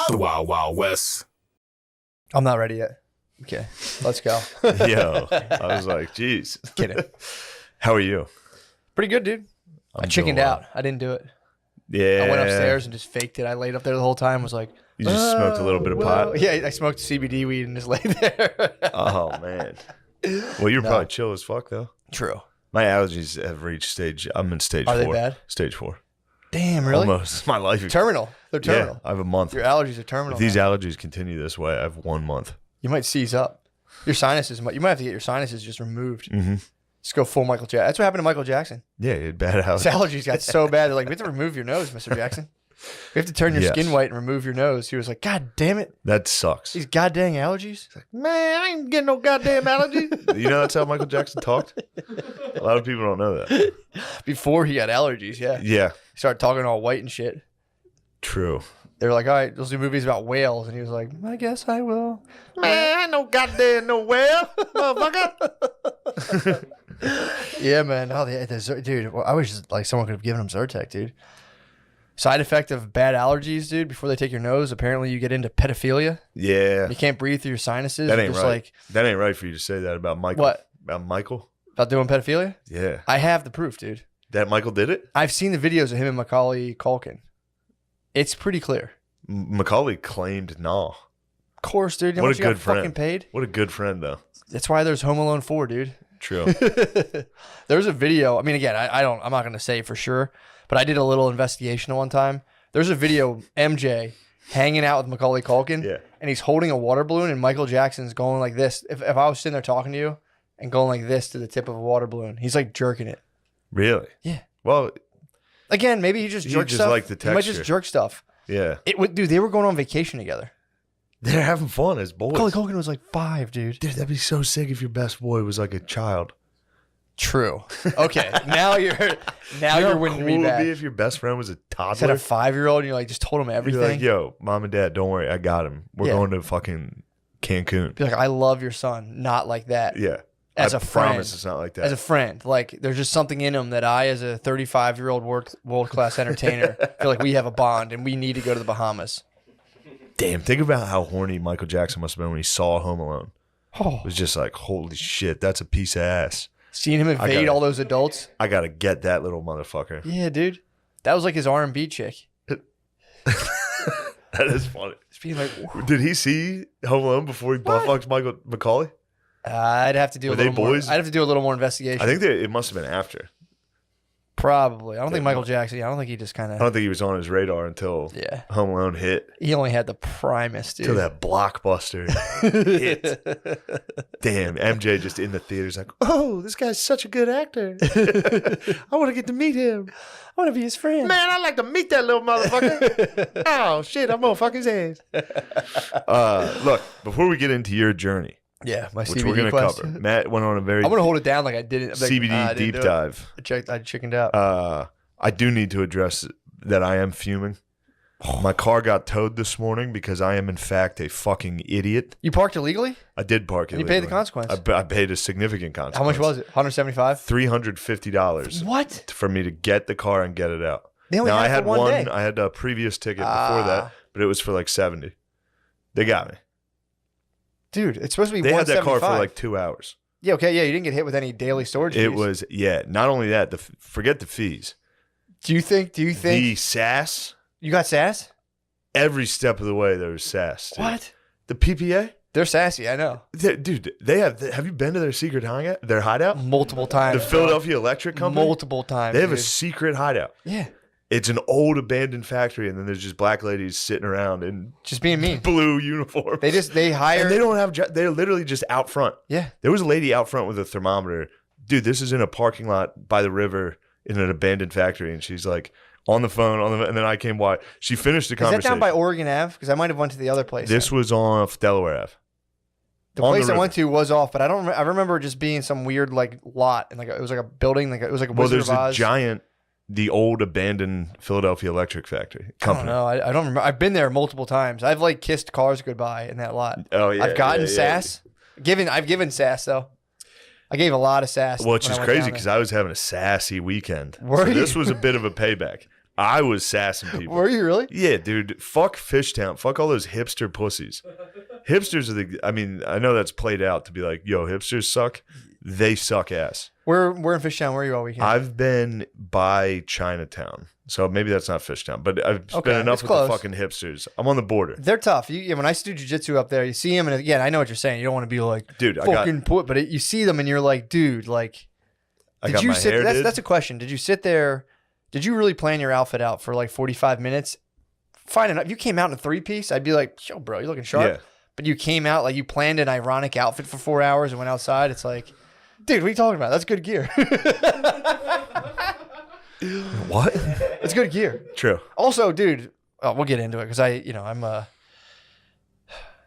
The Wild Wild West. I'm not ready yet. Okay, let's go. Yo, I was like, geez. Kidding. How are you? Pretty good, dude. I chickened out. I didn't do it. Yeah. I went upstairs and just faked it. I laid up there the whole time. Was like, You just smoked a little bit of pot? Yeah, I smoked CBD weed and just laid there. Oh, man. Well, you're probably chill as fuck, though. True. My allergies have reached stage. I'm in stage Are 4. they bad? Stage 4. Damn, really? Almost. My life. Terminal. They're terminal. Yeah, I have a month. Your allergies are terminal. If these now. allergies continue this way, I have 1 month. You might seize up. Your sinuses. You might have to get your sinuses just removed. Mm-hmm. Just go full Michael Jackson. That's what happened to Michael Jackson. Yeah, he had bad His allergies. allergies got so bad. They're like, we have to remove your nose, Mr. Jackson. We have to turn your skin white and remove your nose. He was like, God damn it. That sucks. These goddamn allergies. Man, I ain't getting no goddamn allergies. You know that's how Michael Jackson talked? A lot of people don't know that. Before he got allergies, yeah. Yeah. He started talking all white and shit. True. They were like, all right, let's do movies about whales. And he was like, I guess I will. Man, I ain't no goddamn no whale, motherfucker. Yeah, man. Oh, dude, I wish like someone could have given him Zyrtec, dude. Side effect of bad allergies, dude, before they take your nose, apparently you get into pedophilia. Yeah. You can't breathe through your sinuses. That ain't just right. Like, that ain't right for you to say that about Michael. What? About Michael? About doing pedophilia? Yeah. I have the proof, dude. That Michael did it? I've seen the videos of him and Macaulay Culkin. It's pretty clear. Macaulay claimed no. Of course, dude. You know What what a you good got friend. fucking paid? What a good friend, though. That's why there's Home Alone 4, dude. True. There's a video. I mean, again, I'm not going to say for sure, but I did a little investigation one time. There's a video of MJ hanging out with Macaulay Culkin, Yeah. and he's holding a water balloon, and Michael Jackson's going like this. If I was sitting there talking to you and going like this to the tip of a water balloon, he's like jerking it. Really? Yeah. Well, Again, maybe he just jerks stuff. like the He might just texture. jerk stuff. yeah. Dude, they were going on vacation together. They're having fun as boys. Macaulay Culkin was like 5, dude. Dude, that'd be so sick if your best boy was like a child. True. Okay, now you're You know how winning cool me it would back. be if your best friend was a Said toddler? a 5-year-old, and you like just told him everything. You're like, yo, mom and dad, don't worry, I got him. We're Yeah. going to fucking Cancun. Be like, I love your son, not like that. Yeah. As I a friend. promise it's not like that. As a friend, like there's just something in him that I, as a 35-year-old world class entertainer, feel like we have a bond and we need to go to the Bahamas. Damn, think about how horny Michael Jackson must have been when he saw Home Alone. Oh, It was just like, holy shit, that's a piece of ass. seeing him invade all those adults. I gotta get that little motherfucker. Yeah, dude, that was like his R&B chick. That is funny. Just being like, "Ooh." Did he see Home Alone before he butt fucked Michael Macaulay? I'd have to do Were a they little more. boys? I'd have to do a little more investigation. I think it must have been after. Probably. I don't think Yeah, Michael Jackson. I don't think he just kind I of. don't think he was on his radar until Yeah. Home Alone hit. He only had the Primus, dude. Until that blockbuster hit. Damn, MJ just in the theaters like, oh, this guy's such a good actor. I want to get to meet him. I want to be his friend. Man, I'd like to meet that little motherfucker. Oh, shit, I'm going to fuck his ass. Look, before we get into your journey, Yeah, my which CBD we're going to quest. cover, Matt went on a very I'm gonna hold it down like I didn't. Like, CBD I didn't deep do it. dive. I chickened out. I do need to address that I am fuming. My car got towed this morning because I am, in fact, a fucking idiot. You parked illegally? I did park You illegally. paid the consequence. I paid a significant consequence. How much was it? $175. $350 What? for me to get the car and get it out. They only Now had I it had for one day. I had a previous ticket before that, but it was for like 70. They got me. Dude, it's supposed to be They had that car for 175. like 2 hours. Yeah, okay, yeah, you didn't get hit with any daily storage fees. It was not only that, forget the fees. Do you think The sass, you got sass? every step of the way there was sass. Dude. What? The PPA? They're sassy, I know. Dude, they have you been to their secret hideout? Their hideout? Multiple times. The Philadelphia Electric Company? Multiple times. They have a dude. secret hideout. Yeah. It's an old abandoned factory, and then there's just black ladies sitting around in Just being mean. blue uniforms. They hire and they don't have. They're literally just out front. Yeah. There was a lady out front with a thermometer. Dude, this is in a parking lot by the river in an abandoned factory, and she's like on the phone. And then I came by. She finished the Is that conversation. down by Oregon Ave? Because I might have went to the other place. This was off Delaware Ave. The on the place I river. went to was off, but I don't. I remember it just being some weird like lot, and like it was like a building, like it was like a Well, Wizard there's of a Oz. giant, the old abandoned Philadelphia Electric Factory I don't company. know. I don't remember. I've been there multiple times. I've like kissed cars goodbye in that lot. Oh yeah, I've gotten yeah, yeah. sass. I've given sass though. I gave a lot of sass. Well, it's when just I went crazy down because there. I was having a sassy weekend. Were So you? this was a bit of a payback. I was sassing people. Were you really? Yeah, dude. Fuck Fishtown. Fuck all those hipster pussies. Hipsters are the. I mean, I know that's played out to be like, yo, hipsters suck. They suck ass. We're in Fishtown. Where are you all weekend? I've been by Chinatown, so maybe that's not Fishtown, but I've spent enough with close. the fucking hipsters. I'm on the border. They're tough. When I used to do jiu-jitsu up there, you see them, and again, I know what you're saying. You don't want to be like, Dude, but you see them, and you're like, dude, like, did you sit? That's a question. Did you sit there? Did you really plan your outfit out for like 45 minutes? Fine enough. If you came out in a 3-piece, I'd be like, yo, bro, you're looking sharp. Yeah. But you came out like you planned an ironic outfit for 4 hours and went outside. It's like, dude, what are you talking about? That's good gear. What? It's good gear. True. Also, dude, we'll get into it because I'm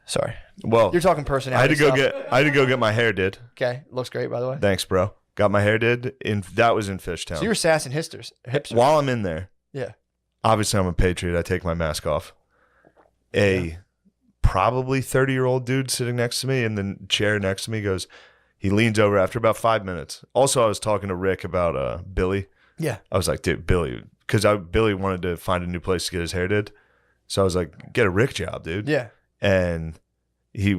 sorry. Well, you're talking personality. I had to go get my hair did. Okay, looks great by the way. Thanks, bro. Got my hair did that was in Fishtown. So you were sassing hipsters. While I'm in there. Yeah. Obviously, I'm a patriot. I take my mask off. Probably 30-year-old dude sitting next to me in the chair next to me he leans over after about 5 minutes. Also, I was talking to Rick about Billy. Yeah. I was like, dude, Billy, because Billy wanted to find a new place to get his hair did. So I was like, get a Rick job, dude. Yeah. And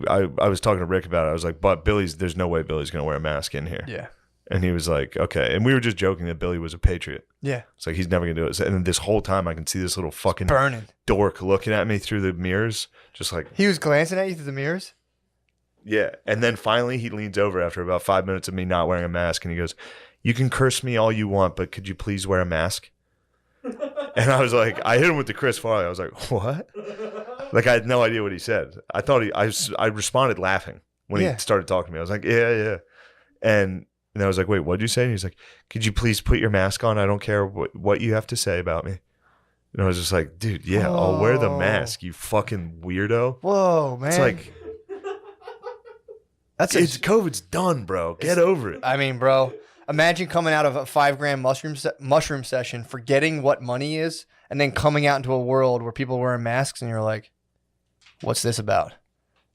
I was talking to Rick about it. I was like, but there's no way Billy's going to wear a mask in here. Yeah. And he was like, okay. And we were just joking that Billy was a patriot. Yeah. It's like, he's never going to do it. And then this whole time I can see this little fucking burning dork looking at me through the mirrors. Just like. He was glancing at you through the mirrors? Yeah. And then finally he leans over after about 5 minutes of me not wearing a mask. And he goes, you can curse me all you want, but could you please wear a mask? And I was like, I hit him with the Chris Farley. I was like, what? Like, I had no idea what he said. I thought I responded laughing when he started talking to me. I was like, yeah. And I was like, wait, what'd you say? And he's like, could you please put your mask on? I don't care what you have to say about me. And I was just like, dude, yeah, I'll wear the mask, you fucking weirdo. Whoa, man. It's like, COVID's done, bro. Get over it. I mean, bro, imagine coming out of a 5 gram mushroom session, forgetting what money is, and then coming out into a world where people are wearing masks, and you're like, what's this about?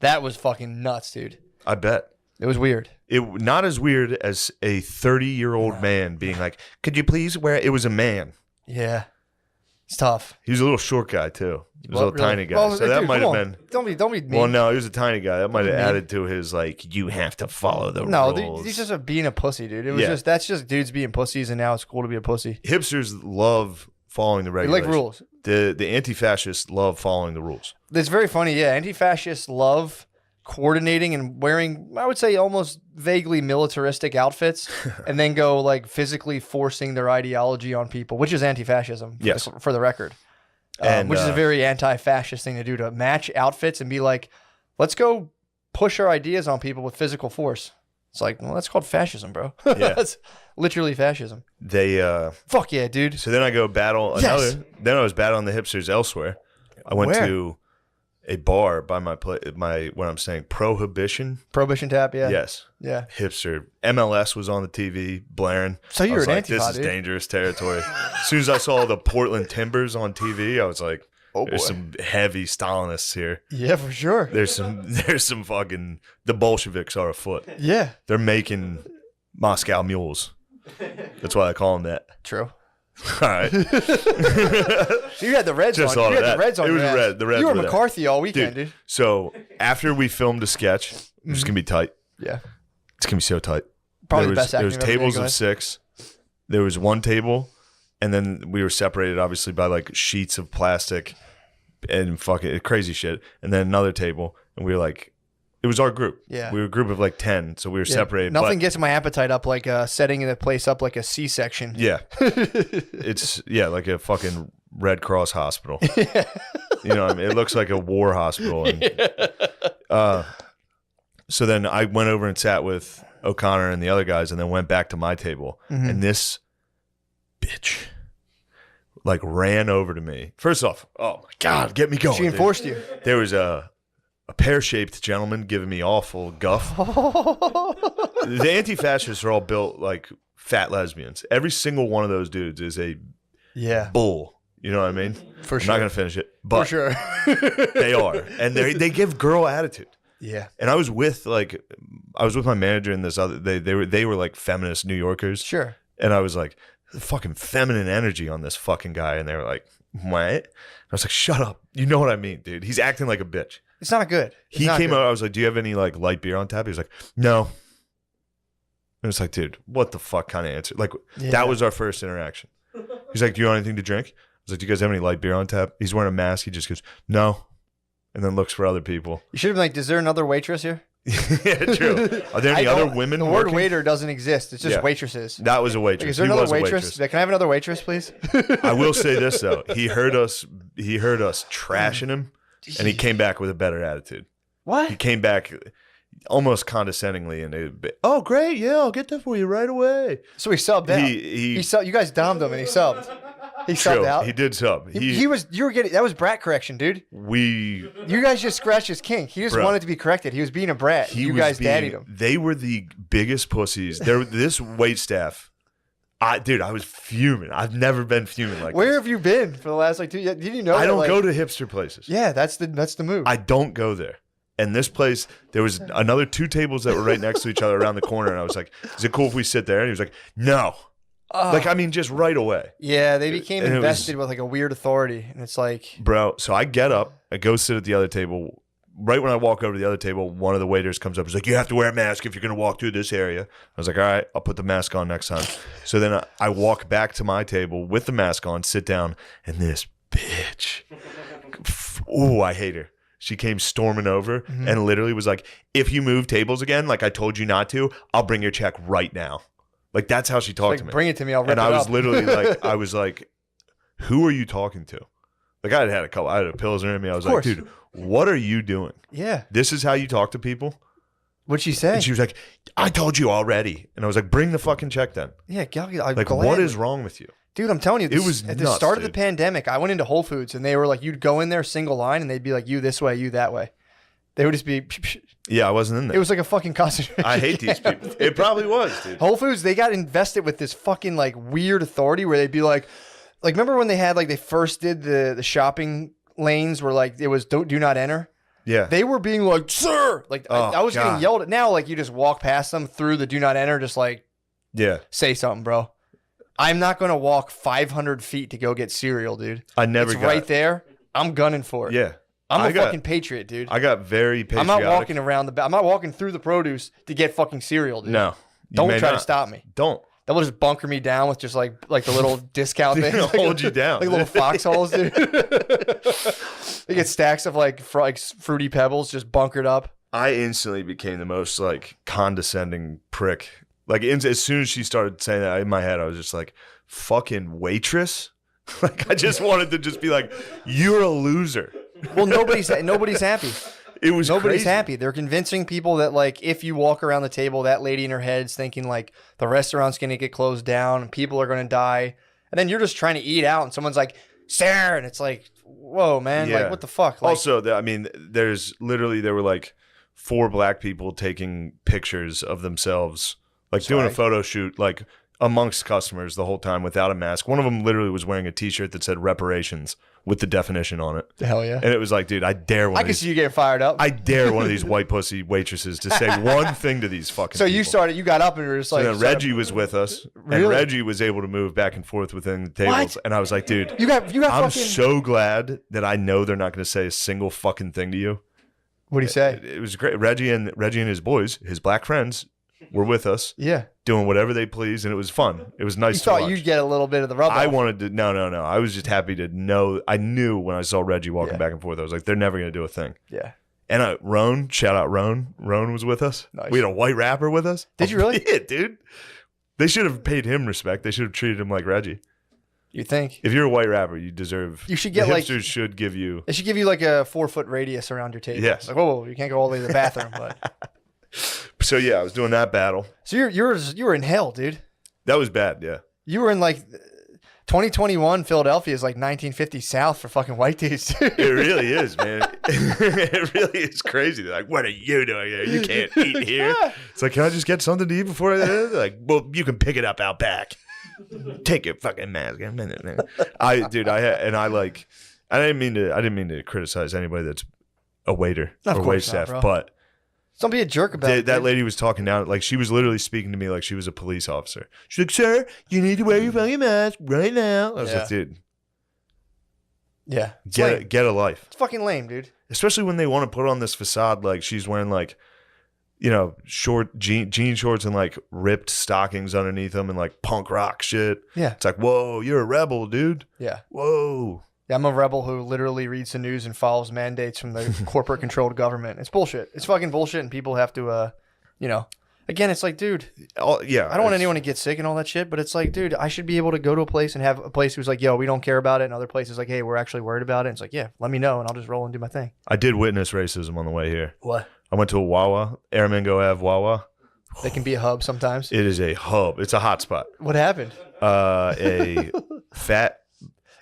That was fucking nuts, dude. I bet. It was weird. Not as weird as a 30-year-old man being like, could you please wear it? It was a man. Yeah. It's tough. He was a little short guy, too. He was a little tiny guy. So that might have been. Don't be mean. Well, no, he was a tiny guy. That might have added to his, like, you have to follow the rules. No, he's just being a pussy, dude. It was that's just dudes being pussies, and now it's cool to be a pussy. Hipsters love following the regulations. They like rules. The anti-fascists love following the rules. It's very funny, yeah. Anti-fascists love coordinating and wearing, I would say, almost vaguely militaristic outfits, and then go like physically forcing their ideology on people, which is anti-fascism. Yes, for the record, which is a very anti-fascist thing to do, to match outfits and be like, let's go push our ideas on people with physical force. It's like, well, that's called fascism, bro. Yeah, that's literally fascism. They fuck yeah, dude. So then I go battle another. Yes. Then I was battling the hipsters elsewhere. I went to a bar by what I'm saying, Prohibition Tap, yeah. Yes. Yeah. Hipster. MLS was on the TV blaring. So you were an like, Antifa, this is dangerous territory. As soon as I saw the Portland Timbers on TV, I was like, there's some heavy Stalinists here. Yeah, for sure. There's some fucking, the Bolsheviks are afoot. Yeah. They're making Moscow mules. That's why I call them that. True. All right. So you had the Reds Just on. You had the Reds on. It was red. The Reds. You were were McCarthy all weekend, dude. So after we filmed a sketch, which is gonna be tight. Yeah. It's gonna be so tight. Probably the best acting. There was tables of 6. There was one table, and then we were separated obviously by like sheets of plastic and fucking crazy shit. And then another table, and we were like, it was our group. Yeah. We were a group of like 10, so we were separated. Nothing gets my appetite up like setting the place up like a C-section. Yeah. It's like a fucking Red Cross hospital. Yeah. You know what I mean? It looks like a war hospital. And, so then I went over and sat with O'Connor and the other guys, and then went back to my table. Mm-hmm. And this bitch like ran over to me. First off, oh my God, get me going. She enforced you. There was a pear-shaped gentleman giving me awful guff. The anti-fascists are all built like fat lesbians. Every single one of those dudes is a bull. You know what I mean? For sure. I'm not going to finish it, but for sure. They are. And they give girl attitude. Yeah. And I was with my manager and this other, they were like feminist New Yorkers. Sure. And I was like, fucking feminine energy on this fucking guy. And they were like, what? I was like, shut up. You know what I mean, dude. He's acting like a bitch. It's not good. He came out. I was like, do you have any like light beer on tap? He was like, no. And it's like, dude, what the fuck kind of answer? Like, that was our first interaction. He's like, do you want anything to drink? I was like, do you guys have any light beer on tap? He's wearing a mask. He just goes, no. And then looks for other people. You should have been like, is there another waitress here? Yeah, true. Are there any other women The working? word waiter doesn't exist. It's just waitresses. That was a waitress. Like, is there another waitress? Can I have another waitress, please? I will say this, though. He heard us trashing him, and he came back with a better attitude. What? He came back almost condescendingly, and oh, great, yeah, I'll get that for you right away. So he subbed out. He subbed. You guys domed him, and he subbed. He subbed out. He did sub. You were getting that was brat correction, dude. You guys just scratched his kink. He just wanted to be corrected. He was being a brat. You guys daddied him. They were the biggest pussies. This wait staff. I was fuming. I've never been fuming like Where this. have you been for the last like 2 years? Did you know? I don't go to hipster places. Yeah, that's the move. I don't go there. And this place, there was another 2 tables that were right next to each other around the corner. And I was like, is it cool if we sit there? And he was like, no. Just right away. Yeah, they became invested with like a weird authority. And it's like... Bro, so I get up, I go sit at the other table. Right when I walk over to the other table, one of the waiters comes up. He's like, you have to wear a mask if you're going to walk through this area. I was like, all right, I'll put the mask on next time. So then I walk back to my table with the mask on, sit down, and this bitch. Ooh, I hate her. She came storming over and literally was like, if you move tables again, like I told you not to, I'll bring your check right now. Like, that's how she talked to me. Bring it to me, I'll rip it up. And I was literally like, I was like, who are you talking to? Like, I had a Pilsner in me. I was like, dude, what are you doing? Yeah. This is how you talk to people? What'd she say? And she was like, I told you already. And I was like, bring the fucking check then. Yeah, like, what is wrong with you? Dude, I'm telling you, it was at nuts, the start dude. of the pandemic, I went into Whole Foods and they were like, you'd go in there single line and they'd be like, you this way, you that way. They would just be... Yeah, I wasn't in there. It was like a fucking concentration. I hate these people. It probably was, dude. Whole Foods, they got invested with this fucking like weird authority where they'd be like remember when they had like they first did the shopping lanes where like it was do not enter? Yeah. They were being like, sir, like I was getting yelled at. Now like you just walk past them through the do not enter, just like say something, bro. I'm not gonna walk 500 feet to go get cereal, dude. It's right there. I'm gunning for it. Yeah. I'm a fucking patriot, dude. I got very patriotic. I'm not walking around I'm not walking through the produce to get fucking cereal, dude. No. Don't try to stop me. Don't. That will just bunker me down with just like the little discount thing. Hold you down. Like little foxholes, dude. They get stacks of like fruity pebbles just bunkered up. I instantly became the most like condescending prick. Like as soon as she started saying that in my head, I was just like, fucking waitress? Like I just wanted to just be like, you're a loser. Well, nobody's happy. Nobody's crazy. happy. They're convincing people that like if you walk around the table, that lady in her head's thinking like the restaurant's gonna get closed down and people are gonna die, and then you're just trying to eat out and someone's like, "Sir," and it's like, "Whoa, man! Yeah. Like what the fuck?" Like, also, there were like 4 black people taking pictures of themselves, like doing a photo shoot, like amongst customers the whole time without a mask. One of them literally was wearing a T-shirt that said reparations with the definition on it. Hell yeah. And it was like, dude, I dare I can see you getting fired up. I dare one of these white pussy waitresses to say one thing to these fucking people. You got up and were just like... So then Reggie was with us, and Reggie was able to move back and forth within the tables. What? And I was like, dude, I'm so glad that I know they're not going to say a single fucking thing to you. What'd he say? It was great. Reggie and his boys, his black friends, were with us. Yeah. Doing whatever they pleased, and it was fun. It was nice to watch. You thought you'd get a little bit of the rub I wanted to... No. I was just happy to know... I knew when I saw Reggie walking back and forth, I was like, they're never going to do a thing. Yeah. And Roan, shout out Roan. Roan was with us. Nice. We had a white rapper with us. Did you really? Yeah, dude. They should have paid him respect. They should have treated him like Reggie. You think? If you're a white rapper, you deserve... You should get the like... hipsters should give you... They should give you like a 4-foot radius around your table. Yes. Like, whoa, you can't go all the way to the bathroom, but... So yeah, I was doing that battle. So you were in hell, dude. That was bad, yeah. You were in like 2021 Philadelphia is like 1950 South for fucking white dudes. It really is, man. It really is crazy. They're like, what are you doing here? You can't eat here. It's like, can I just get something to eat before I... They're like, well, you can pick it up out back. Take your fucking mask. I didn't mean to criticize anybody that's a waiter or wait staff, but Don't be a jerk about it. That lady was talking down. Like, she was literally speaking to me like she was a police officer. She's like, sir, you need to wear your fucking mask right now. I was like, dude. Yeah. Get a life. It's fucking lame, dude. Especially when they want to put on this facade like she's wearing like, you know, short jean shorts and like ripped stockings underneath them and like punk rock shit. Yeah. It's like, whoa, you're a rebel, dude. Yeah. Whoa. Yeah, I'm a rebel who literally reads the news and follows mandates from the corporate-controlled government. It's bullshit. It's fucking bullshit, and people have to, you know. Again, it's like, dude. Yeah. I don't want anyone to get sick and all that shit, but it's like, dude, I should be able to go to a place and have a place who's like, yo, we don't care about it, and other places like, hey, we're actually worried about it. And it's like, yeah, let me know, and I'll just roll and do my thing. I did witness racism on the way here. What? I went to a Wawa, Airmango Ave Wawa. They can be a hub sometimes. It is a hub. It's a hot spot. What happened? A fat.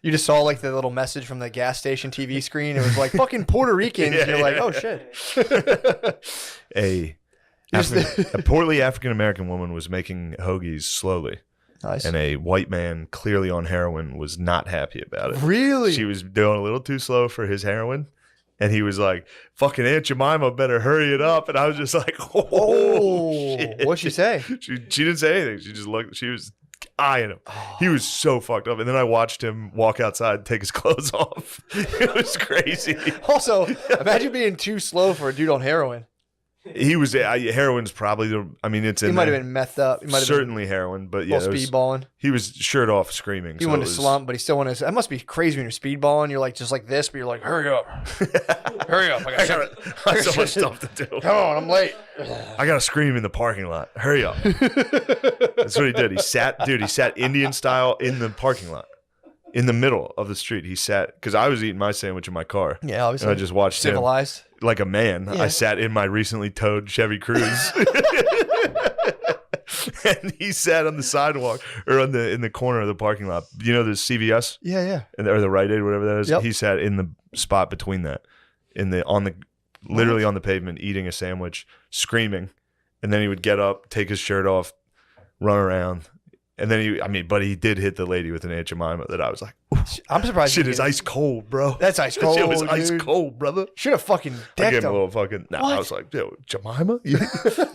You just saw like the little message from the gas station TV screen. It was like fucking Puerto Ricans. Yeah, You're like, oh shit. A portly African American woman was making hoagies slowly. Nice. And a white man, clearly on heroin, was not happy about it. Really? She was doing a little too slow for his heroin. And he was like, fucking Aunt Jemima better hurry it up. And I was just like, oh, shit. What'd she say? She didn't say anything. She just looked, she was eyeing him. He was so fucked up. And then I watched him walk outside and take his clothes off. It was crazy. Also, imagine being too slow for a dude on heroin. He was, heroin's probably it's in He might have been methed up. He might have certainly heroin, but yeah. Speedballing. He was shirt off screaming. He wanted to slump, but he still wanted to. That must be crazy when you're speedballing. You're like, just like this, but you're like, hurry up. Hurry up. I got so much stuff to do. Come on, I'm late. I got to scream in the parking lot. Hurry up. That's what he did. He sat Indian style in the parking lot. In the middle of the street. He sat, because I was eating my sandwich in my car. Yeah, obviously. And I just watched civilized. Him. Like a man, yeah. I sat in my recently towed Chevy Cruze. And he sat on the sidewalk or in the corner of the parking lot. You know the CVS? Yeah. Or the Rite Aid, whatever that is. Yep. He sat in the spot between that, literally on the pavement, eating a sandwich, screaming, and then he would get up, take his shirt off, run around. And then he did hit the lady with an Aunt Jemima that I was like, I'm surprised. Shit is ice cold, bro. That's ice cold. Shit was dude. ice cold, brother. Should have fucking decked I gave him him. a little fucking. Nah, I was like, yo, Jemima? You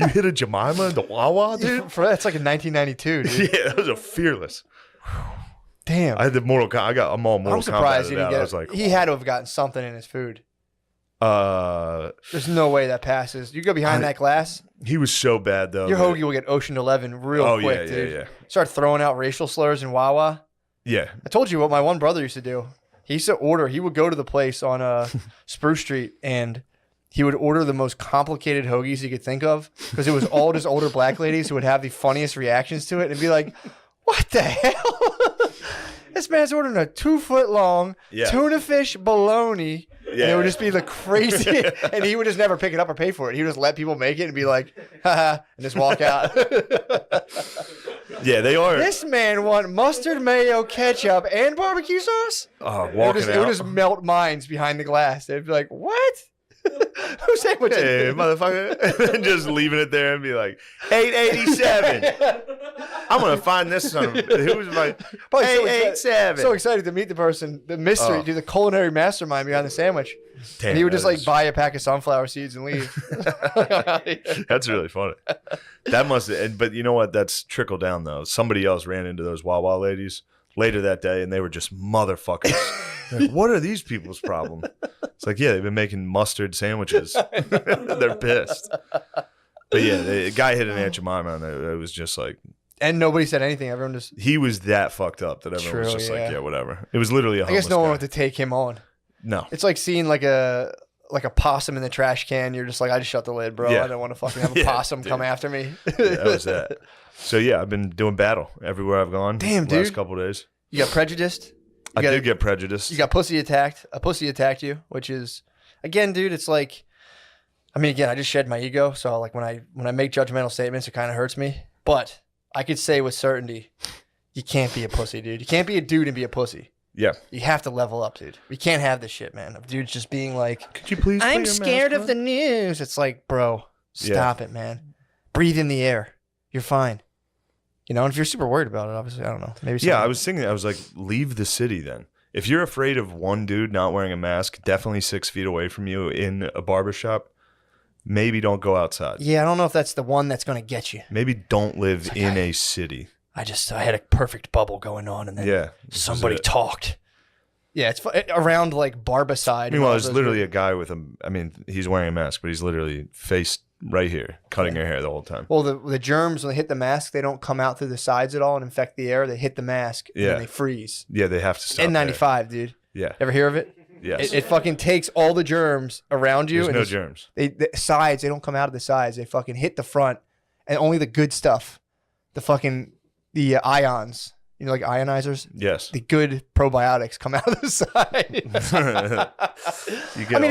hit a Jemima in the Wawa, dude? That's like in 1992, dude. Yeah, that was a fearless. Damn. I had the Mortal Kombat. I got them all Mortal Kombat. I'm surprised he didn't get. I was like, he had to have gotten something in his food. There's no way that passes. You go behind that glass. He was so bad though. Your hoagie will get Ocean 11 real quick, dude. Yeah. Start throwing out racial slurs in Wawa. Yeah. I told you what my one brother used to do. He used to order. He would go to the place on Spruce Street and he would order the most complicated hoagies he could think of because it was all just older black ladies who would have the funniest reactions to it and be like, "What the hell? This man's ordering a 2-foot-long tuna fish bologna." Yeah. And it would just be the crazy, and he would just never pick it up or pay for it. He would just let people make it and be like, haha, and just walk out. Yeah, they are. This man want mustard, mayo, ketchup, and barbecue sauce? Walking out. It would just melt minds behind the glass. They'd be like, what? Who sandwich? Hey, motherfucker. And just leaving it there and be like, 887. I'm going to find this son. Who was my 887? So excited to meet the person, the mystery, the culinary mastermind behind the sandwich. Damn, and he would just like buy a pack of sunflower seeds and leave. That's really funny. That must have, but you know what? That's trickled down though. Somebody else ran into those Wawa ladies later that day and they were just motherfuckers. Like, what are these people's problem? It's like, yeah, they've been making mustard sandwiches. They're pissed. But yeah, the guy hit an Aunt Jemima and it was just like. And nobody said anything. Everyone just. He was that fucked up that everyone was just like, yeah, whatever. It was literally a homeless I guess no one guy. wanted to take him on. No. It's like seeing like a possum in the trash can. You're just like, I just shut the lid, bro. Yeah. I don't want to fucking have a possum come after me. Yeah, that was that. So yeah, I've been doing battle everywhere I've gone. Damn, the dude. last couple of days. You got prejudiced? I did get prejudiced. You got pussy attacked. A pussy attacked you, which is, again, dude, it's like, I mean, again, I just shed my ego. So like when I make judgmental statements, it kind of hurts me. But I could say with certainty, you can't be a pussy, dude. You can't be a dude and be a pussy. Yeah. You have to level up, dude. We can't have this shit, man. Of dudes just being like, could you please I'm scared of the news. It's like, bro, stop it, man. Breathe in the air. You're fine. You know, and if you're super worried about it, obviously, I don't know. Maybe. Yeah, I was thinking, I was like, leave the city then. If you're afraid of one dude not wearing a mask, definitely 6 feet away from you in a barbershop, maybe don't go outside. Yeah, I don't know if that's the one that's going to get you. Maybe don't live in a city. I had a perfect bubble going on, and then somebody talked. Yeah, it's around like Barbicide. Meanwhile, there's literally a guy with he's wearing a mask, but he's literally faced right here, cutting her hair the whole time. Well, the germs, when they hit the mask, they don't come out through the sides at all and infect the air. They hit the mask, and then they freeze. Yeah, they have to stop N95, dude. Yeah. Ever hear of it? Yes. It fucking takes all the germs around you. There's no germs. The sides, they don't come out of the sides. They fucking hit the front, and only the good stuff, the ions, like ionizers. Yes. The good probiotics come out of the side. It's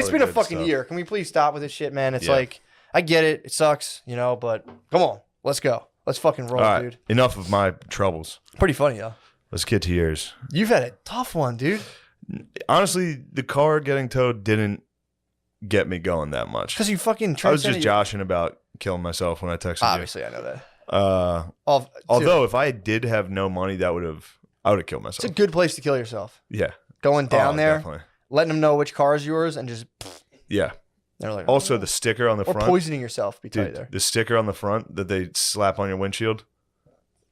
been a fucking year. Can we please stop with this shit, man? It's like, I get it. It sucks, but come on. Let's go. Let's fucking roll, all right, dude. Enough of my troubles. Pretty funny, though. Let's get to yours. You've had a tough one, dude. Honestly, the car getting towed didn't get me going that much. Because you fucking I was just joshing about killing myself when I texted you. Obviously, I know that. Although if I did have no money, I would have killed myself. It's a good place to kill yourself. Yeah. Going down there, definitely. letting them know which car is yours, and just they're like, also the sticker on the front, poisoning yourself. There, the sticker on the front that they slap on your windshield.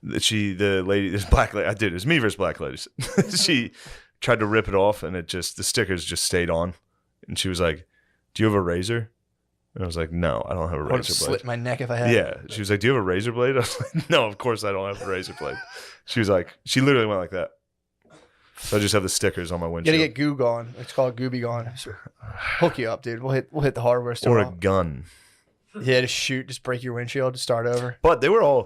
The lady, this black lady, it was me versus black ladies. She tried to rip it off, and the stickers just stayed on. And she was like, "Do you have a razor?" And I was like, "No, I don't have a razor blade." Slit my neck if I had. Yeah. She was like, "Do you have a razor blade?" I was like, "No, of course I don't have a razor blade." She was like, she literally went like that. So I just have the stickers on my windshield. You gotta get goo gone. It's called Gooby Gone. Hook you up, dude. We'll hit the hardware store. Or a gun. Yeah, just break your windshield, start over. But they were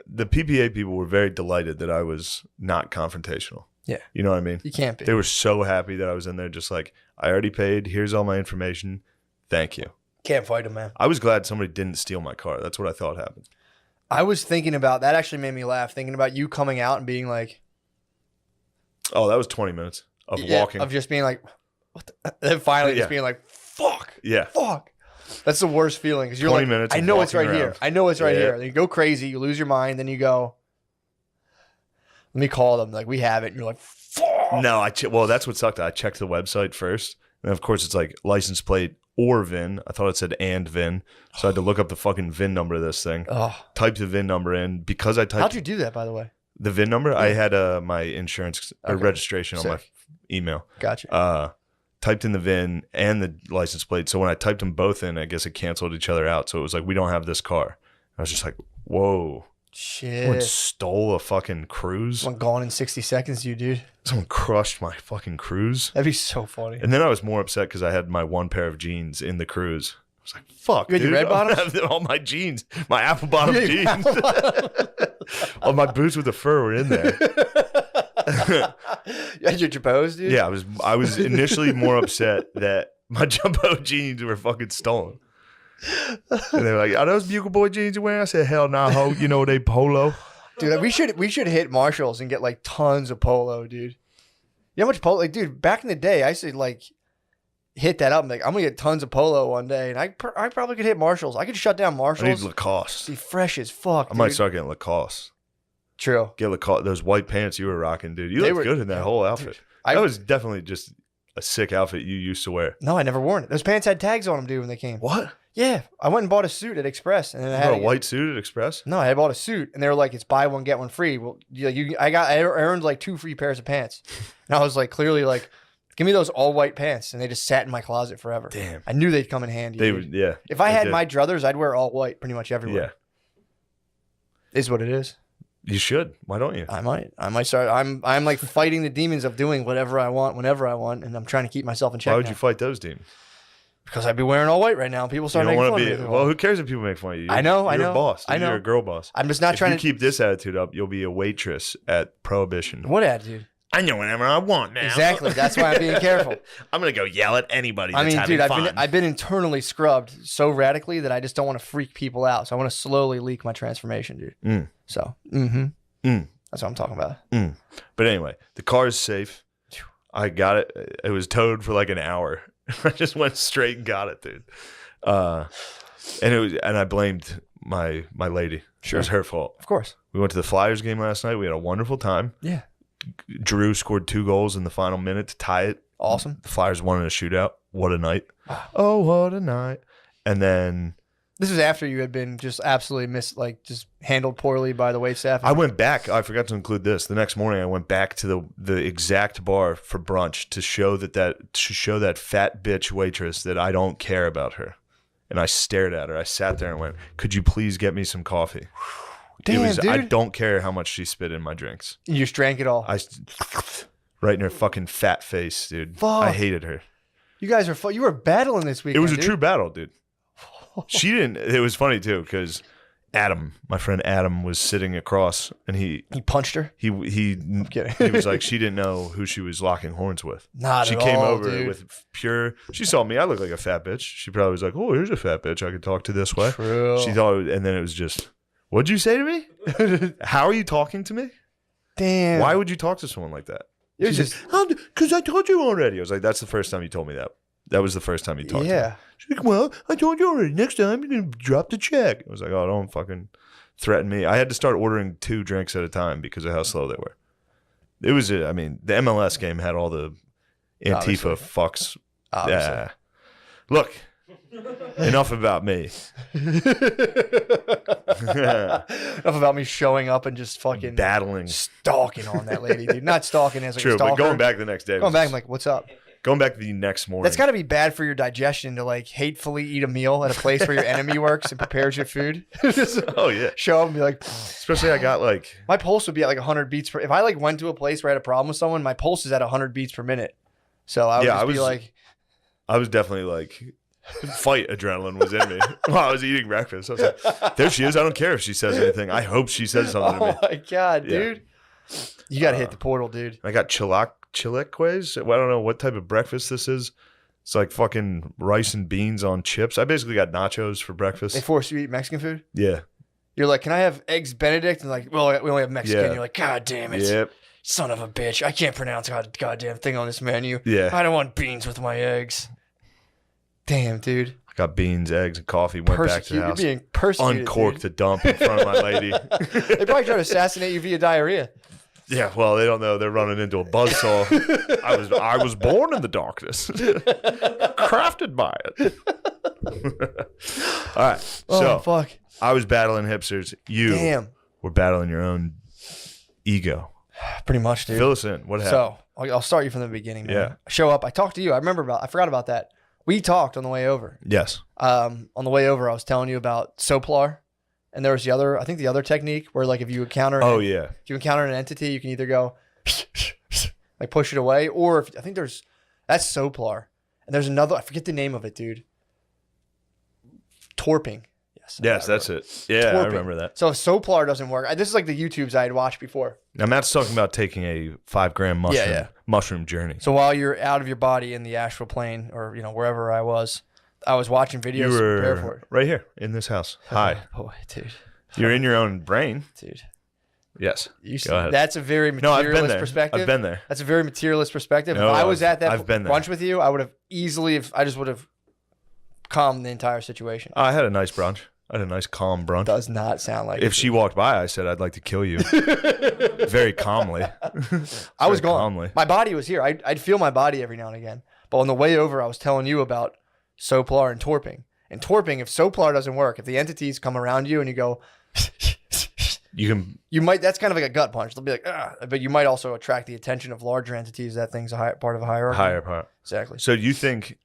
the PPA people were very delighted that I was not confrontational. Yeah. You know what I mean? You can't be. They were so happy that I was in there just like, I already paid. Here's all my information. Thank you. Can't fight them, man. I was glad somebody didn't steal my car. That's what I thought happened. I was thinking about, that actually made me laugh, thinking about you coming out and being like. Oh, that was 20 minutes of walking. Of just being like, what the? Then finally just being like, fuck. Yeah. Fuck. That's the worst feeling. Because you're 20 like, minutes I know it's right around. here. I know it's right here. Then you go crazy. You lose your mind. Then you go, let me call them. Like, we have it. And you're like, fuck. No, well, that's what sucked. I checked the website first. And of course, it's like license plate or VIN. I thought it said and VIN. So I had to look up the fucking VIN number of this thing. Typed the VIN number in. Because I typed. How'd you do that, by the way? The VIN number? Yeah. I had my insurance registration on my email. Gotcha. Typed in the VIN and the license plate. So when I typed them both in, I guess it canceled each other out. So it was like, we don't have this car. I was just like, whoa. Shit. Someone stole a fucking Cruise. Someone gone in 60 seconds, you dude. Someone crushed my fucking Cruise. That'd be so funny. And then I was more upset because I had my one pair of jeans in the Cruise. I was like, fuck, you had dude. Your red bottoms? All my jeans. My apple bottom jeans. All my boots with the fur were in there. You had your Jabos, dude? Yeah, I was initially more upset that my Jumbo jeans were fucking stolen. And they were like, "Are those Bugle Boy jeans you're wearing?" I said, "Hell nah, ho. You know they polo." Dude, we should hit Marshalls and get like tons of polo, dude. You know how much polo? Like, dude, back in the day, I used to like hit that up. I'm like, I'm gonna get tons of polo one day, and I probably could hit Marshalls. I could shut down Marshalls. I need Lacoste. Be fresh as fuck. I might start getting Lacoste. True. Get Lacoste. Those white pants you were rocking, dude. You looked good in that whole outfit. That was definitely just a sick outfit you used to wear. No, I never worn it. Those pants had tags on them, dude, when they came. What? Yeah, I went and bought a suit at Express, and then I had a white suit at Express. No, I bought a suit, and they were like, "It's buy one get one free." Well, I earned like 2 free pairs of pants, and I was like, clearly like, "Give me those all white pants," and they just sat in my closet forever. Damn, I knew they'd come in handy. They would, yeah. If I had my druthers, I'd wear all white pretty much everywhere. Yeah, is what it is. You should. Why don't you? I might start. I'm like fighting the demons of doing whatever I want, whenever I want, and I'm trying to keep myself in check. Why would you fight those demons? Because I'd be wearing all white right now. People start making fun of me. Well, who cares if people make fun of you? I know. You're a boss. Dude. I know. You're a girl boss. I'm just not trying to keep this attitude up. You'll be a waitress at Prohibition. What attitude? I know whatever I want now. Exactly. That's why I'm being careful. I'm gonna go yell at anybody that's having fun. I've been internally scrubbed so radically that I just don't want to freak people out. So I want to slowly leak my transformation, dude. So, that's what I'm talking about. But anyway, the car is safe. I got it. It was towed for like an hour. I just went straight and got it, dude. And I blamed my lady. Sure. It was her fault. Of course. We went to the Flyers game last night. We had a wonderful time. Yeah. Drew scored 2 goals in the final minute to tie it. Awesome. The Flyers won in a shootout. What a night. Oh, what a night. And then this is after you had been just absolutely just handled poorly by the waitstaff. I went back. I forgot to include this. The next morning, I went back to the exact bar for brunch to show that fat bitch waitress that I don't care about her. And I stared at her. I sat there and went, "Could you please get me some coffee?" Damn, dude. I don't care how much she spit in my drinks. You just drank it all. Right in her fucking fat face, dude. Fuck. I hated her. You guys are you were battling this weekend. It was a true battle, dude. She didn't. It was funny too because my friend Adam, was sitting across, and he punched her. I'm kidding. He was like, she didn't know who she was locking horns with. Not she at came all, over dude. with pure. She saw me. I look like a fat bitch. She probably was like, "Oh, here's a fat bitch I could talk to this way." True. She thought, and then it was just, "What'd you say to me? How are you talking to me? Damn. Why would you talk to someone like that?" It was just because I told you already. I was like, "That's the first time you told me that. That was the first time you talked to me." Yeah. She's like, "Well, I told you already. Next time you're gonna drop the check." I was like, "Oh, don't fucking threaten me." I had to start ordering 2 drinks at a time because of how slow they were. It was, the MLS game had all the Antifa fucks. Yeah. Look, enough about me. Enough about me showing up and just fucking battling, stalking on that lady, dude. Not stalking as like true, a stalker. but going back the next day. Going back, I'm like, "What's up?" Going back the next morning. That's got to be bad for your digestion to like hatefully eat a meal at a place where your enemy works and prepares your food. Oh yeah. Show up and be like, especially I got like my pulse would be at like 100 beats per. If I like went to a place where I had a problem with someone, my pulse is at 100 beats per minute. So I would be like, I was definitely like, fight adrenaline was in me while I was eating breakfast. I was like, there she is. I don't care if she says anything. I hope she says something to me. Oh my God, dude. You got to hit the portal, dude. I got chilaquiles. I don't know what type of breakfast this is. It's like fucking rice and beans on chips. I basically got nachos for breakfast. They force you to eat Mexican food? Yeah. You're like, "Can I have eggs Benedict?" And like, "Well, we only have Mexican." Yeah. You're like, "God damn it. Yep. Son of a bitch. I can't pronounce a goddamn thing on this menu. Yeah. I don't want beans with my eggs." Damn, dude. I got beans, eggs, and coffee. Went back to the house. You're being persecuted, uncorked dude. the dump in front of my lady. They probably tried to assassinate you via diarrhea. Yeah, well, they don't know. They're running into a buzzsaw. I was born in the darkness. Crafted by it. All right. So, fuck. I was battling hipsters. You were battling your own ego. Pretty much, dude. Fill us in. What happened? So, I'll start you from the beginning, man. Yeah. I show up. I talked to you. I forgot about that. We talked on the way over. Yes. On the way over, I was telling you about Soplar. And there was the other technique where like if you encounter if you encounter an entity, you can either go like push it away, or that's Soplar. And there's another, I forget the name of it, dude. Torping. Yes, that's it. Yeah, Torping. I remember that. So if Soplar doesn't work, this is like the YouTubes I had watched before. Now Matt's talking about taking a 5-gram mushroom journey. So while you're out of your body in the astral plane, or wherever I was watching videos to prepare for it. Right here in this house. Hi. Boy, dude. You're in your own brain. Dude. Yes. Go ahead. That's a very materialist perspective. I've been there. That's a very materialist perspective. No, if I was at that I've been there. brunch with you, I would have I just would have calmed the entire situation. I had a nice brunch. I had a nice calm brunch. Does not sound like if she walked by, I said, "I'd like to kill you." Very calmly. I was gone. Calmly. My body was here. I'd feel my body every now and again. But on the way over, I was telling you about Soplar and Torping. And Torping, if Soplar doesn't work, if the entities come around you and you go, you might, that's kind of like a gut punch. They'll be like, "Ugh," but you might also attract the attention of larger entities. That thing's part of a hierarchy. Higher part. Exactly. So you think,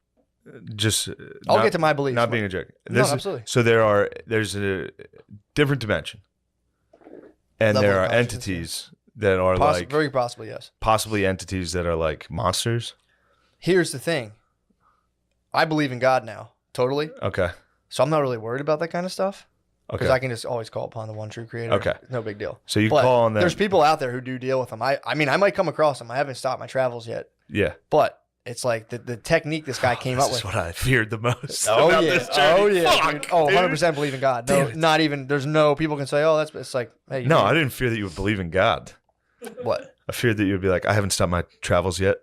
I'll get to my beliefs. Not being a jerk. No, absolutely. So there's a different dimension. And there are entities that are very possibly, yes. Possibly entities that are like monsters. Here's the thing. I believe in God now. Totally. Okay. So I'm not really worried about that kind of stuff. Okay. Because I can just always call upon the one true creator. Okay. No big deal. So you call on them. There's people out there who do deal with them. I might come across them. I haven't stopped my travels yet. Yeah. But it's like the technique this guy came up with. That's what I feared the most. Oh, about yeah. This journey. Oh, yeah. Fuck, 100% believe in God. No, not even, there's no, people can say, "Oh, it's like, hey. No, I didn't fear that you would believe in God. What? I feared that you would be like, "I haven't stopped my travels yet."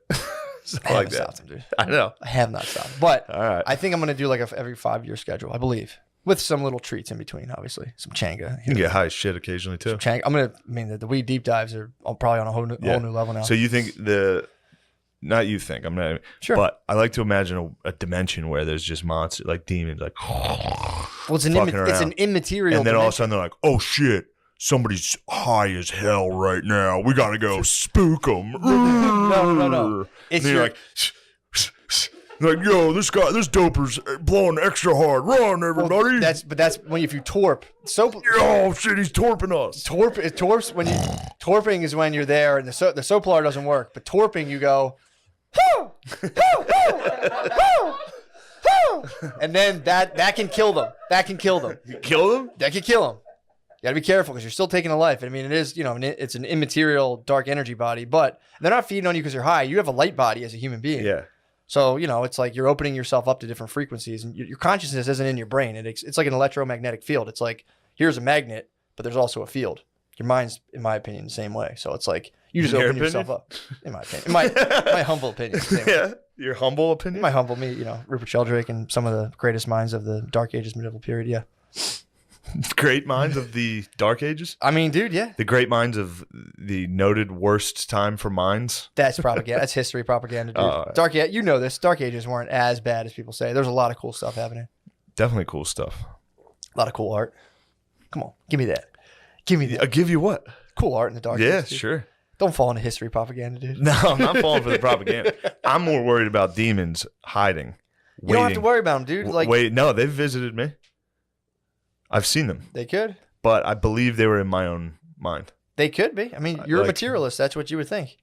I haven't stopped them, dude. I know. I have not stopped. But all right. I think I'm going to do like every 5-year schedule, I believe. With some little treats in between, obviously. Some changa. You can get high as shit occasionally, too. Changa. The weed deep dives are probably on a whole new level now. So you think not you think. I'm not. Sure. But I like to imagine a dimension where there's just monsters, like demons, like. Well, it's an immaterial. And then all of a sudden they're like, "Oh shit, somebody's high as hell right now. We gotta go spook them." No. It's like, yo, this doper's blowing extra hard. Run, everybody. Well, that's when if you torp. Oh shit, he's torping us. Torping is when you're there and the Soplar doesn't work. But torping, you go, and then that can kill them. That can kill them. Kill them? That can kill them. You got to be careful because you're still taking a life. I mean, it is, it's an immaterial dark energy body, but they're not feeding on you because you're high. You have a light body as a human being. Yeah. So, it's like you're opening yourself up to different frequencies, and your consciousness isn't in your brain. It's like an electromagnetic field. It's like, here's a magnet, but there's also a field. Your mind's, in my opinion, the same way. So it's like you just open yourself up. In my opinion, my humble opinion. Yeah, your humble opinion. My humble Rupert Sheldrake and some of the greatest minds of the Dark Ages medieval period. Yeah. Great minds of the Dark Ages? I mean, dude, yeah. The great minds of the noted worst time for minds? That's propaganda. That's history propaganda, dude. You know this. Dark Ages weren't as bad as people say. There's a lot of cool stuff happening. Definitely cool stuff. A lot of cool art. Come on, give me that. Give me that. Give you what? Cool art in the Dark Ages. Yeah, sure. Don't fall into history propaganda, dude. No, I'm not falling for the propaganda. I'm more worried about demons hiding. You don't have to worry about them, dude. No, they've visited me. I've seen them. They could. But I believe they were in my own mind. They could be. I mean, you're a materialist. That's what you would think.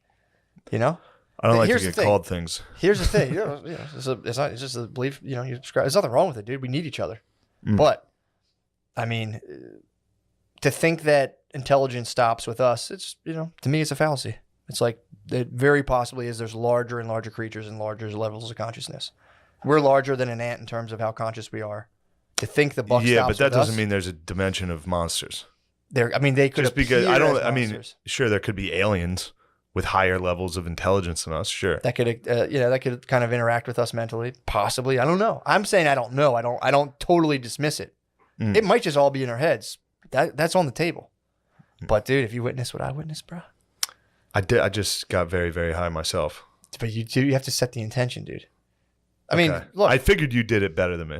I don't like to get called things. Here's the thing. It's just a belief. You describe. There's nothing wrong with it, dude. We need each other. But, I mean, to think that intelligence stops with us, it's, to me, it's a fallacy. It's like it very possibly is. There's larger and larger creatures and larger levels of consciousness. We're larger than an ant in terms of how conscious we are. To think the buck stops with us. Yeah, but that doesn't mean there's a dimension of monsters. They could just because sure, there could be aliens with higher levels of intelligence than us. Sure, that could kind of interact with us mentally, possibly. I don't know. I'm saying I don't know. I don't totally dismiss it. It might just all be in our heads. That's on the table. But dude, if you witness what I witnessed, bro, I did. I just got very, very high myself. But you have to set the intention, dude. I mean, look, I figured you did it better than me.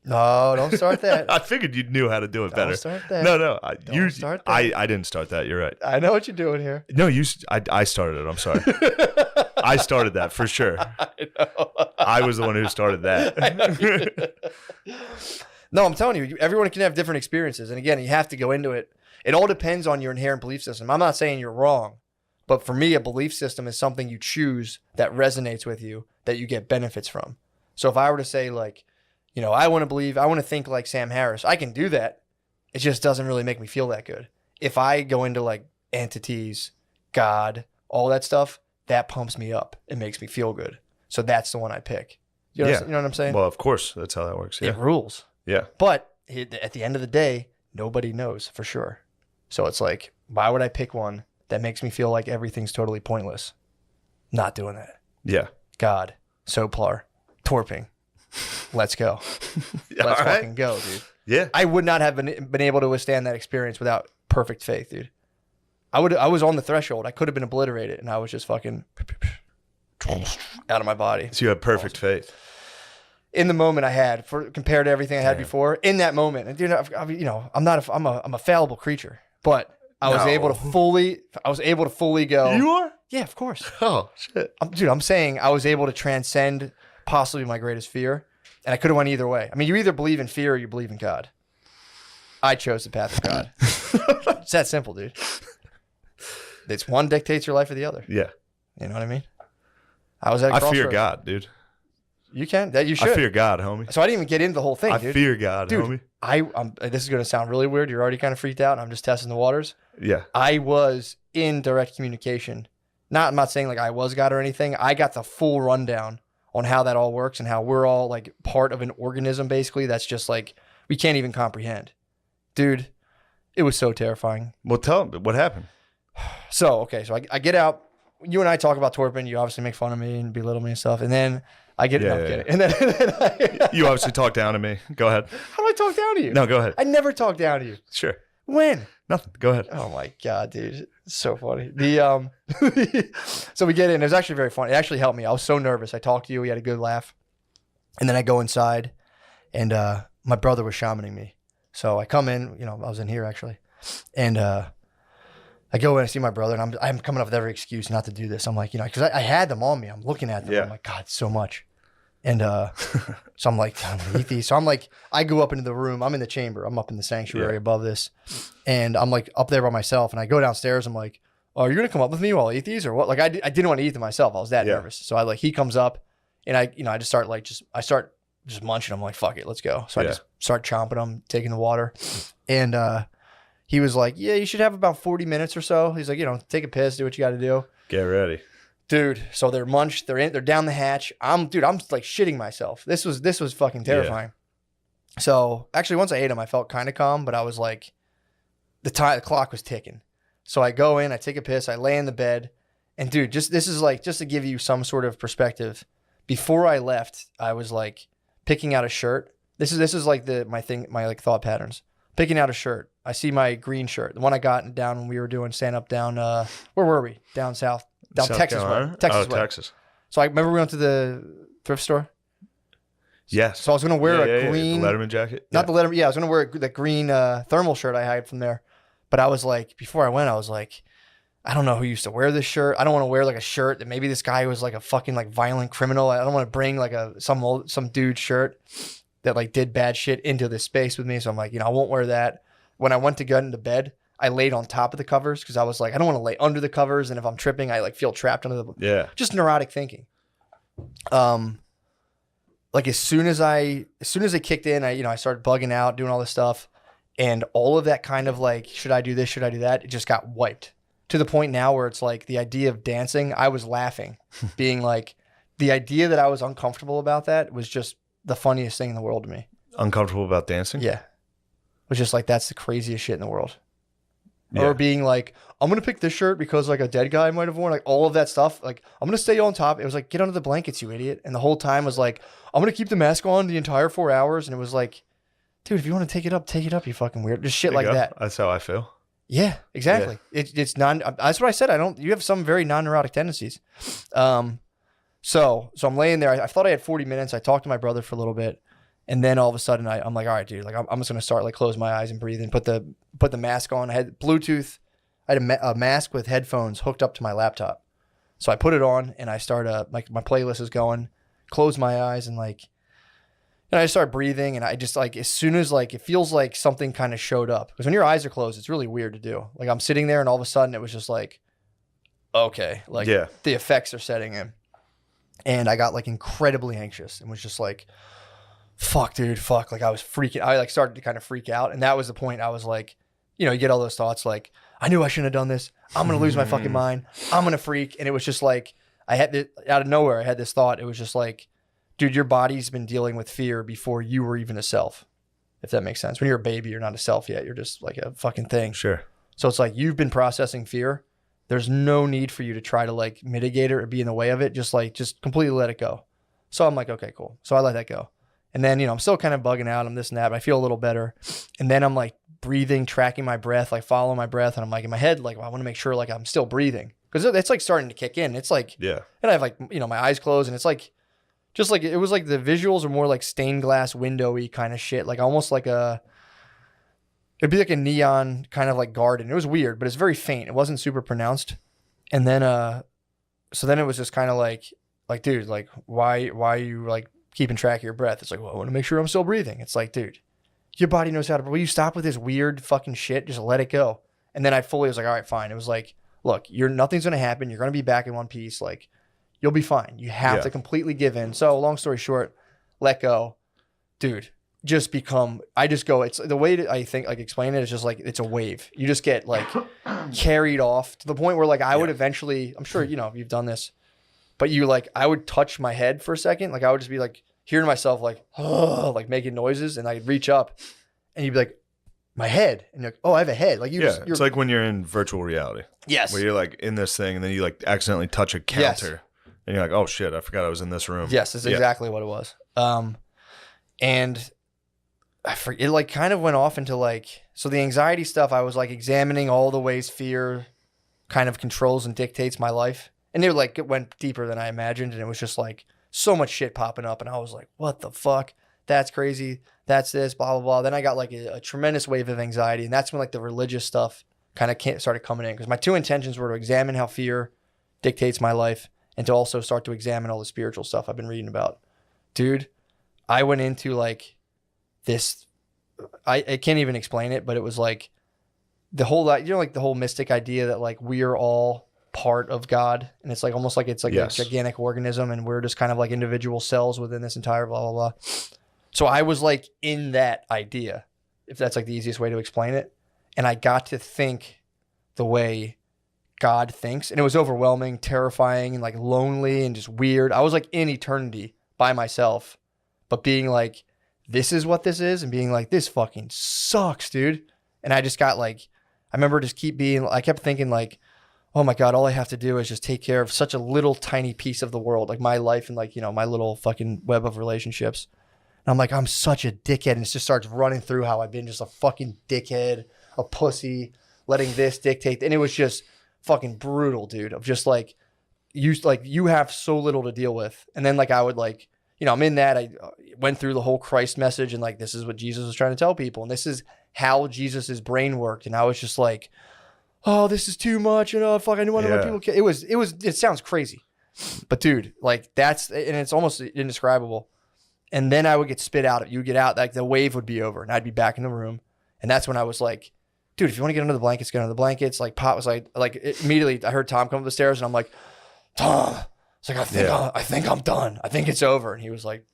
No, don't start that. I figured you knew how to do it better. Don't start that. No, Don't start that. I didn't start that. You're right. I know what you're doing here. No, I started it. I'm sorry. I started that for sure. I know. I was the one who started that. No, I'm telling you, everyone can have different experiences. And again, you have to go into it. It all depends on your inherent belief system. I'm not saying you're wrong, but for me, a belief system is something you choose that resonates with you, that you get benefits from. So if I were to say like, I want to think like Sam Harris. I can do that. It just doesn't really make me feel that good. If I go into like entities, God, all that stuff, that pumps me up. It makes me feel good. So that's the one I pick. You know what I'm saying? Well, of course. That's how that works. Yeah. It rules. Yeah. But at the end of the day, nobody knows for sure. So it's like, why would I pick one that makes me feel like everything's totally pointless? Not doing that. Yeah. God, Soplar, torping. Let's go. Let's fucking go, dude. Yeah. I would not have been able to withstand that experience without perfect faith, dude. I was on the threshold. I could have been obliterated, and I was just fucking out of my body. So you had perfect faith. In the moment I had, compared to everything I had before, in that moment. And dude, I'm a fallible creature, but I was able to fully go. You are? Yeah, of course. Oh, shit. I'm saying I was able to transcend possibly my greatest fear, and I could have went either way. I mean, you either believe in fear or you believe in God. I chose the path of God. It's that simple, dude. It's one dictates your life or the other. Yeah. You know what I mean? I fear God, dude. You can. That you should. I fear God, homie. So I didn't even get into the whole thing, dude. I fear God, dude, homie. This is going to sound really weird. You're already kind of freaked out, and I'm just testing the waters. Yeah. I was in direct communication. I'm not saying like I was God or anything. I got the full rundown on how that all works and how we're all like part of an organism, basically. That's just like, we can't even comprehend. Dude, it was so terrifying. Well, tell me, what happened? So I get out. You and I talk about torping. You obviously make fun of me and belittle me and stuff. And then I get, And then you obviously talk down to me. Go ahead. How do I talk down to you? No, go ahead. I never talk down to you. Sure. When? Nothing. Go ahead. Oh my God, dude. So funny. So we get in. It was actually very funny. It actually helped me. I was so nervous. I talked to you. We had a good laugh. And then I go inside, and my brother was shamaning me. So I come in. I was in here actually, and I go in. I see my brother, and I'm coming up with every excuse not to do this. I'm like, because I had them on me. I'm looking at them. Yeah. I'm like, God, so much. And so I'm like, I'm gonna eat these. So I'm like, I go up into the room. I'm in the chamber. I'm up in the sanctuary above this. And I'm like up there by myself. And I go downstairs. I'm like, oh, you're going to come up with me while I eat these or what? Like I didn't want to eat them myself. I was that nervous. So he comes up and I just start just munching. I'm like, fuck it, let's go. So I just start chomping them, taking the water. And he was like, yeah, you should have about 40 minutes or so. He's like, take a piss, do what you got to do. Get ready. Dude, so they're munched, they're down the hatch. I'm like shitting myself. This was fucking terrifying. Yeah. So actually, once I ate them, I felt kind of calm, but I was like, the clock was ticking. So I go in, I take a piss, I lay in the bed, and dude, just to give you some sort of perspective. Before I left, I was like picking out a shirt. This is like my like thought patterns. Picking out a shirt. I see my green shirt, the one I got down when we were doing stand up down. Where were we? Down south. Down South Texas Carolina? way. Texas way. Texas. So I remember we went to the thrift store. Yes. So I was going to wear a green... The Letterman jacket? Not the Letterman... Yeah, I was going to wear the green thermal shirt I had from there. But I was like, before I went, I was like, I don't know who used to wear this shirt. I don't want to wear like a shirt that maybe this guy was like a fucking like violent criminal. I don't want to bring like some dude's shirt that like did bad shit into this space with me. So I'm like, I won't wear that. When I went to get into bed, I laid on top of the covers because I was like, I don't want to lay under the covers, and if I'm tripping, I like feel trapped under the just neurotic thinking. Like as soon as it kicked in, I started bugging out, doing all this stuff, and all of that kind of like, should I do this, should I do that? It just got wiped to the point now where it's like the idea of dancing, I was laughing, being like, the idea that I was uncomfortable about that was just the funniest thing in the world to me. Uncomfortable about dancing? Yeah. It was just like, that's the craziest shit in the world. Yeah. Or being like, I'm going to pick this shirt because like a dead guy might have worn, like all of that stuff. Like, I'm going to stay on top. It was like, get under the blankets, you idiot. And the whole time was like, I'm going to keep the mask on the entire 4 hours. And it was like, dude, if you want to take it up, you fucking weird. Just shit like that. That's how I feel. Yeah, exactly. Yeah. It's that's what I said. You have some very non-neurotic tendencies. So I'm laying there. I thought I had 40 minutes. I talked to my brother for a little bit. And then all of a sudden I'm like, all right, dude, like I'm just going to start like close my eyes and breathe and put the mask on. I had Bluetooth. I had a mask with headphones hooked up to my laptop. So I put it on and I start like my playlist is going, close my eyes and I just start breathing. And I just like, as soon as like, it feels like something kind of showed up, because when your eyes are closed, it's really weird to do. Like I'm sitting there and all of a sudden it was just like, okay, like the effects are setting in. And I got like incredibly anxious and was just like, fuck, dude, fuck. Like I was freaking, I like started to kind of freak out. And that was the point I was like, you get all those thoughts like, I knew I shouldn't have done this. I'm going to lose my fucking mind. I'm going to freak. And it was just like, I had this, out of nowhere, I had this thought. It was just like, dude, your body's been dealing with fear before you were even a self. If that makes sense. When you're a baby, you're not a self yet. You're just like a fucking thing. Sure. So it's like, you've been processing fear. There's no need for you to try to like mitigate it or be in the way of it. Just completely let it go. So I'm like, okay, cool. So I let that go. And then, I'm still kind of bugging out. I'm this and that, but I feel a little better. And then I'm like breathing, tracking my breath, like following my breath. And I'm like in my head, like, well, I want to make sure like I'm still breathing, because it's like starting to kick in. It's like, and I have like, my eyes closed, and it's like, just like, it was like the visuals are more like stained glass windowy kind of shit. Like almost like it'd be like a neon kind of like garden. It was weird, but it's very faint. It wasn't super pronounced. And then, so then it was just kind of like, dude, like why are you like keeping track of your breath? It's like, well, I want to make sure I'm still breathing. It's like, dude, your body knows how to, will you stop with this weird fucking shit? Just let it go. And then I fully was like, all right, fine. It was like, look, nothing's going to happen. You're going to be back in one piece. Like, you'll be fine. You have to completely give in. So long story short, let go. Dude, just become, it's the way that I think, like explain it is just like, it's a wave. You just get like carried off to the point where like I would eventually, I'm sure, you've done this, but I would touch my head for a second. Like I would just be like hearing myself like, oh, like making noises, and I'd reach up and you'd be like, my head. And you're like, oh, I have a head. Like it's like when you're in virtual reality. Yes. Where you're like in this thing and then you like accidentally touch a counter and you're like, oh shit, I forgot I was in this room. Yes, that's exactly what it was. And I forget, it like kind of went off into like, so the anxiety stuff, I was like examining all the ways fear kind of controls and dictates my life. And it like it went deeper than I imagined, and it was just like so much shit popping up, and I was like, what the fuck? That's crazy. That's this, blah, blah, blah. Then I got like a tremendous wave of anxiety, and that's when like the religious stuff kind of started coming in, because my two intentions were to examine how fear dictates my life and to also start to examine all the spiritual stuff I've been reading about. Dude, I went into like this, I can't even explain it, but it was like the whole, like the whole mystic idea that like we are all part of God, and it's like almost like it's like a gigantic organism, and we're just kind of like individual cells within this entire blah, blah, blah. So I was like in that idea, if that's like the easiest way to explain it. And I got to think the way God thinks. And it was overwhelming, terrifying, and like lonely and just weird. I was like in eternity by myself, but being like, this is what this is, and being like, this fucking sucks, dude. And I just got like, I remember just I kept thinking like, oh my God, all I have to do is just take care of such a little tiny piece of the world, like my life and like, you know, my little fucking web of relationships. And I'm like, I'm such a dickhead. And it just starts running through how I've been just a fucking dickhead, a pussy, letting this dictate. And it was just fucking brutal, dude, of just like, you have so little to deal with. And then like, I would like, you know, I'm in that. I went through the whole Christ message, and like, this is what Jesus was trying to tell people. And this is how Jesus's brain worked. And I was just like, oh, this is too much. And oh, fuck, I don't want to let people kill. It sounds crazy, but dude, like and it's almost indescribable. And then I would get spit out. You get out, like the wave would be over, and I'd be back in the room. And that's when I was like, dude, if you want to get under the blankets, get under the blankets. Like Pop was like immediately I heard Tom come up the stairs, and I'm like, Tom, it's like, I think I'm done. I think it's over. And he was like,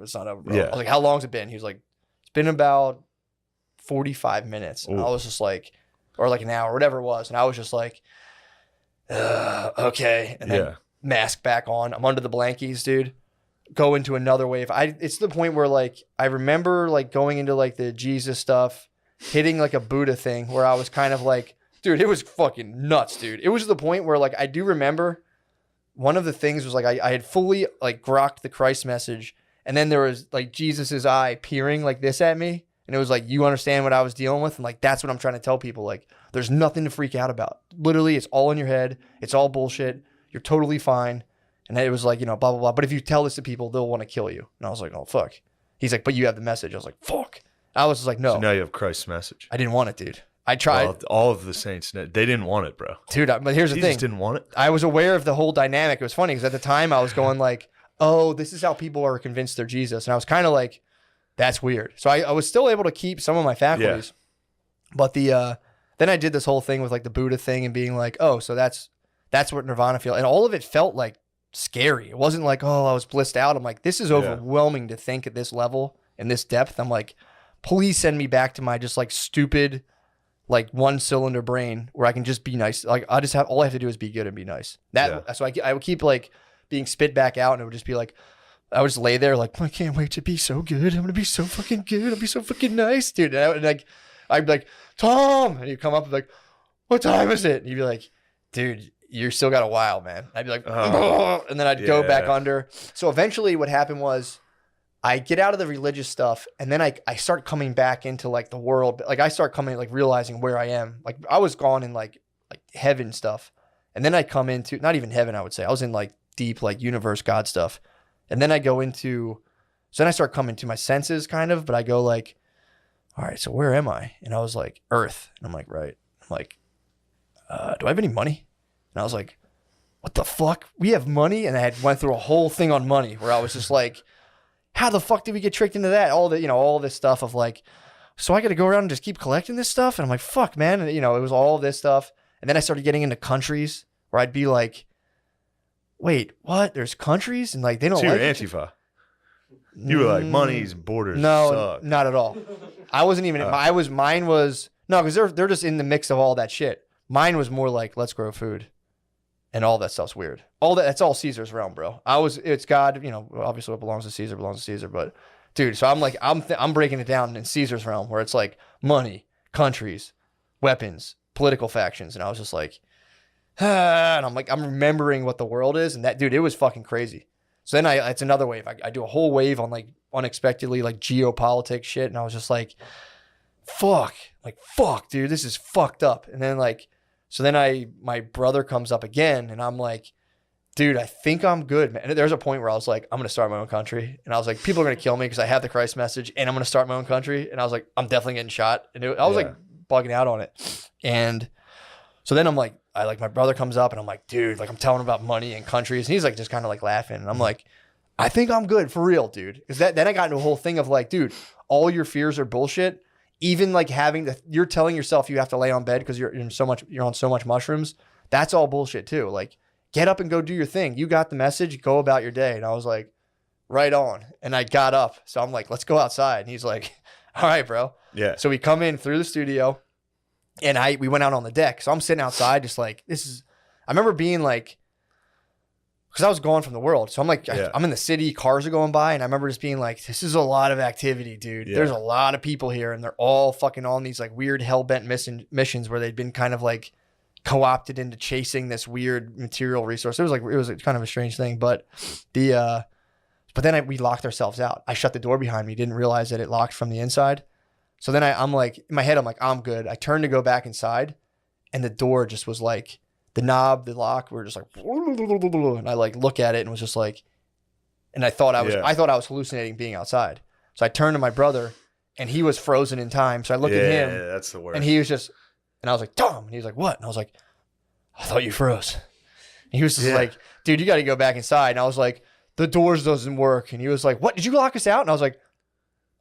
it's not over, bro. I was like, how long's it been? He was like, it's been about 45 minutes. And I was just like, or like an hour, whatever it was. And I was just like, okay. And then mask back on. I'm under the blankies, dude. Go into another wave. It's the point where like, I remember like going into like the Jesus stuff, hitting like a Buddha thing where I was kind of like, dude, it was fucking nuts, dude. It was the point where like, I do remember one of the things was like, I had fully like grokked the Christ message. And then there was like Jesus's eye peering like this at me. And it was like, you understand what I was dealing with? And like, that's what I'm trying to tell people. Like, there's nothing to freak out about. Literally, it's all in your head. It's all bullshit. You're totally fine. And it was like, you know, blah, blah, blah. But if you tell this to people, they'll want to kill you. And I was like, oh, fuck. He's like, but you have the message. I was like, fuck. I was just like, no. So now you have Christ's message. I didn't want it, dude. I tried. Well, all of the saints, they didn't want it, bro. Dude, but here's the thing. Jesus didn't want it. I was aware of the whole dynamic. It was funny because at the time I was going like, oh, this is how people are convinced they're Jesus. And I was kind of like, that's weird. So I was still able to keep some of my faculties. Yeah. But then I did this whole thing with like the Buddha thing and being like, oh, so that's what Nirvana feels. And all of it felt like scary. It wasn't like, oh, I was blissed out. I'm like, this is overwhelming to think at this level and this depth. I'm like, please send me back to my just like stupid, like one cylinder brain where I can just be nice. Like I just all I have to do is be good and be nice. So I would keep like being spit back out, and it would just be like, I would just lay there like, I can't wait to be so good. I'm gonna be so fucking good. I'll be so fucking nice, dude. And I'd be like, Tom, and you'd come up and be like, what time is it? And you'd be like, dude, you still got a while, man. I'd be like, and then I'd go back under. So eventually what happened was I get out of the religious stuff, and then I start coming back into like the world. Like I start coming, like realizing where I am. Like I was gone in like heaven stuff. And then I come into, not even heaven, I would say. I was in like deep, like universe, God stuff. And then I go into, so then I start coming to my senses kind of, but I go like, all right, so where am I? And I was like, Earth. And I'm like, right. I'm like, do I have any money? And I was like, what the fuck? We have money? And I had went through a whole thing on money where I was just like, how the fuck did we get tricked into that? All this stuff of like, so I got to go around and just keep collecting this stuff. And I'm like, fuck, man. And, it was all this stuff. And then I started getting into countries where I'd be like, wait, what? There's countries? And like, they don't so like you're Antifa. You were like, money's borders suck. Not at all. I wasn't even, mine was, no, because they're just in the mix of all that shit. Mine was more like, let's grow food. And all that stuff's weird. That's all Caesar's realm, bro. It's God, obviously what belongs to Caesar, but dude, so I'm like, I'm breaking it down in Caesar's realm where it's like money, countries, weapons, political factions. And I was just like, and I'm like, I'm remembering what the world is. And that, dude, it was fucking crazy. So then it's another wave. I do a whole wave on like unexpectedly like geopolitics shit. And I was just like, fuck, dude, this is fucked up. And then like, So then my brother comes up again, and I'm like, dude, I think I'm good, man. And there's a point where I was like, I'm going to start my own country. And I was like, people are going to kill me because I have the Christ message, and I'm going to start my own country. And I was like, I'm definitely getting shot. And I was like bugging out on it. And so then I'm like, my brother comes up, and I'm like, dude, like I'm telling him about money and countries. And he's like, just kind of like laughing. And I'm like, I think I'm good for real, dude. Because then I got into a whole thing of like, dude, all your fears are bullshit. Even like you're telling yourself you have to lay on bed because you're on so much mushrooms. That's all bullshit too. Like, get up and go do your thing. You got the message, go about your day. And I was like, right on. And I got up. So I'm like, let's go outside. And he's like, all right, bro. Yeah. So we come in through the studio, and we went out on the deck. So I'm sitting outside just like, I remember being like, because I was gone from the world. So I'm like, I'm in the city, cars are going by. And I remember just being like, this is a lot of activity, dude. Yeah. There's a lot of people here, and they're all fucking on these like weird hell-bent missions where they'd been kind of like co-opted into chasing this weird material resource. It was kind of a strange thing, but then we locked ourselves out. I shut the door behind me, didn't realize that it locked from the inside. So then I'm like, in my head, I'm like, I'm good. I turned to go back inside, and the door just was like, the knob, the lock, were just like, and I like look at it and was just like, and I thought I was hallucinating being outside. So I turned to my brother, and he was frozen in time. So I looked at him. Yeah, that's the worst. And he was just, and I was like, Tom. And he was like, what? And I was like, I thought you froze. And he was just like, dude, you got to go back inside. And I was like, the doors doesn't work. And he was like, what? Did you lock us out? And I was like,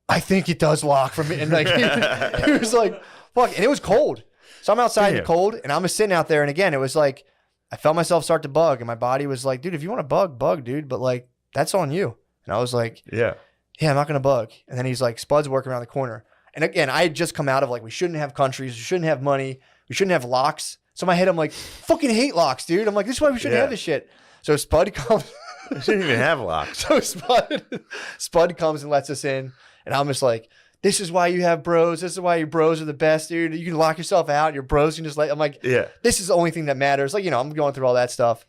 I think it does lock from me. And like, he was like, fuck. And it was cold. So I'm outside in the cold, and I'm just sitting out there. And again, it was like, I felt myself start to bug, and my body was like, dude, if you want to bug, dude. But like, that's on you. And I was like, yeah, I'm not going to bug. And then he's like, Spud's working around the corner. And again, I had just come out of like, we shouldn't have countries. We shouldn't have money. We shouldn't have locks. So in my head, I'm like, fucking hate locks, dude. I'm like, this is why we shouldn't have this shit. So Spud comes. We shouldn't even have locks. So Spud comes and lets us in. And I'm just like, this is why you have bros. This is why your bros are the best, dude. You can lock yourself out. Your bros can just like, I'm like, this is the only thing that matters. Like, I'm going through all that stuff.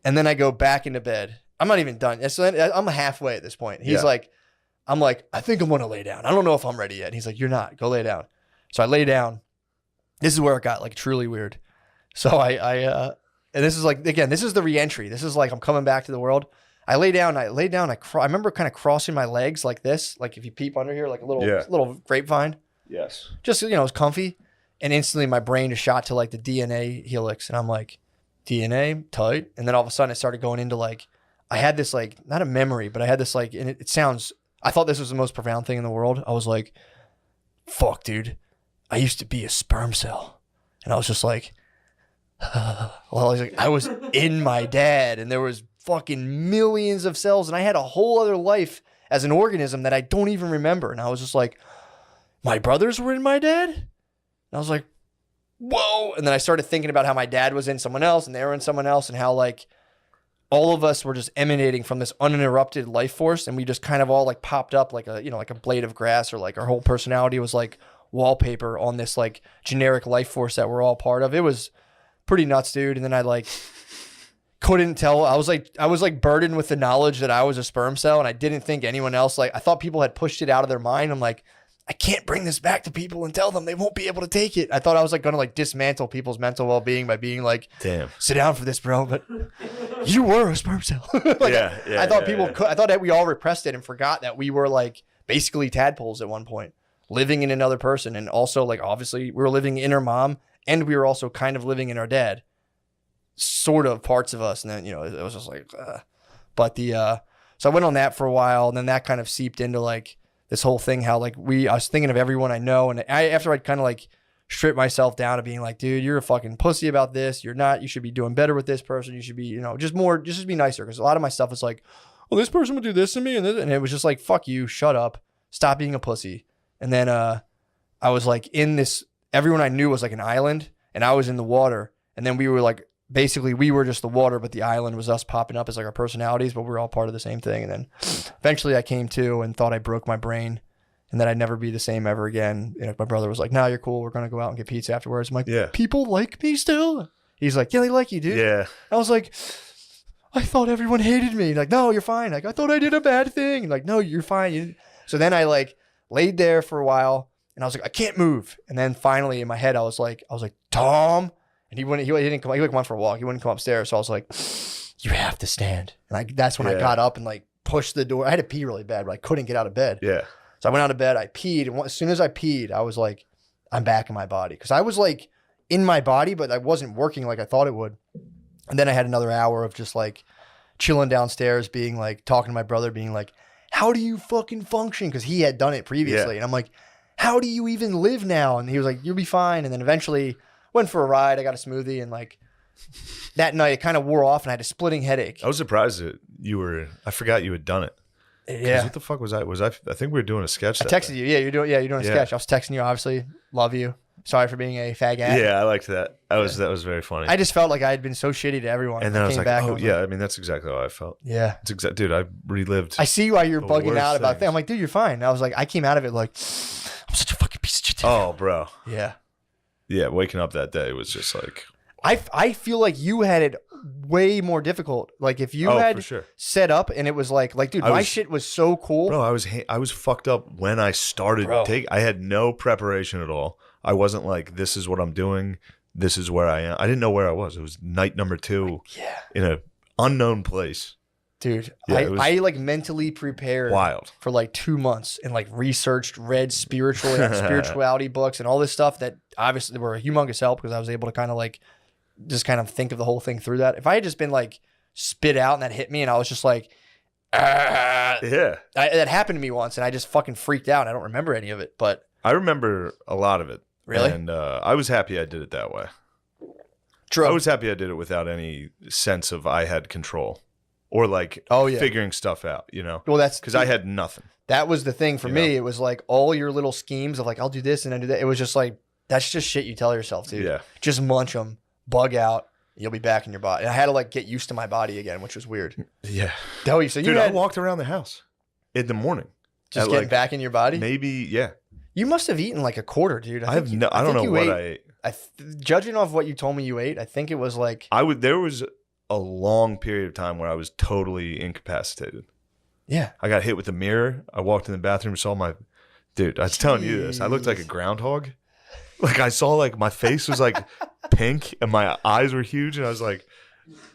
And then I go back into bed. I'm not even done. So I'm halfway at this point. He's like, I'm like, I think I'm going to lay down. I don't know if I'm ready yet. And he's like, you're not. Go lay down. So I lay down. This is where it got like truly weird. So and this is like, again, this is the reentry. This is like, I'm coming back to the world. I lay down. I remember kind of crossing my legs like this, like if you peep under here, like a little grapevine. Yes. Just, it was comfy. And instantly my brain just shot to like the DNA helix. And I'm like, DNA, tight. And then all of a sudden it started going into like, I had this like, not a memory, but I had this like, and it sounds, I thought this was the most profound thing in the world. I was like, fuck, dude. I used to be a sperm cell. And I was just like, I was in my dad, and there was fucking millions of cells, and I had a whole other life as an organism that I don't even remember. And I was just like, my brothers were in my dad? And I was like, whoa. And then I started thinking about how my dad was in someone else, and they were in someone else, and how like all of us were just emanating from this uninterrupted life force, and we just kind of all like popped up like a, like a blade of grass, or like our whole personality was like wallpaper on this like generic life force that we're all part of. It was pretty nuts, dude. And then I like couldn't tell. I was like burdened with the knowledge that I was a sperm cell, and I didn't think anyone else, like I thought people had pushed it out of their mind. I'm like, I can't bring this back to people and tell them they won't be able to take it. I thought I was like going to like dismantle people's mental well-being by being like, damn, sit down for this, bro. But you were a sperm cell. Like, I thought I thought that we all repressed it and forgot that we were like basically tadpoles at one point, living in another person. And also like, obviously we were living in our mom, and we were also kind of living in our dad, sort of parts of us. And then, it was just like, but so I went on that for a while, and then that kind of seeped into like this whole thing, how like I was thinking of everyone I know. And after I'd kind of like stripped myself down to being like, dude, you're a fucking pussy about this. You're not, you should be doing better with this person. You should be, just be nicer. Cause a lot of my stuff was like, well, this person would do this to me. And it was just like, fuck you, shut up, stop being a pussy. And then, I was like in this, everyone I knew was like an island, and I was in the water. And then we were like, basically we were just the water, but the island was us popping up as like our personalities, but we were all part of the same thing. And then eventually I came to and thought I broke my brain and that I'd never be the same ever again. And my brother was like, no, you're cool. We're going to go out and get pizza afterwards. I'm like, people like me still? He's like, yeah, they like you, dude. Yeah. I was like, I thought everyone hated me. Like, no, you're fine. Like, I thought I did a bad thing. Like, no, you're fine. So then I like laid there for a while, and I was like, I can't move. And then finally in my head, I was like, Tom. and he didn't come. He like went for a walk. He wouldn't come upstairs. So I was like, you have to stand. And that's when I got up and like pushed the door. I had to pee really bad, but I couldn't get out of bed. Yeah. So I went out of bed. I peed, and as soon as I peed, I was like, I'm back in my body because I was like in my body, but I wasn't working like I thought it would. And then I had another hour of just like chilling downstairs, being like talking to my brother, being like, how do you fucking function? Because he had done it previously. And I'm like, how do you even live now? And he was like, you'll be fine. And then eventually went for a ride. I got a smoothie, and like that night it kind of wore off and I had a splitting headache. I was surprised that I forgot you had done it. Yeah. What the fuck was I? I think we were doing a sketch. I texted you. Yeah, you're doing a sketch. I was texting you, obviously. Love you. Sorry for being a fag ass. Yeah, I liked that. That was very funny. I just felt like I had been so shitty to everyone. And then I was like, oh yeah, I mean that's exactly how I felt. Yeah. It's dude, I relived. I see why you're bugging out about that. I'm like, dude, you're fine. And I was like, I came out of it like, I'm such a fucking piece of shit. Oh, bro. Yeah. Yeah, waking up that day was just like I feel like you had it way more difficult. Like if you had set up and it was like dude, my shit was so cool. Bro, I was fucked up when I started I had no preparation at all. I wasn't like, this is what I'm doing. This is where I am. I didn't know where I was. It was night number 2 in an unknown place. Dude, I like mentally prepared for like 2 months and like read spirituality books and all this stuff that obviously were a humongous help because I was able to kind of like just kind of think of the whole thing through that. If I had just been like spit out and that hit me and I was just like, that happened to me once and I just fucking freaked out. I don't remember any of it, but I remember a lot of it. Really? And I was happy I did it that way. True. I was happy I did it without any sense of I had control or like figuring stuff out, you know? Well, that's because I had nothing. That was the thing for me. It was like all your little schemes of like, I'll do this and I do that. It was just like, that's just shit you tell yourself, dude. Yeah. Just munch them, bug out. You'll be back in your body. And I had to like get used to my body again, which was weird. Yeah. So I walked around the house in the morning. Just getting back in your body? Maybe, yeah. You must have eaten like a quarter, dude. I don't know what I ate. Judging off what you told me you ate, I think it was like there was a long period of time where I was totally incapacitated. Yeah. I got hit with a mirror. I walked in the bathroom, saw dude, I was telling you this. I looked like a groundhog. Like I saw like my face was like pink and my eyes were huge and I was like,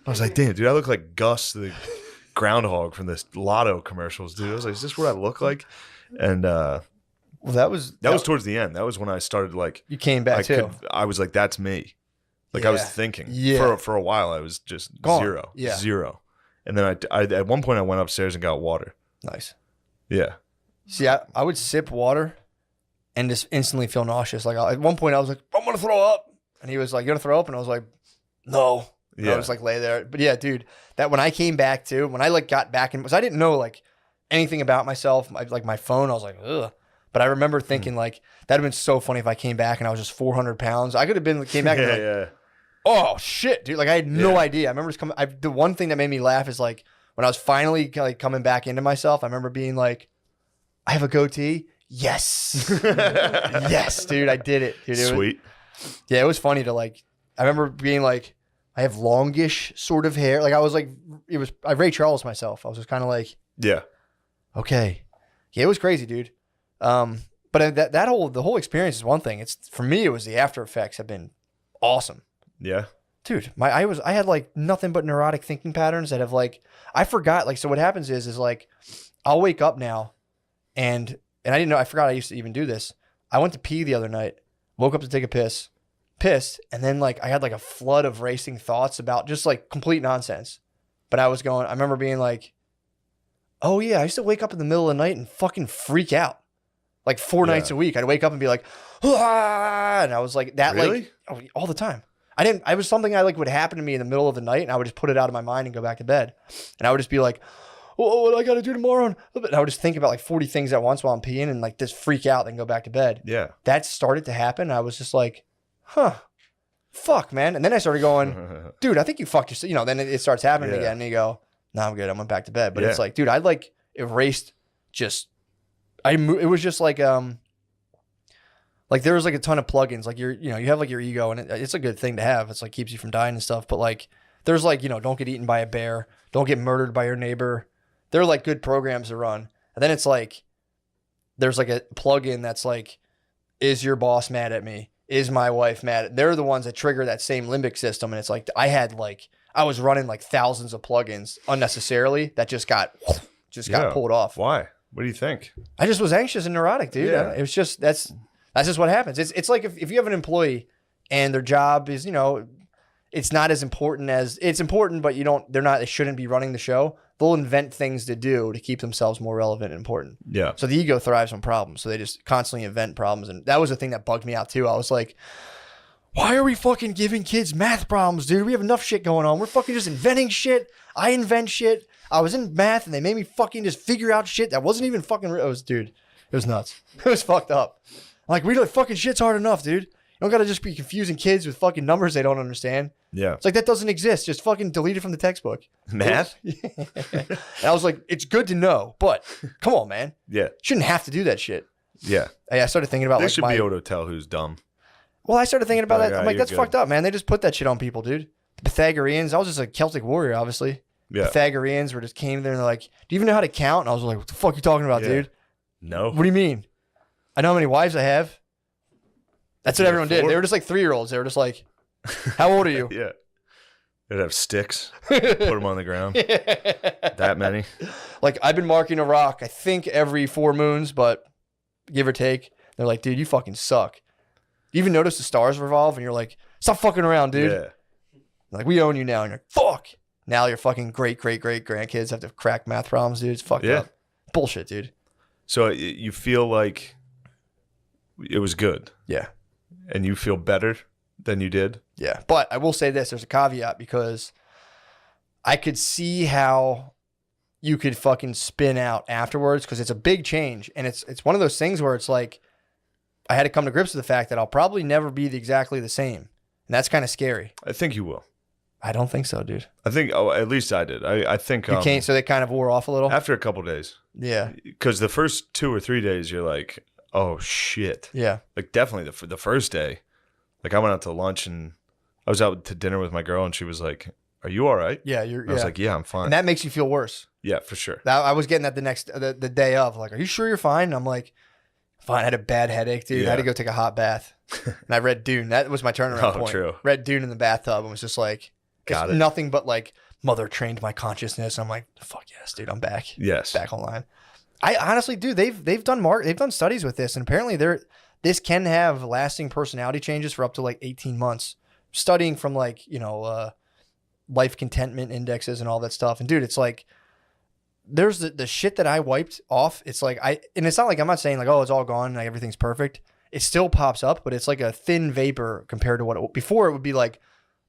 damn, dude, I look like Gus the groundhog from this Lotto commercials, dude. I was like, is this what I look like? And well, that was towards the end. That was when I started like you came back too. I was like, that's me. Like I was thinking for a while. I was just zero. And then I at one point I went upstairs and got water. Nice. Yeah. See, I would sip water and just instantly feel nauseous. Like at one point I was like, I'm gonna throw up, and he was like, you gonna throw up, and I was like, no. Yeah. I was like lay there, but yeah, dude. That when I came back too, when I like got back in, because I didn't know like anything about myself. Like my phone, I was like, ugh. But I remember thinking like that'd have been so funny if I came back and I was just 400 pounds. I could have came back and like, oh shit, dude! Like I had no idea. I remember just the one thing that made me laugh is like when I was finally like coming back into myself. I remember being like, I have a goatee. Yes, yes, dude, I did it. Dude, Sweet. It was funny to like. I remember being like, I have longish sort of hair. Like I was like, I Ray Charles myself. I was just kind of like, okay, yeah, it was crazy, dude. But the whole experience is one thing. It's for me, it was the after effects have been awesome. Yeah. Dude, I had like nothing but neurotic thinking patterns that have like, I forgot. Like, so what happens is like, I'll wake up now and I didn't know, I forgot I used to even do this. I went to pee the other night, woke up to take a piss, pissed. And then like, I had like a flood of racing thoughts about just like complete nonsense. But I remember being like, oh yeah, I used to wake up in the middle of the night and fucking freak out. Like 4 nights a week. I'd wake up and be like, ah! And I was like, that really? Like, all the time. I was something I like would happen to me in the middle of the night and I would just put it out of my mind and go back to bed. And I would just be like, oh, what do I got to do tomorrow? And I would just think about like 40 things at once while I'm peeing and like just freak out and go back to bed. Yeah. That started to happen. And I was just like, fuck, man. And then I started going, dude, I think you fucked yourself. You know, then it starts happening again. And you go, no, I'm good. I went back to bed. But it's like, dude, I like erased just, it was just like, there was like a ton of plugins. Like you have like your ego and it's a good thing to have. It's like keeps you from dying and stuff. But like, there's like, don't get eaten by a bear. Don't get murdered by your neighbor. They're like good programs to run. And then it's like, there's like a plugin that's like, is your boss mad at me? is my wife mad? They're the ones that trigger that same limbic system. And it's like, I was running like thousands of plugins unnecessarily that just got pulled off. Why? What do you think? I just was anxious and neurotic, dude. Yeah. It was just, that's just what happens. It's like if you have an employee and their job is, it's not as important as it's important, but they shouldn't be running the show. They'll invent things to do to keep themselves more relevant and important. Yeah. So the ego thrives on problems. So they just constantly invent problems. And that was the thing that bugged me out too. I was like, why are we fucking giving kids math problems, dude? We have enough shit going on. We're fucking just inventing shit. I invent shit. I was in math and they made me fucking just figure out shit that wasn't even fucking real. It was nuts. It was fucked up. Like, fucking shit's hard enough, dude. You don't got to just be confusing kids with fucking numbers they don't understand. Yeah. It's like, that doesn't exist. Just fucking delete it from the textbook. Math? And I was like, it's good to know, but come on, man. Yeah. Shouldn't have to do that shit. Yeah. I started thinking about they should be able to tell who's dumb. Well, I started thinking about that. I'm like, that's good. fucked up, man. They just put that shit on people, dude. The Pythagoreans. I was just a Celtic warrior, obviously. Yeah. Pythagoreans were just came there and they're like, do you even know how to count? And I was like, what the fuck are you talking about, dude? No. What do you mean? I know how many wives I have. That's what everyone did. 4? They were just like 3-year-olds. They were just like, how old are you? Yeah. They'd have sticks. Put them on the ground. That many. Like, I've been marking a rock, I think, every 4 moons, but give or take. They're like, dude, you fucking suck. You even notice the stars revolve and you're like, stop fucking around, dude. Yeah. Like, we own you now. And you're like, fuck. Now your fucking great grandkids have to crack math problems, dude. It's fucked up. Bullshit, dude. So you feel like it was good. Yeah. And you feel better than you did? Yeah. But I will say this. There's a caveat because I could see how you could fucking spin out afterwards because it's a big change. And it's one of those things where it's like, I had to come to grips with the fact that I'll probably never be exactly the same. And that's kind of scary. I think you will. I don't think so, dude. I think, at least I did. I think. You can't, so they kind of wore off a little? After a couple days. Yeah. Because the first 2 or 3 days, you're like, oh, shit. Yeah. Like, definitely the first day. Like, I went out to lunch and I was out to dinner with my girl and she was like, are you all right? Yeah. I was like, yeah, I'm fine. And that makes you feel worse. Yeah, for sure. I was getting that the day of, like, are you sure you're fine? And I'm like, fine. I had a bad headache, dude. I had to go take a hot bath. And I read Dune. That was my turnaround point. True. Read Dune in the bathtub and was just like, Got it. Nothing but like mother trained my consciousness. I'm like, fuck yes, dude. I'm back. Yes. Back online. I honestly, dude, they've done studies with this, and apparently this can have lasting personality changes for up to like 18 months. Studying from like, life contentment indexes and all that stuff. And dude, it's like, there's the shit that I wiped off. It's like, and it's not like, I'm not saying like, oh, it's all gone, like everything's perfect. It still pops up, but it's like a thin vapor compared to what before it would be like,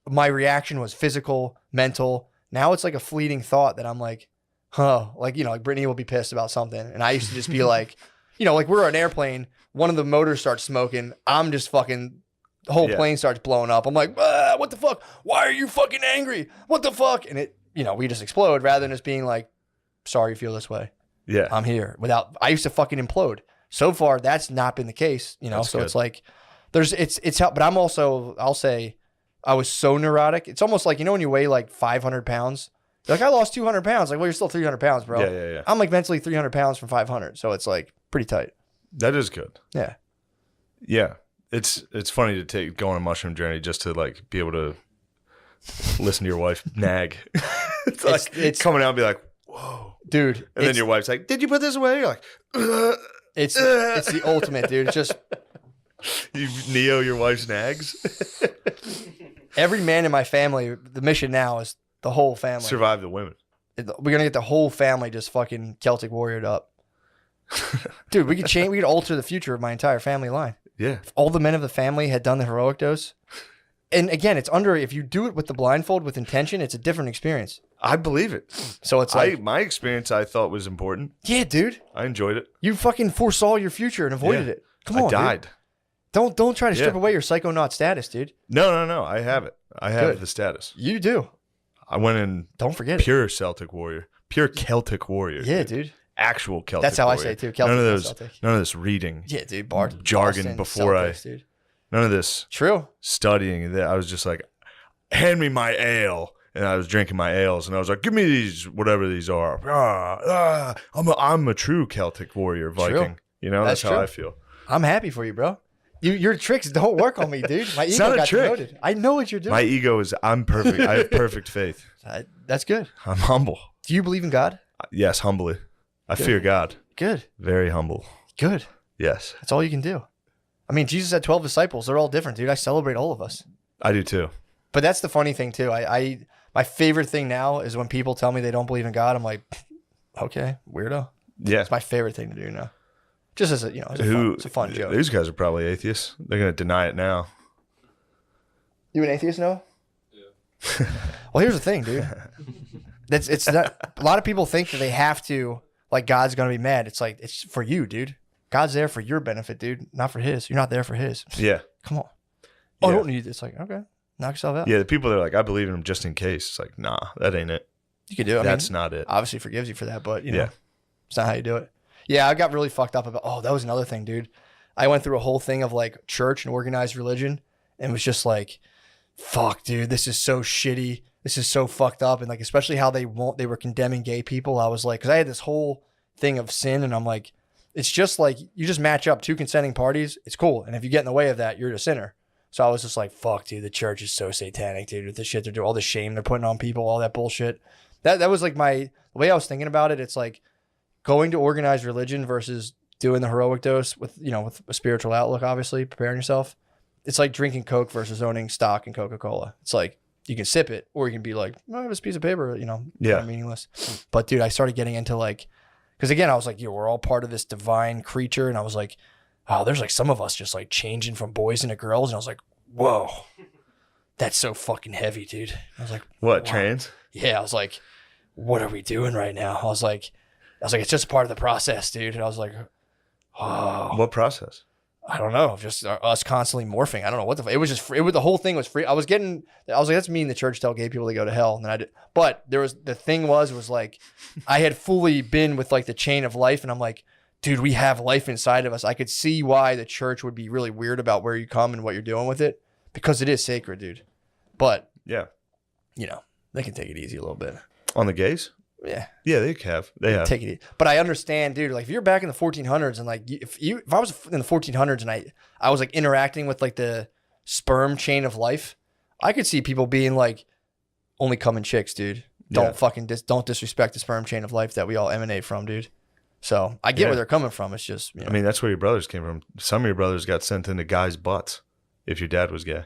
my reaction was physical, mental. Now it's like a fleeting thought that I'm like, like Brittany will be pissed about something. And I used to just be like, like we're on an airplane, one of the motors starts smoking. I'm just fucking, the whole plane starts blowing up. I'm like, what the fuck? Why are you fucking angry? What the fuck? And it, we just explode rather than just being like, sorry you feel this way. Yeah. I'm here. I used to fucking implode. So far, that's not been the case, That's so good. it's like, it's how, but I'm also, I'll say, I was so neurotic. It's almost like, when you weigh like 500 pounds, you're like, I lost 200 pounds. Like, well, you're still 300 pounds, bro. Yeah. I'm like mentally 300 pounds from 500. So it's like pretty tight. That is good. Yeah. Yeah. It's funny to go on a mushroom journey just to like be able to listen to your wife nag. it's coming out and be like, whoa. Dude. And then your wife's like, did you put this away? You're like, it's the ultimate, dude. It's just. You Neo your wife's nags? Every man in my family, the mission now is the whole family. Survive the women. We're going to get the whole family just fucking Celtic warriored up. Dude, we could alter the future of my entire family line. Yeah. If all the men of the family had done the heroic dose. And again, if you do it with the blindfold with intention, it's a different experience. I believe it. So it's like. My experience I thought was important. Yeah, dude. I enjoyed it. You fucking foresaw your future and avoided it. Come on, I died. Dude. Don't try to strip away your psychonaut status, dude. No. I have it. I have the status. You do. I went in. Don't forget pure Celtic warrior. Pure Celtic warrior. Yeah, dude. Actual Celtic. That's how warrior. I say it too. Celtic. None of this reading. Yeah, dude. Jargon before Celtics, dude. None of this. True. Studying. That I was just like, hand me my ale, and I was drinking my ales, and I was like, give me these, whatever these are. I'm a true Celtic warrior Viking. True. That's how true. I feel. I'm happy for you, bro. Your tricks don't work on me, dude. My ego got demoted. I know what you're doing. My ego is, I'm perfect. I have perfect faith. That's good. I'm humble. Do you believe in God? Yes, humbly. I fear God. Good. Very humble. Good. Yes. That's all you can do. I mean, Jesus had 12 disciples. They're all different, dude. I celebrate all of us. I do too. But that's the funny thing too. My favorite thing now is when people tell me they don't believe in God. I'm like, okay, weirdo. Yeah. It's my favorite thing to do now. Just as it's a fun joke. These guys are probably atheists. They're going to deny it now. You an atheist, Noah? Yeah. Well, here's the thing, dude. It's not, a lot of people think that they have to, like, God's going to be mad. It's like, it's for you, dude. God's there for your benefit, dude, not for his. You're not there for his. Yeah. Come on. Oh, I don't need this. Like, okay, knock yourself out. Yeah, the people that are like, I believe in him just in case. It's like, nah, that ain't it. You can do it. That's not it. Obviously forgives you for that, but, you know, it's not how you do it. Yeah, I got really fucked up about, that was another thing, dude. I went through a whole thing of, like, church and organized religion, and was just like, fuck, dude, this is so shitty. This is so fucked up. And, like, especially how they were condemning gay people. I was like, because I had this whole thing of sin, and I'm like, it's just like, you just match up two consenting parties. It's cool. And if you get in the way of that, you're a sinner. So I was just like, fuck, dude, the church is so satanic, dude, with the shit they're doing, all the shame they're putting on people, all that bullshit. That was like the way I was thinking about it. It's like going to organized religion versus doing the heroic dose with a spiritual outlook, obviously, preparing yourself. It's like drinking Coke versus owning stock in Coca-Cola. It's like, you can sip it, or you can be like, oh, I have this piece of paper, meaningless. But dude, I started getting into like, because again, I was like, we're all part of this divine creature. And I was like, oh, there's like some of us just like changing from boys into girls. And I was like, whoa, that's so fucking heavy, dude. I was like, what, wow. Trans? Yeah. I was like, what are we doing right now? I was like, it's just part of the process, dude. And I was like, oh. What process? I don't know. Just us constantly morphing. I don't know what the whole thing was free. I was like, that's mean the church tell gay people to go to hell. And then I did, but the thing was like, I had fully been with like the chain of life. And I'm like, dude, we have life inside of us. I could see why the church would be really weird about where you come and what you're doing with it, because it is sacred, dude. But yeah, they can take it easy a little bit. On the gays? Yeah. Yeah, they have. They have. Take it easy. But I understand, dude, like if you're back in the 1400s and like if I was in the 1400s and I was like interacting with like the sperm chain of life, I could see people being like, only coming chicks, dude. Don't don't disrespect the sperm chain of life that we all emanate from, dude. So I get where they're coming from. It's just, I mean, that's where your brothers came from. Some of your brothers got sent into guys' butts if your dad was gay.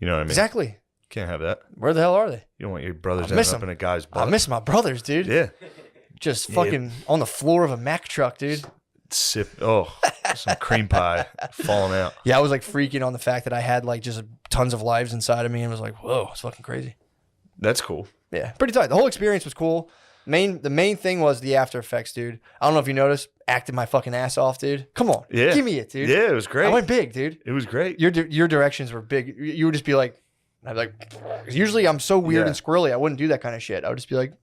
You know what I mean? Exactly. Can't have that. Where the hell are they? You don't want your brothers to end up in a guy's butt. I miss my brothers, dude. Yeah. Just fucking on the floor of a Mack truck, dude. Some cream pie falling out. Yeah, I was like freaking on the fact that I had like just tons of lives inside of me, and was like, whoa, it's fucking crazy. That's cool. Yeah, pretty tight. The whole experience was cool. The main thing was the after effects, dude. I don't know if you noticed, acted my fucking ass off, dude. Come on. Yeah. Give me it, dude. Yeah, it was great. I went big, dude. It was great. Your directions were big. You would just be like, I'd be like, usually I'm so weird and squirrely, I wouldn't do that kind of shit. I would just be like,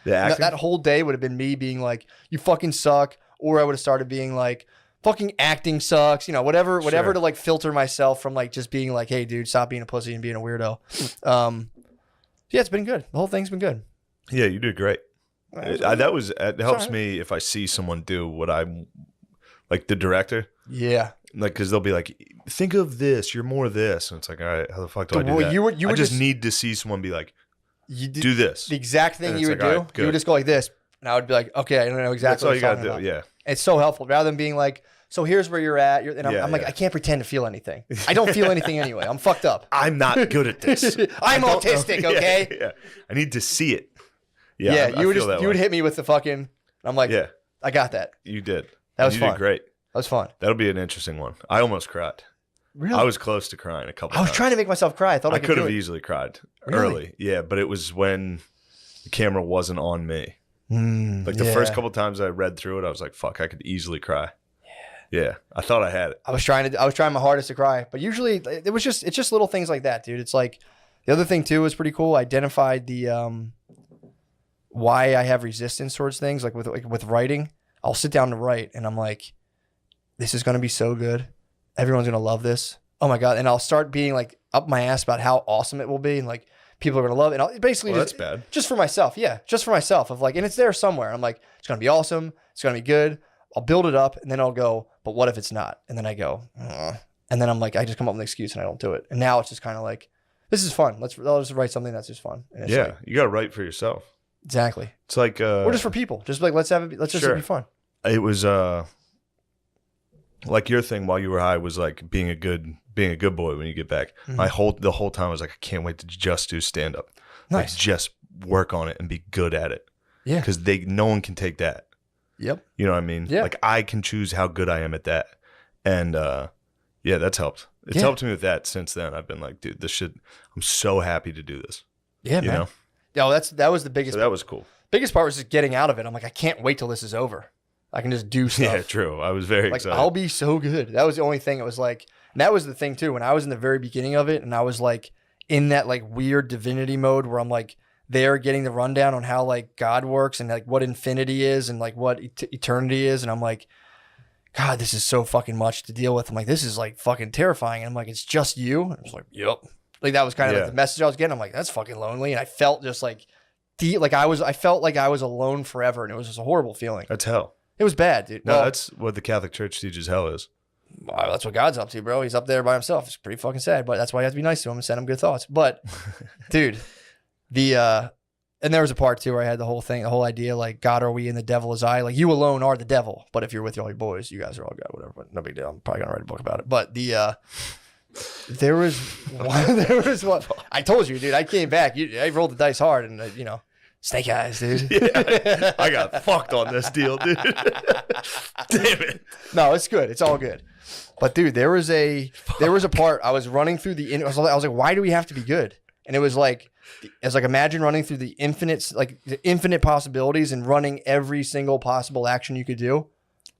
that whole day would have been me being like, you fucking suck. Or I would have started being like, fucking acting sucks. Whatever to like filter myself from like just being like, hey, dude, stop being a pussy and being a weirdo. Yeah, it's been good. The whole thing's been good. Yeah, you did great. It helps me if I see someone do what I'm like, the director. Yeah. Like, because they'll be like, think of this, you're more this. And it's like, all right, how the fuck do I do that? I just need to see someone be like, do this. The exact thing you would do, right, you would just go like this. And I would be like, okay, I don't know exactly what you're talking about. Yeah. It's so helpful. Rather than being like, so here's where you're at. I'm like, I can't pretend to feel anything. I don't feel anything anyway. I'm fucked up. I'm not good at this. I'm autistic, okay? Yeah. I need to see it. Yeah, you would hit me with the fucking, I'm like, I got that. You did. That was fun. You did great. That was fun. That'll be an interesting one. I almost cried. Really? I was close to crying a couple times. I was trying to make myself cry. I thought I could have easily cried early. Yeah, but it was when the camera wasn't on me. The first couple times I read through it, I was like, fuck, I could easily cry. Yeah. I thought I had it. I was trying my hardest to cry, but usually it's just little things like that, dude. It's like the other thing too was pretty cool. I identified the why I have resistance towards things, like with writing. I'll sit down to write and I'm like, this is going to be so good. Everyone's going to love this. Oh my God. And I'll start being like up my ass about how awesome it will be. And like, people are going to love it. And I'll basically that's bad. Just for myself. Yeah. Just for myself of like, and it's there somewhere. I'm like, it's going to be awesome. It's going to be good. I'll build it up and then I'll go, but what if it's not? And then I go, and then I'm like, I just come up with an excuse and I don't do it. And now it's just kind of like, this is fun. I'll just write something that's just fun. And yeah, you got to write for yourself. Exactly. It's like, or just for people. Just like, let's just be fun. It was like your thing while you were high was like being a good boy when you get back. Mm-hmm. The whole time I was like, I can't wait to just do stand up. Nice. Like, just work on it and be good at it. Yeah. Because no one can take that. Yep. You know what I mean? Yeah. Like I can choose how good I am at that. And yeah, that's helped. It's helped me with that since then. I've been like, dude, this shit, I'm so happy to do this. Yeah, man. Yeah, that was the biggest. So that was cool. Biggest part was just getting out of it. I'm like, I can't wait till this is over. I can just do stuff. Yeah, true. I was very excited. I'll be so good. That was the only thing. It was like, and that was the thing too. When I was in the very beginning of it and I was like in that like weird divinity mode where I'm like there getting the rundown on how like God works and like what infinity is and like what eternity is. And I'm like, God, this is so fucking much to deal with. I'm like, this is like fucking terrifying. And I'm like, it's just you. And I was like, yep. Like that was kind of like the message I was getting. I'm like, that's fucking lonely. And I felt just like, I felt like I was alone forever. And it was just a horrible feeling. That's hell. It was bad, dude. No, that's what the Catholic Church teaches hell is. Well, that's what God's up to, bro. He's up there by himself. It's pretty fucking sad, but that's why you have to be nice to him and send him good thoughts. But, dude, and there was a part too where I had the whole idea like, God are we and the devil is I. Like, you alone are the devil, but if you're with all your boys, you guys are all God, whatever. But no big deal. I'm probably gonna write a book about it. But there was one. I told you, dude. I came back. I rolled the dice hard, and snake eyes, dude. Yeah, I got fucked on this deal, dude. Damn it. No, it's good. It's all good. But dude, there was a part I was running through I was like, why do we have to be good? And it was like imagine running through the infinite possibilities and running every single possible action you could do.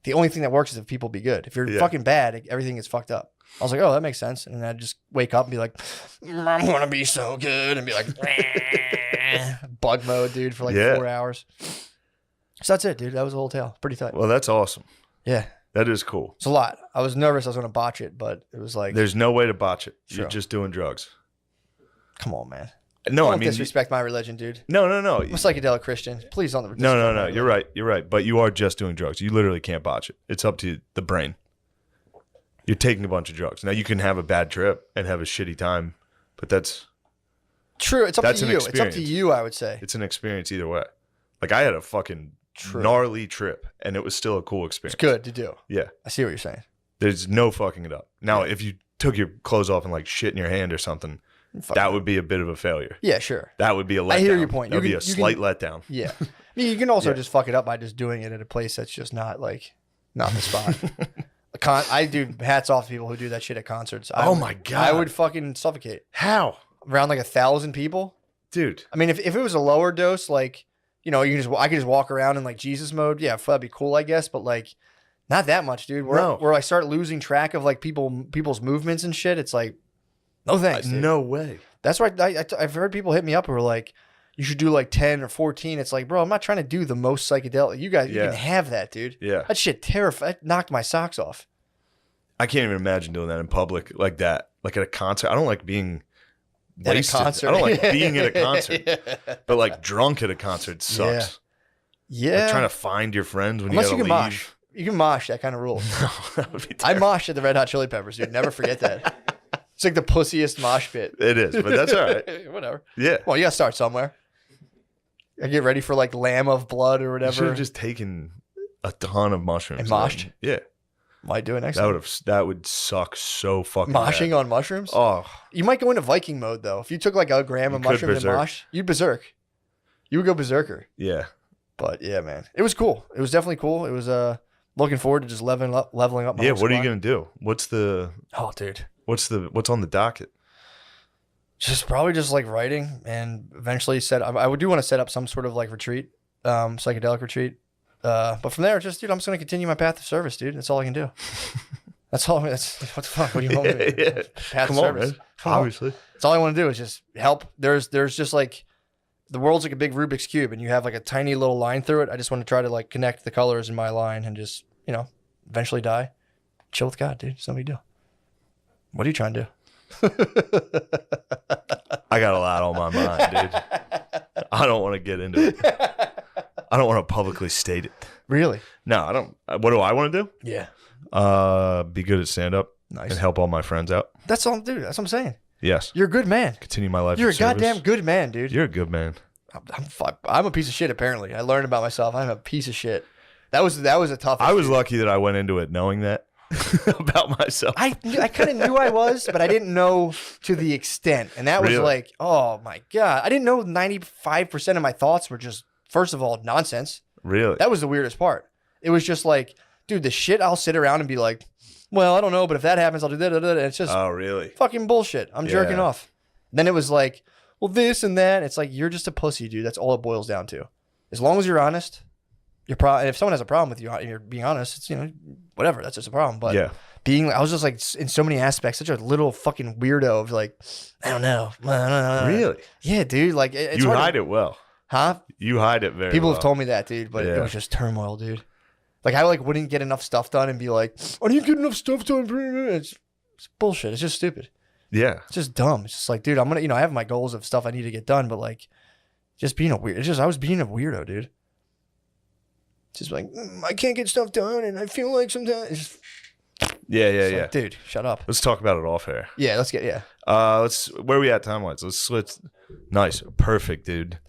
The only thing that works is if people be good. If you're fucking bad, everything gets fucked up. I was like, oh, that makes sense. And then I'd just wake up and be like, I'm going to be so good. And be like, bug mode, dude, for like 4 hours. So that's it, dude. That was the whole tale. Pretty tight. Well, that's awesome. Yeah. That is cool. It's a lot. I was nervous I was going to botch it, but it was like. There's no way to botch it. You're just doing drugs. Come on, man. No, don't disrespect my religion, dude. No. I'm a psychedelic Christian. Please don't. No. You're right. You're right. But you are just doing drugs. You literally can't botch it. It's up to the brain. You're taking a bunch of drugs. Now you can have a bad trip and have a shitty time, but that's true. It's up to you. It's up to you, I would say. It's an experience either way. Like I had a fucking gnarly trip and it was still a cool experience. It's good to do. Yeah. I see what you're saying. There's no fucking it up. Now, if you took your clothes off and like shit in your hand or something, that would be a bit of a failure. Yeah, sure. That would be a letdown. I hear your point. That would be a slight letdown. Yeah. I mean, you can also just fuck it up by just doing it at a place that's just not the spot. I do hats off to people who do that shit at concerts. My God. I would fucking suffocate. How? Around like 1,000 people? Dude. I mean, if it was a lower dose, like, I could just walk around in like Jesus mode. Yeah, that'd be cool, I guess. But like, not that much, dude. Where I start losing track of like people's movements and shit. It's like, no thanks, dude. No way. That's why I've heard people hit me up who are like, you should do like 10 or 14. It's like, bro, I'm not trying to do the most psychedelic. You guys, you can have that, dude. Yeah. That shit terrified. That knocked my socks off. I can't even imagine doing that in public like that. Like at a concert. I don't like being wasted. At a concert. I don't like being at a concert. But like drunk at a concert sucks. Yeah. Like trying to find your friends when Unless you gotta can leave. mosh. You can mosh. That kind of rules. No, that would be I moshed at the Red Hot Chili Peppers, dude. Never forget that. It's like the pussiest mosh pit. It is, but that's all right. Whatever. Yeah. Well, you gotta start somewhere. I get ready for like Lamb of Blood or whatever. You should have just taken a ton of mushrooms. And moshed? Yeah. Might do it next time. That would suck so fucking Moshing bad. on mushrooms? Oh. You might go into Viking mode though. If you took like a gram of mushrooms and mosh, you'd berserk. You would go berserker. Yeah. But yeah, man. It was cool. It was definitely cool. It was looking forward to just leveling up my Yeah, whole what are you squad. gonna do? What's dude. what's on the docket? Just probably just like writing and eventually I do want to set up some sort of like retreat, psychedelic retreat. But from there, just, dude, I'm just going to continue my path of service, dude. That's all I can do. That's all. What the fuck? What do you want me to do? Path Come of on, service. man. Obviously. That's all I want to do is just help. There's just like, the world's like a big Rubik's Cube and you have like a tiny little line through it. I just want to try to like connect the colors in my line and just, eventually die. Chill with God, dude. It's no big deal. What are you trying to do? I got a lot on my mind, dude. I don't want to get into it. I don't want to publicly state it. Really? No, I don't. What do I want to do? Yeah. Be good at stand-up. Nice. And help all my friends out. That's all, dude. That's what I'm saying. Yes. You're a good man. Continue my life. You're a of service. goddamn good man, dude. You're a good man. I'm a piece of shit. Apparently, I learned about myself. I'm a piece of shit. That was a tough. I was lucky that I went into it knowing that about myself. I kind of knew I was, but I didn't know to the extent, and that was Really? like, oh my god, I didn't know 95% of my thoughts were just, first of all, nonsense. Really? That was the weirdest part. It was just like, dude, the shit I'll sit around and be like, well, I don't know, but if that happens, I'll do that. And it's just really? fucking bullshit. I'm jerking off. Then it was like, well, this and that. It's like, you're just a pussy, dude. That's all it boils down to. As long as you're honest, if someone has a problem with you and you're being honest, it's, whatever. That's just a problem. But I was just like, in so many aspects, such a little fucking weirdo of like, I don't know. Really? Yeah, dude. Like, it's you hard hide it well. Huh? You hide it very People well. have told me that, dude, but it was just turmoil, dude. Like, I wouldn't get enough stuff done and be like, I didn't get enough stuff done. It's bullshit. It's just stupid. Yeah. It's just dumb. It's just like, dude, I'm going to, I have my goals of stuff I need to get done, but like, just being a weird, I was being a weirdo, dude. Just like, I can't get stuff done and I feel like sometimes. It's just, yeah. Like, dude, shut up. Let's talk about it off air. Yeah, Where are we at time-wise? Let's switch. Nice. Perfect, dude.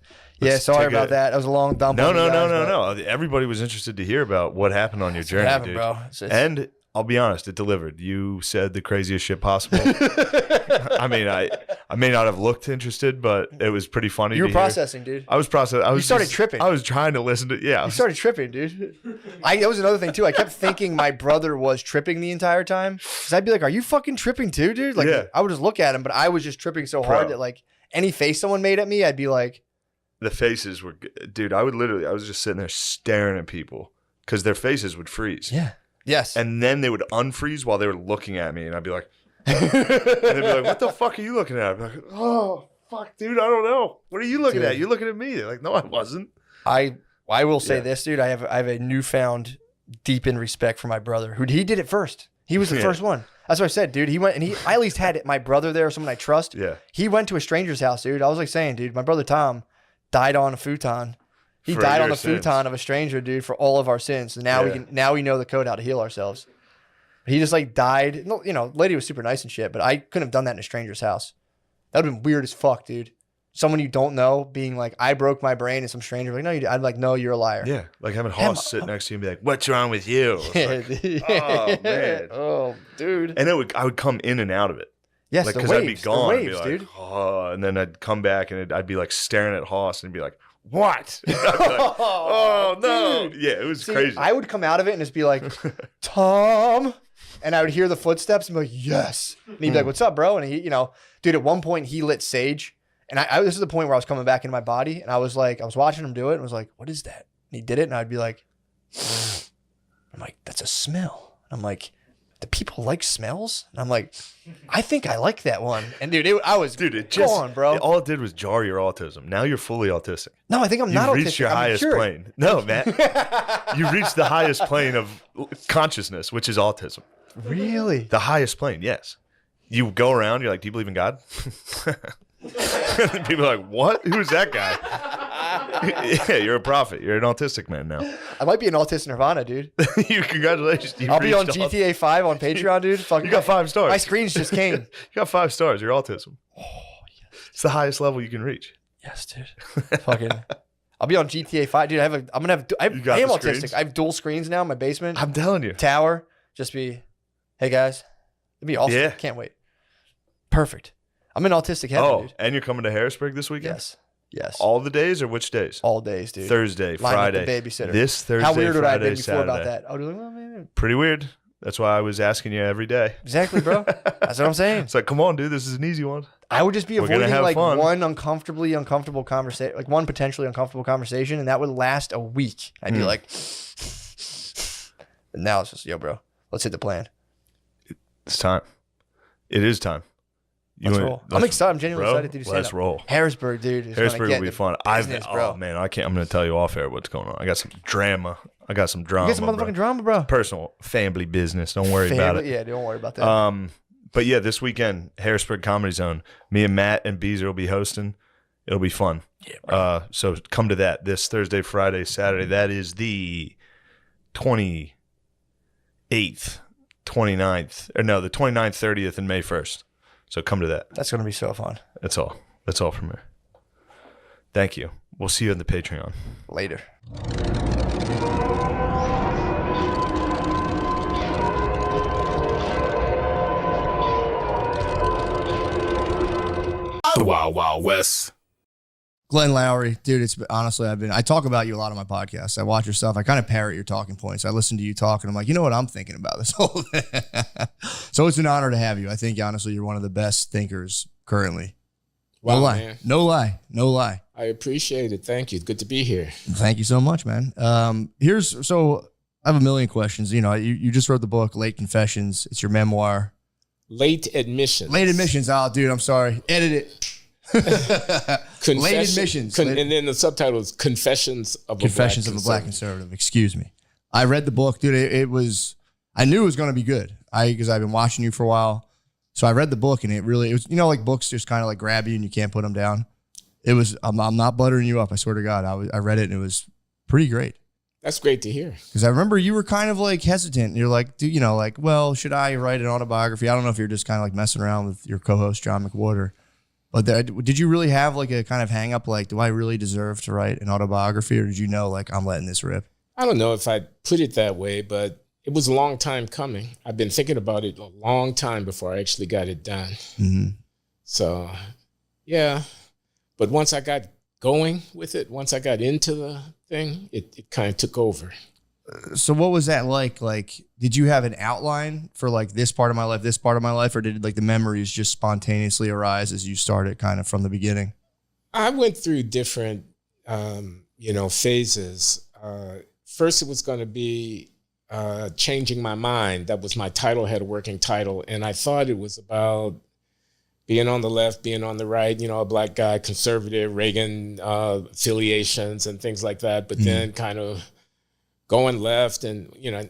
Sorry about that. That was a long dump. No. Everybody was interested to hear about what happened on your journey, dude. Bro. And I'll be honest, it delivered. You said the craziest shit possible. I mean, I may not have looked interested, but it was pretty funny. You were processing, dude. I was processing. You started tripping. I was trying to listen to. Yeah, you started tripping, dude. That was another thing too. I kept thinking my brother was tripping the entire time, because I'd be like, "Are you fucking tripping too, dude?" Like, I would just look at him, but I was just tripping so hard that like any face someone made at me, I'd be like. The faces were, dude. I was just sitting there staring at people because their faces would freeze. Yeah. Yes. And then they would unfreeze while they were looking at me, and I'd be like, and they'd be like, "What the fuck are you looking at?" I'd be like, "Oh, fuck, dude, I don't know. What are you looking at? You're looking at me." They're like, "No, I wasn't." I will say this, dude. I have a newfound deepened respect for my brother. He did it first. He was the first one. That's what I said, dude. He went and I at least had my brother there, or someone I trust. Yeah. He went to a stranger's house, dude. I was like saying, dude, my brother Tom died on a futon. He died on the futon of a stranger, dude, for all of our sins. And now we know the code how to heal ourselves. He just like died. Lady was super nice and shit, but I couldn't have done that in a stranger's house. That would have been weird as fuck, dude. Someone you don't know being like, I broke my brain, and some stranger like, no, you did. I'd like, no, you're a liar. Yeah, like having Hoss sit next to you and be like, "What's wrong with you?" Like, oh man, oh dude. And I would come in and out of it. Yes, like, because I'd be gone, waves, be like, dude. Oh, and then I'd come back and I'd be like staring at Hoss and be like, "What?" I'd be like, oh no, dude. Yeah, it was crazy. I would come out of it and just be like, Tom, and I would hear the footsteps and be like, yes. And he'd be like, "What's up, bro?" And he, dude, at one point he lit sage, and this is the point where I was coming back into my body, and I was watching him do it, and was like, "What is that?" And he did it, and I'd be like, I'm like, "That's a smell." And I'm like, "Do people like smells?" And I'm like, "I think I like that one." And dude, it just gone, bro. All it did was jar your autism. Now you're fully autistic. No, I think I'm not autistic. You reached your highest plane. No, man. You reached the highest plane of consciousness, which is autism. Really? The highest plane, yes. You go around, you're like, "Do you believe in God?" People are like, "What? Who's that guy?" Yeah, you're a prophet. You're an autistic man now. I might be an autistic nirvana, dude. Congratulations. I'll be on GTA 5 on Patreon, dude. You got 5 stars. My screens just came. You got 5 stars. You're autism. Oh, yes. It's the highest level you can reach. Yes, dude. Fucking. I'll be on GTA 5, dude. I am autistic. I have dual screens now in my basement. I'm telling you. Tower. Just be, hey guys. It'd be awesome. Yeah. Can't wait. Perfect. I'm in autistic heaven, dude. And you're coming to Harrisburg this weekend? Yes. All the days or which days? All days, dude. Thursday, Friday. The babysitter. This Thursday, How weird would I have been Friday, before Saturday. about that? I would be like, well, man. Pretty weird. That's why I was asking you every day. Exactly, bro. That's what I'm saying. It's like, come on, dude. This is an easy one. I would just be avoiding like fun. one uncomfortable conversation, like one potentially uncomfortable conversation, and that would last a week. I'd be like, and now it's just, yo, bro, let's hit the plan. It's time. It is time. Let's roll. I'm excited. I'm genuinely excited to do stand-up. Let's roll. Harrisburg, dude. Harrisburg will be fun. Bro. Oh man, I can't. I'm going to tell you off air what's going on. I got some drama. You got some motherfucking drama, bro. Personal family business. Don't worry about it. Yeah, don't worry about that. But yeah, this weekend, Harrisburg Comedy Zone. Me and Matt and Beezer will be hosting. It'll be fun. Yeah. Bro. So come to that this Thursday, Friday, Saturday. That is the 28th, 29th, or no, the 29th, 30th, and May 1st. So come to that. That's going to be so fun. That's all. That's all from me. Thank you. We'll see you in the Patreon. Later. The Wild Wild West. Glenn Lowry, dude, honestly, I talk about you a lot on my podcast. I watch your stuff. I kind of parrot your talking points. I listen to you talk and I'm like, you know what I'm thinking about this whole thing. So it's an honor to have you. I think, honestly, you're one of the best thinkers currently. Wow, no lie. Man. No lie. No lie. I appreciate it. Thank you. Good to be here. Thank you so much, man. So I have a million questions. You know, you just wrote the book, Late Confessions. It's your memoir. Late Admissions. Late Admissions. Oh, dude, I'm sorry. Edit it. Late Admissions. And then the subtitle is Confessions of a Black Conservative. Excuse me. I read the book, dude. I knew it was going to be good. Because I've been watching you for a while. So I read the book and it was, you know, like books just kind of like grab you and you can't put them down. It was, I'm not buttering you up. I swear to God. I read it and it was pretty great. That's great to hear. Because I remember you were kind of like hesitant. You're like, you know, like, well, should I write an autobiography? I don't know if you're just kind of like messing around with your co-host, John McWhorter. But did you really have like a kind of hang up? Like, do I really deserve to write an autobiography? Or did you know, like, I'm letting this rip? I don't know if I'd put it that way, but it was a long time coming. I've been thinking about it a long time before I actually got it done. Mm-hmm. So, yeah. But once I got going with it, once I got into the thing, it kind of took over. So what was that like? Like, did you have an outline for like this part of my life, or did like the memories just spontaneously arise as you started kind of from the beginning? I went through different, phases. First, it was going to be Changing My Mind. That was my title, had a working title. And I thought it was about being on the left, being on the right, you know, a black guy, conservative, Reagan affiliations and things like that. But then kind of going left and, you know,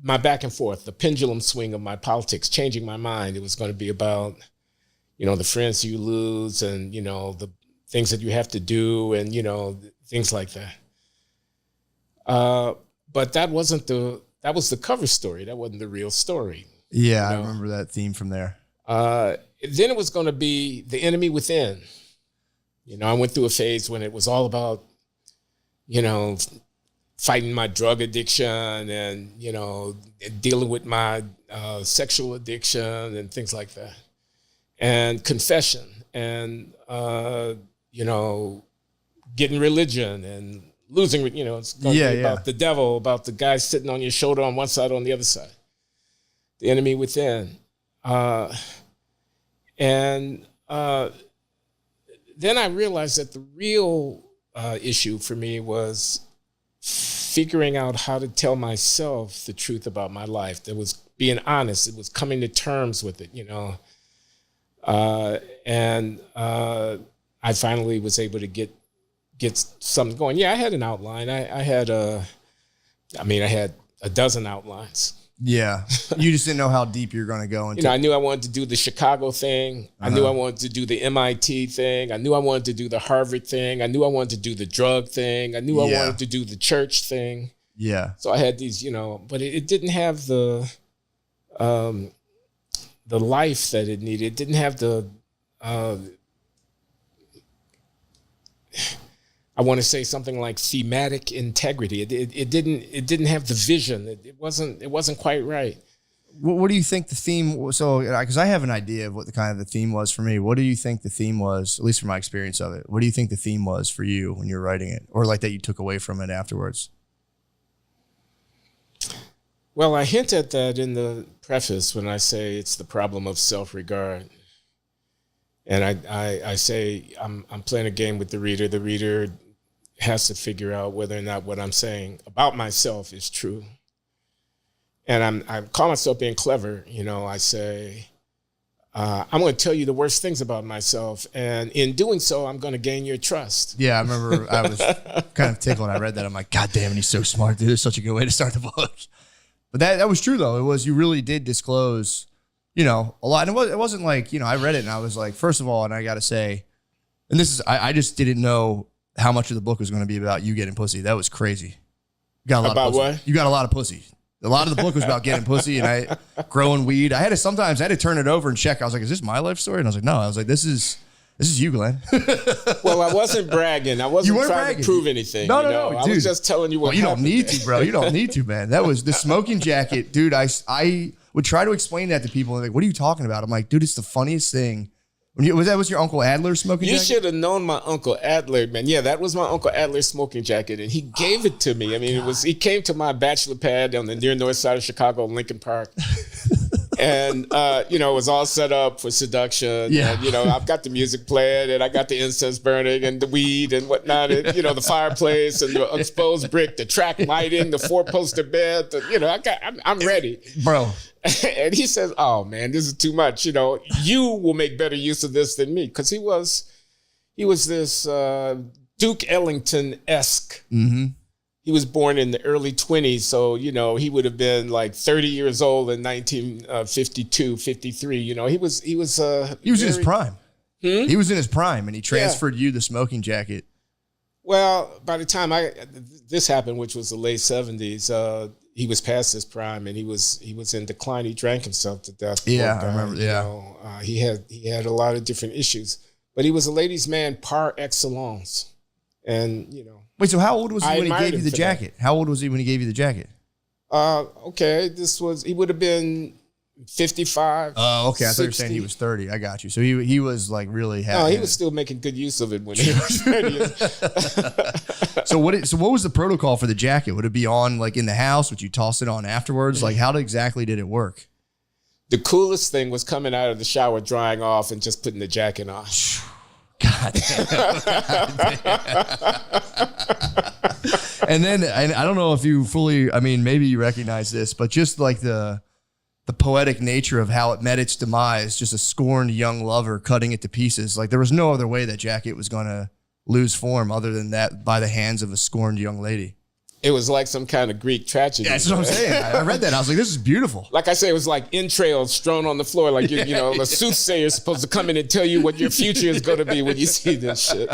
my back and forth, the pendulum swing of my politics, changing my mind. It was going to be about, you know, the friends you lose and, you know, the things that you have to do and, you know, things like that. But that was the cover story. That wasn't the real story. Yeah, you know? I remember that theme from there. Then it was going to be the enemy within. You know, I went through a phase when it was all about, you know, fighting my drug addiction and, you know, dealing with my sexual addiction and things like that. And confession and, you know, getting religion and losing, you know, it's going to be about the devil, about the guy sitting on your shoulder on one side, on the other side. The enemy within. And then I realized that the real issue for me was figuring out how to tell myself the truth about my life. That was being honest. It was coming to terms with it, you know. And I finally was able to get something going. Yeah, I had an outline. I had a dozen outlines. Yeah. You just didn't know how deep you're going to go into. You know, I knew I wanted to do the Chicago thing. I knew I wanted to do the MIT thing. I knew I wanted to do the Harvard thing. I knew I wanted to do the drug thing. I knew I wanted to do the church thing. Yeah. So I had these, you know, but it didn't have the life that it needed. It didn't have the I want to say something like thematic integrity. It didn't have the vision. It wasn't quite right. What do you think the theme was? So, because I have an idea of what the theme was for me. What do you think the theme was, at least from my experience of it? What do you think the theme was for you when you were writing it, or like that you took away from it afterwards? Well, I hint at that in the preface when I say it's the problem of self-regard. And I say I'm playing a game with the reader. The reader has to figure out whether or not what I'm saying about myself is true. And I call myself being clever. You know, I say, I'm going to tell you the worst things about myself. And in doing so, I'm going to gain your trust. Yeah, I remember I was kind of tickled when I read that. I'm like, God damn it, he's so smart, dude. It's such a good way to start the book. But that was true, though. It was, you really did disclose, you know, a lot. And it wasn't like, you know, I read it and I was like, first of all, and I got to say, and this is, I just didn't know how much of the book was going to be about you getting pussy. That was crazy. Got a lot about of pussy. what? You got a lot of pussy. A lot of the book was about getting pussy and growing weed. Sometimes I had to turn it over and check. I was like, is this my life story? And I was like, no. I was like, this is you, Glenn. Well, I wasn't bragging. I wasn't trying bragging. to prove anything. No, I dude. was just telling you what you don't happened. need to, bro. You don't need to, man. That was the smoking jacket, dude. I would try to explain that to people. And like, what are you talking about? I'm like, dude, it's the funniest thing. Was your Uncle Adler smoking jacket? You should have known my Uncle Adler, man. Yeah, that was my Uncle Adler's smoking jacket, and he gave it to me. I mean, he came to my bachelor pad on the near north side of Chicago, Lincoln Park. And, it was all set up for seduction. Yeah. And, I've got the music playing and I got the incense burning and the weed and whatnot. And, the fireplace and the exposed brick, the track lighting, the 4-poster bed. I'm ready. Bro. And he says, oh, man, this is too much. You will make better use of this than me. Because he was this Duke Ellington-esque. Mm-hmm. He was born in the early 20s, so, he would have been like 30 years old in 1952, 53. He was in his prime. He was in his prime, and he transferred you the smoking jacket. Well, by the time this happened, which was the late 70s, he was past his prime, and he was in decline. He drank himself to death. Yeah, I remember. Yeah, he had a lot of different issues, but he was a ladies' man par excellence, and Wait, so how old was he when he gave you the for jacket? How old was he when he gave you the jacket? Okay, he would have been 55. Oh, okay. I thought you were saying he was 30. I got you. So he was like really happy. No, he was still making good use of it when he was 30. So what was the protocol for the jacket? Would it be on like in the house? Would you toss it on afterwards? Like how exactly did it work? The coolest thing was coming out of the shower, drying off, and just putting the jacket on. God damn. And then I don't know if you fully, maybe you recognize this, but just like the poetic nature of how it met its demise, just a scorned young lover cutting it to pieces. Like there was no other way that jacket was going to lose form other than that by the hands of a scorned young lady. It was like some kind of Greek tragedy. Yeah, that's what I'm saying. I read that. I was like, this is beautiful. Like I say, it was like entrails strewn on the floor. Like, the soothsayer is supposed to come in and tell you what your future is going to be when you see this shit.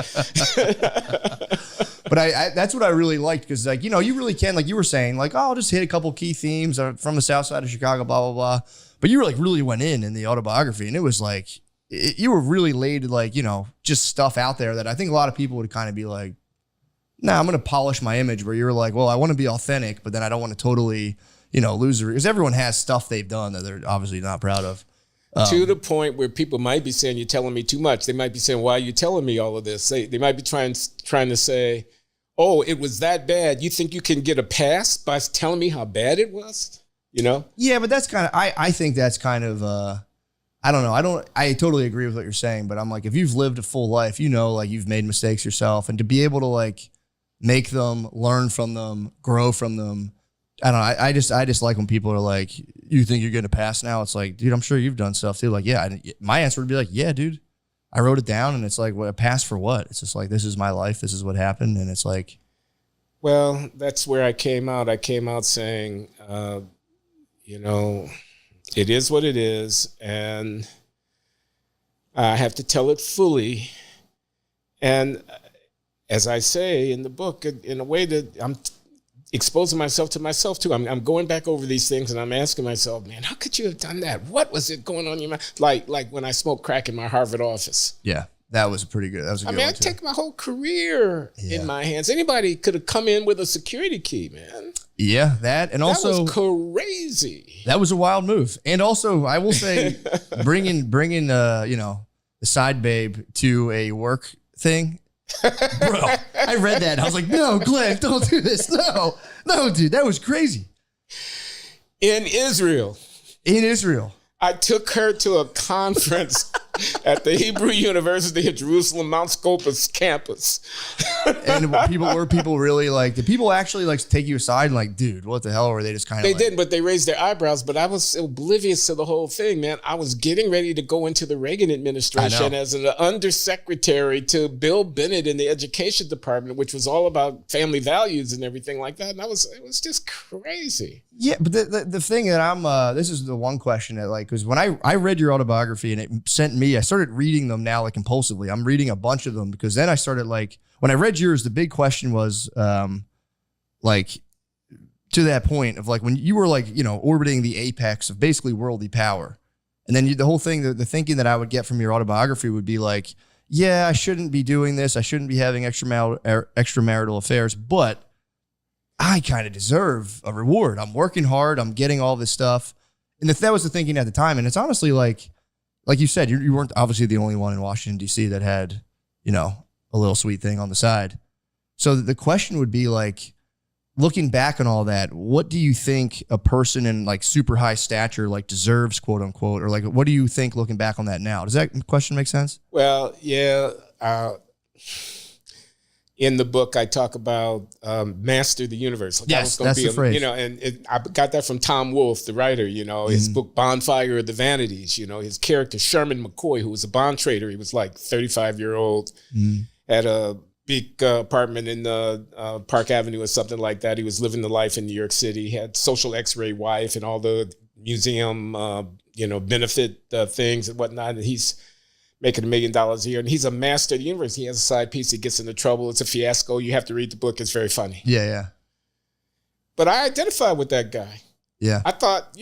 But that's what I really liked because, like, you really can, like you were saying, like, oh, I'll just hit a couple key themes from the south side of Chicago, blah, blah, blah. But you were like really went in the autobiography, and it was like, you were really laid, like, just stuff out there that I think a lot of people would kind of be like, nah, I'm going to polish my image, where you're like, well, I want to be authentic, but then I don't want to totally, lose it. Because everyone has stuff they've done that they're obviously not proud of. To the point where people might be saying, you're telling me too much. They might be saying, why are you telling me all of this? They might be trying to say, oh, it was that bad. You think you can get a pass by telling me how bad it was? Yeah, but that's kind of, I think that's kind of, I don't know. I totally agree with what you're saying, but I'm like, if you've lived a full life, like you've made mistakes yourself, and to be able to like make them, learn from them, grow from them. I don't know. I just like when people are like, you think you're going to pass now? It's like, dude, I'm sure you've done stuff too. Like, yeah. My answer would be like, yeah, dude, I wrote it down, and it's like, well, a pass for what? It's just like, this is my life. This is what happened. And it's like, well, that's where I came out. I came out saying, it is what it is, and I have to tell it fully. And as I say in the book, in a way that I'm exposing myself to myself too. I'm going back over these things, and I'm asking myself, man, how could you have done that? What was it going on in your mind? Like when I smoked crack in my Harvard office. Yeah, that was pretty good. That was a good one. I take my whole career in my hands. Anybody could have come in with a security key, man. Yeah, that, and also that was crazy. That was a wild move, and also I will say, bringing the side babe to a work thing. Bro, I read that and I was like, no, Glenn, don't do this. No, dude, that was crazy. In Israel, I took her to a conference at the Hebrew University of Jerusalem, Mount Scopus campus. And people really like, did people actually like take you aside and like, dude, what the hell? Or were they just kind of They didn't, but they raised their eyebrows. But I was oblivious to the whole thing, man. I was getting ready to go into the Reagan administration as an undersecretary to Bill Bennett in the education department, which was all about family values and everything like that. And it was just crazy. Yeah, but the thing that this is the one question that like, because when I read your autobiography and it sent me, I started reading them now like compulsively. I'm reading a bunch of them because then I started like, when I read yours, the big question was like, to that point of like when you were like, orbiting the apex of basically worldly power. And then the whole thing, the thinking that I would get from your autobiography would be like, yeah, I shouldn't be doing this. I shouldn't be having extramarital affairs, but I kind of deserve a reward. I'm working hard. I'm getting all this stuff. And if that was the thinking at the time, and it's honestly like you said, you weren't obviously the only one in Washington, D.C. that had, a little sweet thing on the side. So the question would be like, looking back on all that, what do you think a person in like super high stature like deserves, quote unquote, or like what do you think looking back on that now? Does that question make sense? Well, yeah. In the book, I talk about master the universe. Like yes, that's the phrase. And I got that from Tom Wolfe, the writer. His book Bonfire of the Vanities. His character Sherman McCoy, who was a bond trader. He was like 35-year-old, had a big apartment in Park Avenue or something like that. He was living the life in New York City. He had social X-ray wife and all the museum, benefit things and whatnot. And he's making $1 million a year. And he's a master of the universe. He has a side piece. He gets into trouble. It's a fiasco. You have to read the book. It's very funny. Yeah. But I identified with that guy. Yeah. I thought,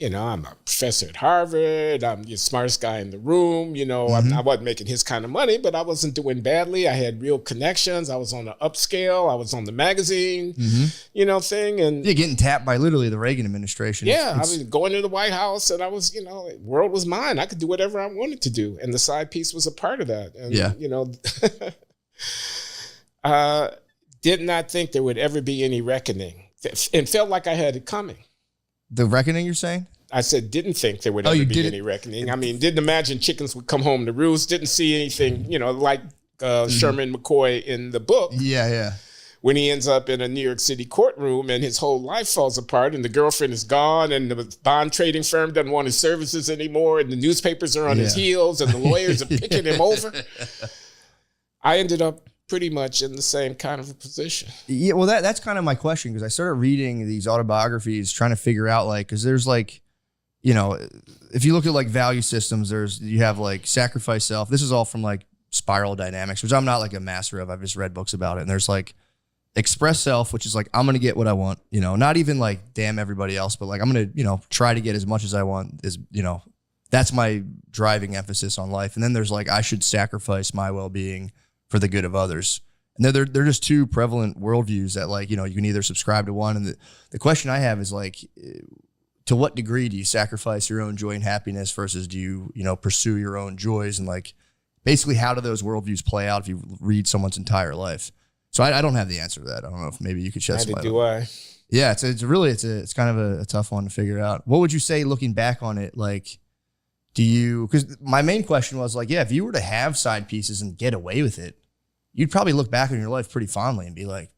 I'm a professor at Harvard. I'm the smartest guy in the room. I wasn't making his kind of money, but I wasn't doing badly. I had real connections. I was on the upscale. I was on the magazine, thing. And you're getting tapped by literally the Reagan administration. Yeah, I was going to the White House, and I was, the world was mine. I could do whatever I wanted to do, and the side piece was a part of that. And, did not think there would ever be any reckoning, and felt like I had it coming. The reckoning, you're saying? I said, didn't think there would ever be any reckoning. I mean, didn't imagine chickens would come home to roost. Didn't see anything, like Sherman McCoy in the book. Yeah. When he ends up in a New York City courtroom and his whole life falls apart and the girlfriend is gone and the bond trading firm doesn't want his services anymore and the newspapers are on his heels and the lawyers are picking him over. I ended up pretty much in the same kind of a position. Yeah, well, that's kind of my question, because I started reading these autobiographies trying to figure out, like, because there's like, if you look at like value systems, you have like sacrifice self. This is all from like Spiral Dynamics, which I'm not like a master of. I've just read books about it. And there's like express self, which is like, I'm going to get what I want, not even like damn everybody else, but like, I'm going to, try to get as much as I want that's my driving emphasis on life. And then there's like, I should sacrifice my well-being for the good of others. And they're just two prevalent worldviews that like, you can either subscribe to one. And the question I have is like, to what degree do you sacrifice your own joy and happiness versus do you, pursue your own joys? And like, basically how do those worldviews play out if you read someone's entire life? So I don't have the answer to that. I don't know if maybe you could shed some light. Do I? Yeah, it's kind of a tough one to figure out. What would you say looking back on it? Like, because my main question was like, yeah, if you were to have side pieces and get away with it, you'd probably look back on your life pretty fondly and be like,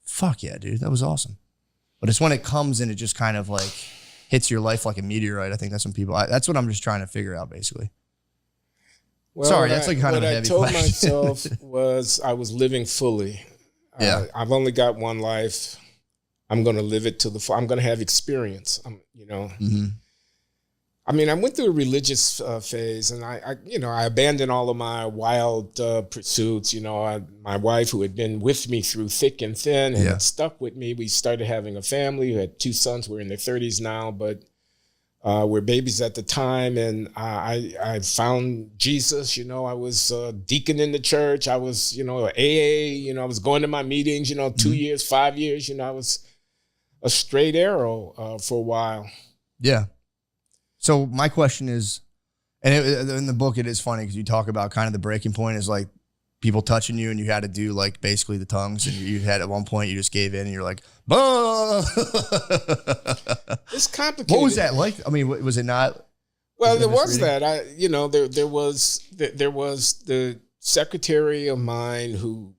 fuck yeah, dude, that was awesome. But it's when it comes and it just kind of like hits your life like a meteorite. I think that's when that's what I'm just trying to figure out, basically. Well, sorry, that's like kind of a heavy question. What I told myself was I was living fully. Yeah. I've only got one life. I'm going to live it to the full. I'm going to have experience. I mean, I went through a religious phase, and I abandoned all of my wild pursuits. My wife, who had been with me through thick and thin, and stuck with me. We started having a family. We had 2 sons. We're in their 30s now, but we're babies at the time. And I found Jesus. I was deacon in the church. I was, AA. I was going to my meetings. 2 years, 5 years. I was a straight arrow for a while. Yeah. So my question is, and in the book, it is funny because you talk about kind of the breaking point is like people touching you and you had to do like basically the tongues, and you had at one point you just gave in and you're like, bah! It's complicated. What was that like? I mean, was it not? Well, there was that. There was the secretary of mine who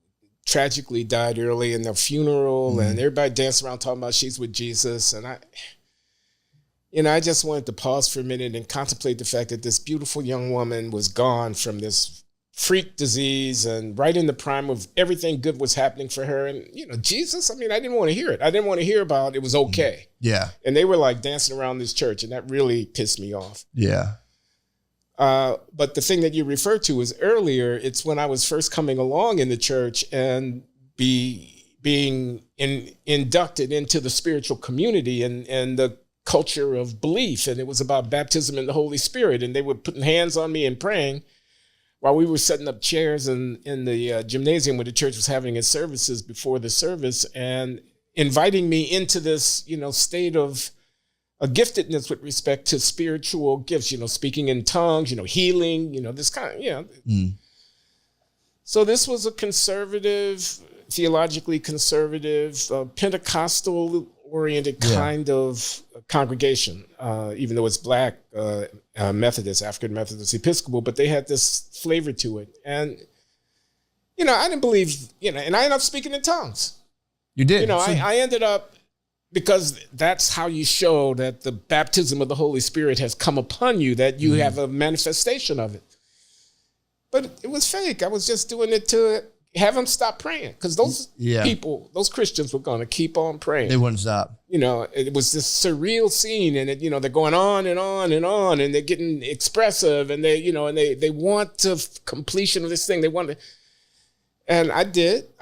tragically died early in the funeral, and everybody danced around talking about she's with Jesus, and I just wanted to pause for a minute and contemplate the fact that this beautiful young woman was gone from this freak disease and right in the prime of everything good was happening for her. And, Jesus, I mean, I didn't want to hear it. I didn't want to hear about it was okay. Yeah. And they were like dancing around this church, and that really pissed me off. Yeah. But the thing that you referred to is earlier, it's when I was first coming along in the church and being being inducted into the spiritual community and the culture of belief. And it was about baptism in the Holy Spirit. And they were putting hands on me and praying while we were setting up chairs in the gymnasium where the church was having its services before the service, and inviting me into this, state of a giftedness with respect to spiritual gifts, speaking in tongues, healing, this kind of, So this was a conservative, theologically conservative, Pentecostal-oriented kind of congregation, even though it's Black, Methodist, African Methodist, Episcopal, but they had this flavor to it. And, I didn't believe, and I ended up speaking in tongues. You did. I ended up, because that's how you show that the baptism of the Holy Spirit has come upon you, that you have a manifestation of it. But it was fake. I was just doing it to have them stop praying, because those people, those Christians were going to keep on praying. They wouldn't stop. It was this surreal scene, and they're going on and on and on, and they're getting expressive, and they want to completion of this thing. They want to, and I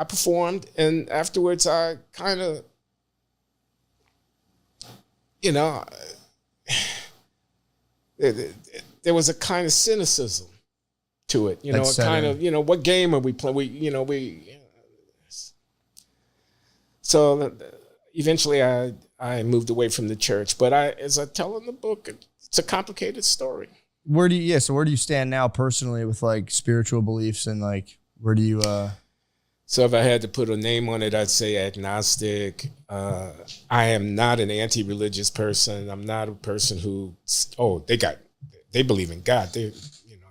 performed, and afterwards I kind of, there was a kind of cynicism to it, a kind of, what game are we playing? So eventually I moved away from the church, but as I tell in the book, it's a complicated story. Where do you stand now personally with like spiritual beliefs, and like, where do you, So if I had to put a name on it, I'd say agnostic. I am not an anti-religious person. I'm not a person who, they believe in God.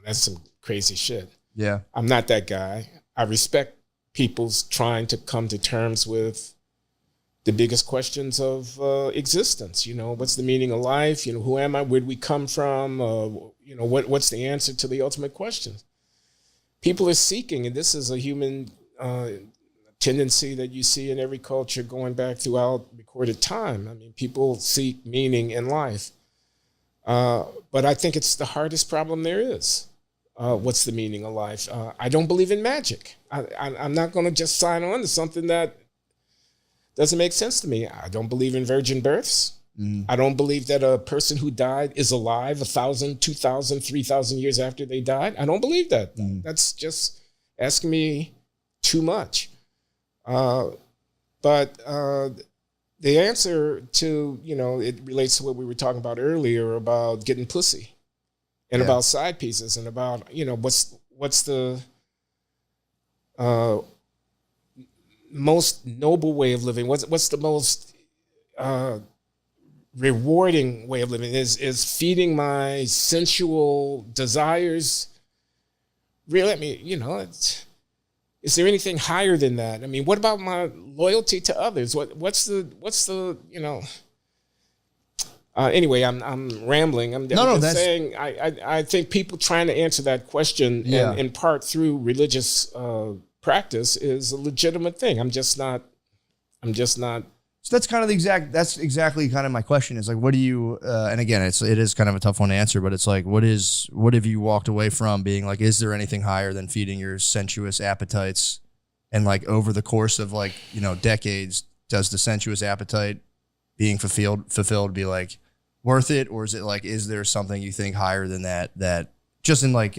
That's some crazy shit. Yeah. I'm not that guy. I respect people's trying to come to terms with the biggest questions of existence. What's the meaning of life? Who am I? Where do we come from? What's the answer to the ultimate questions? People are seeking, and this is a human tendency that you see in every culture going back throughout recorded time. I mean, people seek meaning in life. But I think it's the hardest problem there is. What's the meaning of life? I don't believe in magic. I'm not going to just sign on to something that doesn't make sense to me. I don't believe in virgin births. I don't believe that a person who died is alive 1,000, 2,000, 3,000 years after they died. I don't believe that. That's just asking me too much. But the answer to, it relates to what we were talking about earlier about getting pussy and about side pieces and about, what's the most noble way of living? What's the most rewarding way of living? Is feeding my sensual desires really, is there anything higher than that? I mean, what about my loyalty to others? What's the anyway, I'm rambling. I'm just saying I think people trying to answer that question and in part through religious practice is a legitimate thing. I'm just not. So that's exactly kind of my question is like, what do you, and again, it is kind of a tough one to answer, but it's like, what have you walked away from being like, is there anything higher than feeding your sensuous appetites? And like over the course of like, decades, does the sensuous appetite being fulfilled be like worth it? Or is it like, is there something you think higher than that just in like,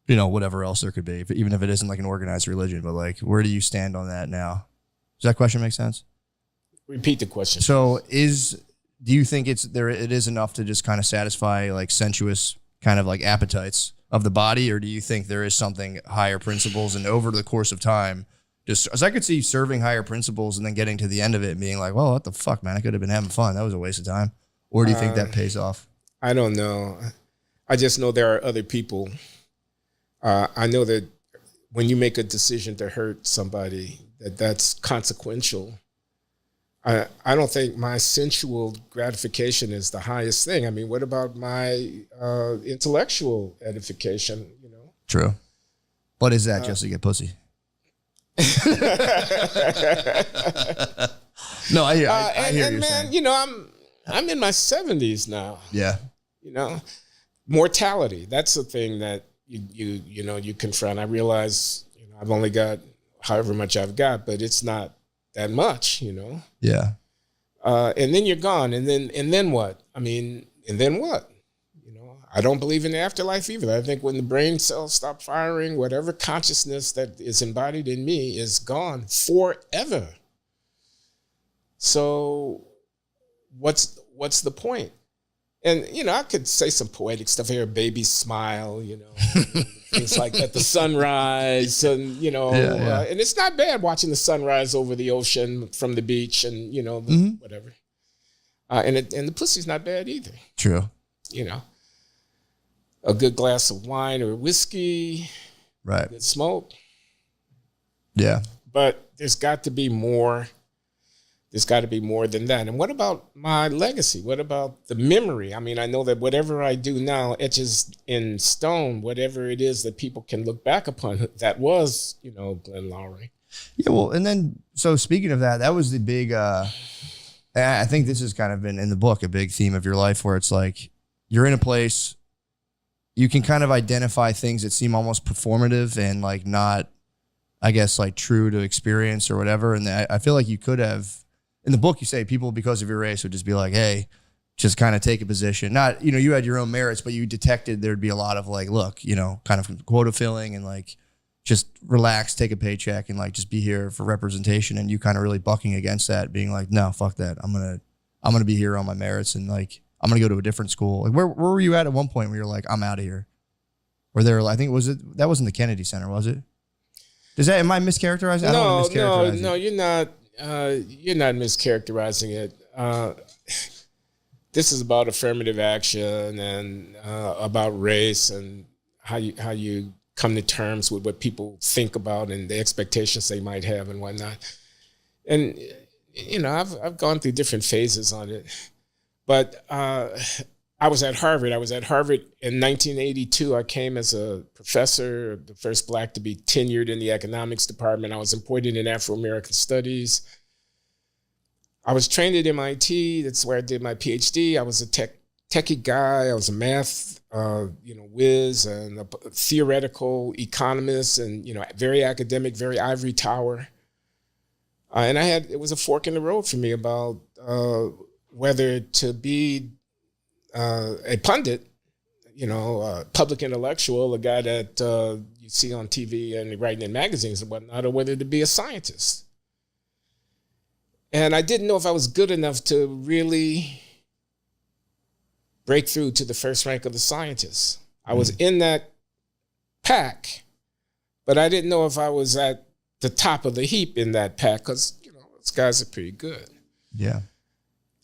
whatever else there could be, even if it isn't like an organized religion, but like, where do you stand on that now? Does that question make sense? Repeat the question. So do you think it is enough to just kind of satisfy like sensuous kind of like appetites of the body? Or do you think there is something higher principles and over the course of time, just as I could see serving higher principles and then getting to the end of it and being like, well, what the fuck, man, I could have been having fun. That was a waste of time. Or do you think that pays off? I don't know. I just know there are other people. I know that when you make a decision to hurt somebody, that's consequential. I don't think my sensual gratification is the highest thing. I mean, what about my intellectual edification? True. But is that just to get pussy? No, I hear you saying. I'm in my 70s now. Yeah. Mortality. That's the thing that you confront. I realize I've only got however much I've got, but it's not that much, you know. Yeah. And then you're gone. And then what? I mean, and then what? You know, I don't believe in the afterlife either. I think when the brain cells stop firing, whatever consciousness that is embodied in me is gone forever. So what's the point? And, you know, I could say some poetic stuff here, baby smile, you know, things like that, the sunrise, and, you know, and it's not bad watching the sunrise over the ocean from the beach and, you know, whatever. And the pussy's not bad either. True. You know, a good glass of wine or whiskey, right? Good smoke. Yeah. But there's got to be more. There's got to be more than that. And what about my legacy? What about the memory? I mean, I know that whatever I do now etches in stone, whatever it is that people can look back upon. That was, you know, Glenn Lowry. Yeah, well, and then, so speaking of that, that was the big, I think this has kind of been in the book, a big theme of your life where it's like, you're in a place, you can kind of identify things that seem almost performative and like not, I guess, like true to experience or whatever. And I feel like you could have, in the book, you say people because of your race would just be like, hey, just kind of take a position. Not, you know, you had your own merits, but you detected there'd be a lot of like, look, you know, kind of quota filling and like, just relax, take a paycheck and like, just be here for representation. And you kind of really bucking against that, being like, no, fuck that. I'm going to be here on my merits. And like, I'm going to go to a different school. Like where were you at one point where you're like, I'm out of here? Or there, I think that wasn't the Kennedy Center, was it? Am I mischaracterizing? No, you're not. You're not mischaracterizing it. This is about affirmative action and about race and how you come to terms with what people think about and the expectations they might have and whatnot. And you know, I've gone through different phases on it, but I was at Harvard. I was at Harvard in 1982. I came as a professor, the first Black to be tenured in the economics department. I was appointed in Afro-American studies. I was trained at MIT. That's where I did my PhD. I was a techie guy. I was a math, whiz and a theoretical economist and, you know, very academic, very ivory tower. And it was a fork in the road for me about whether to be a pundit, you know, a public intellectual, a guy that you see on TV and writing in magazines and whatnot, or whether to be a scientist. And I didn't know if I was good enough to really break through to the first rank of the scientists. I was in that pack, but I didn't know if I was at the top of the heap in that pack because, you know, those guys are pretty good. Yeah.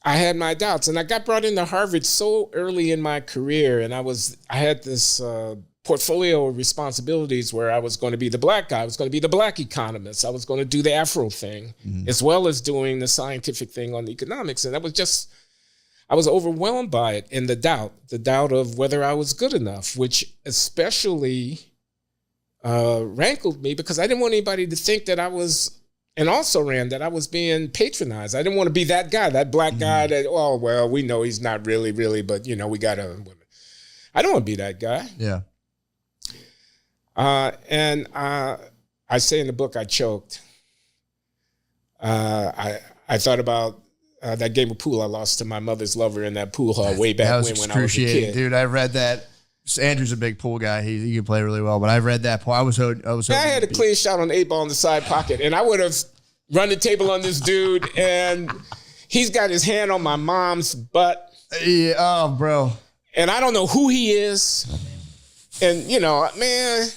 I had my doubts, and I got brought into Harvard so early in my career, and I had this portfolio of responsibilities where I was going to be the Black guy, I was going to be the Black economist, I was going to do the Afro thing, as well as doing the scientific thing on the economics, and I was overwhelmed by it, and the doubt of whether I was good enough, which especially rankled me because I didn't want anybody to think that I was. And also that I was being patronized. I didn't want to be that guy, that Black guy that, oh, well, we know he's not really, but, you know, we got to. I don't want to be that guy. Yeah. And I say in the book, I choked. I thought about that game of pool I lost to my mother's lover in that pool hall way back when I was a kid. Dude, I read that. Andrew's a big pool guy. He can play really well, but I read that point. I had a clean shot on the 8-ball in the side pocket, and I would have run the table on this dude, and he's got his hand on my mom's butt. Yeah, oh, bro. And I don't know who he is. And, you know, man,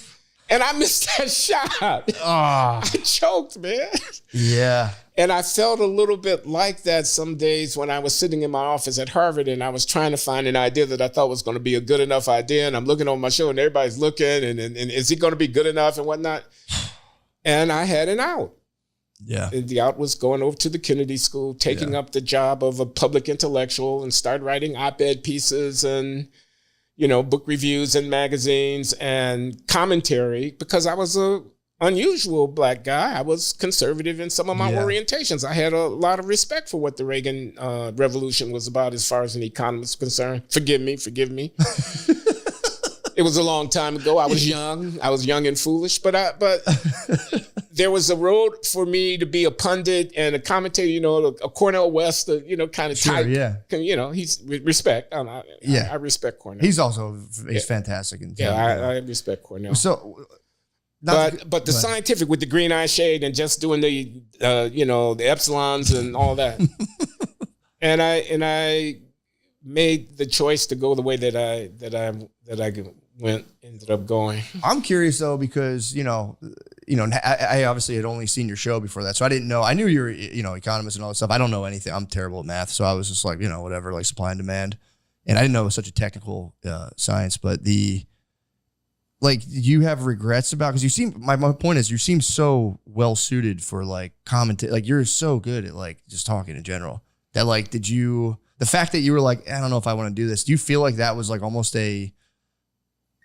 and I missed that shot. Oh. I choked, man. Yeah. And I felt a little bit like that some days when I was sitting in my office at Harvard and I was trying to find an idea that I thought was going to be a good enough idea. And I'm looking over my shoulder and everybody's looking and is he going to be good enough and whatnot? And I had an out. Yeah. And the out was going over to the Kennedy School, taking up the job of a public intellectual and start writing op-ed pieces and, you know, book reviews and magazines and commentary because I was a unusual Black guy. I was conservative in some of my orientations. I had a lot of respect for what the Reagan Revolution was about as far as an economist is concerned. Forgive me. It was a long time ago. I was young and foolish, but there was a road for me to be a pundit and a commentator, you know, a Cornel West, you know, kind of type. Yeah. You know, he's respect. I respect Cornel. He's fantastic. I respect Cornel. So, but the scientific with the green eye shade and just doing the, you know, the epsilons and all that. and I made the choice to go the way that I ended up going. I'm curious though, because, you know, I obviously had only seen your show before that. So I didn't know, I knew you were, you know, economist and all that stuff. I don't know anything. I'm terrible at math. So I was just like, you know, whatever, like supply and demand. And I didn't know it was such a technical science, but do you have regrets about, because you seem, my point is you seem so well suited for like like you're so good at like just talking in general that like, the fact that you were like, I don't know if I want to do this. Do you feel like that was like almost a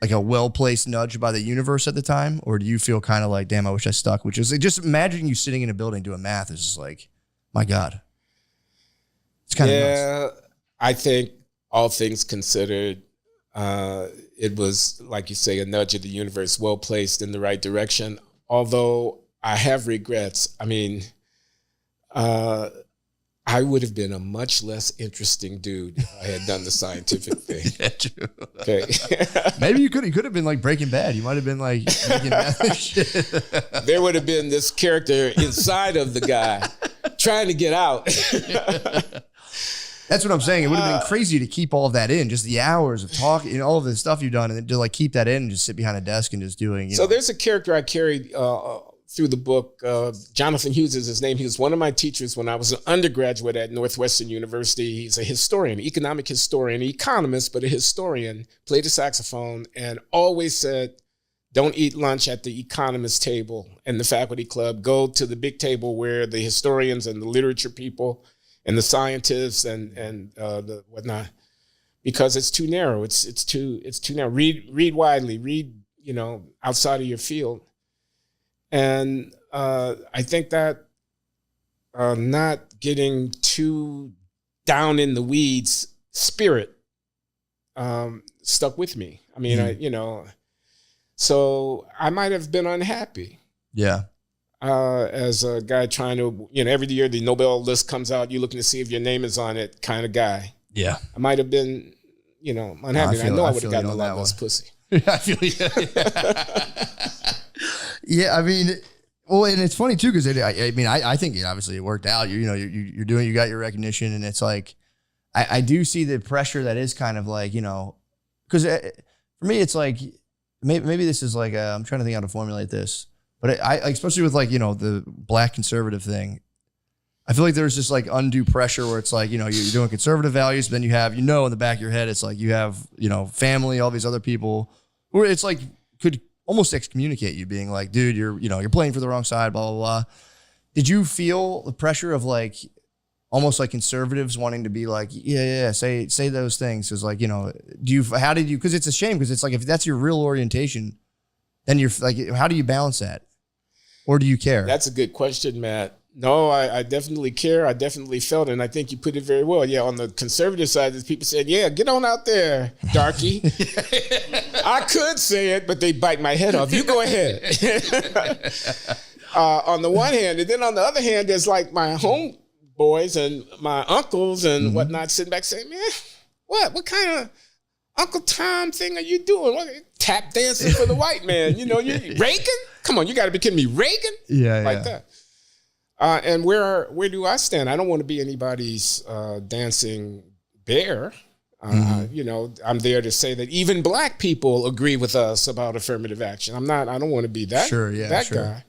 well-placed nudge by the universe at the time? Or do you feel kind of like, damn, I wish I stuck, which is just imagine you sitting in a building doing math is just like, my God. It's kind of nuts. I think all things considered, it was, like you say, a nudge of the universe, well-placed in the right direction. Although I have regrets. I mean, I would have been a much less interesting dude if I had done the scientific thing. Yeah, true. Okay. Maybe you could have been like Breaking Bad. You might have been like making math shit. There would have been this character inside of the guy trying to get out. That's what I'm saying. It would have been crazy to keep all of that in, just the hours of talking, you know, all of the stuff you've done, and to like keep that in and just sit behind a desk and just doing. So there's a character I carried through the book. Jonathan Hughes is his name. He was one of my teachers when I was an undergraduate at Northwestern University. He's a historian, economic historian, economist, but a historian, played the saxophone, and always said, don't eat lunch at the economist table and the faculty club. Go to the big table where the historians and the literature people and the scientists and the whatnot, because it's too narrow. It's too narrow. Read widely. Read, you know, outside of your field. And I think that not getting too down in the weeds spirit stuck with me. I mean, so I might have been unhappy. Yeah. As a guy trying to, every year the Nobel list comes out, you're looking to see if your name is on it kind of guy. Yeah. I might have been, unhappy. I know I would have gotten a lot less pussy. I feel you. Yeah, I mean, well, and it's funny too, because I think obviously it worked out. You're doing, you got your recognition, and it's like, I do see the pressure that is kind of like, because for me, it's like, maybe this is like, I'm trying to think how to formulate this, but I especially with like, the black conservative thing, I feel like there's this like undue pressure where it's like, you're doing conservative values, but then you have, in the back of your head, it's like you have, family, all these other people who it's like could almost excommunicate you, being like, dude, you're playing for the wrong side, blah, blah, blah. Did you feel the pressure of like, almost like conservatives wanting to be like, yeah, say those things? Cause like, how did you, cause it's a shame. Cause it's like, if that's your real orientation, then you're like, how do you balance that? Or do you care? That's a good question, Matt. No, I definitely care. I definitely felt it. And I think you put it very well. Yeah, on the conservative side, there's people saying, yeah, get on out there, darky. I could say it, but they bite my head off. You go ahead. On the one hand. And then on the other hand, there's like my homeboys and my uncles and whatnot sitting back saying, man, what kind of Uncle Tom thing are you doing? What, tap dancing for the white man? You Reagan? Come on, you got to be kidding me. Reagan? Yeah, like that. And where do I stand? I don't want to be anybody's dancing bear. I'm there to say that even black people agree with us about affirmative action. I don't want to be that, guy.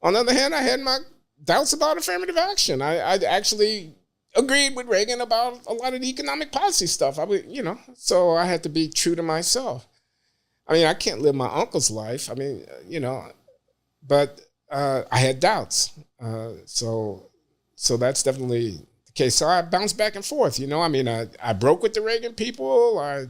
On the other hand, I had my doubts about affirmative action. I actually agreed with Reagan about a lot of the economic policy stuff. So I had to be true to myself. I mean, I can't live my uncle's life. I mean, but I had doubts. So that's definitely the case. So I bounced back and forth, I broke with the Reagan people. I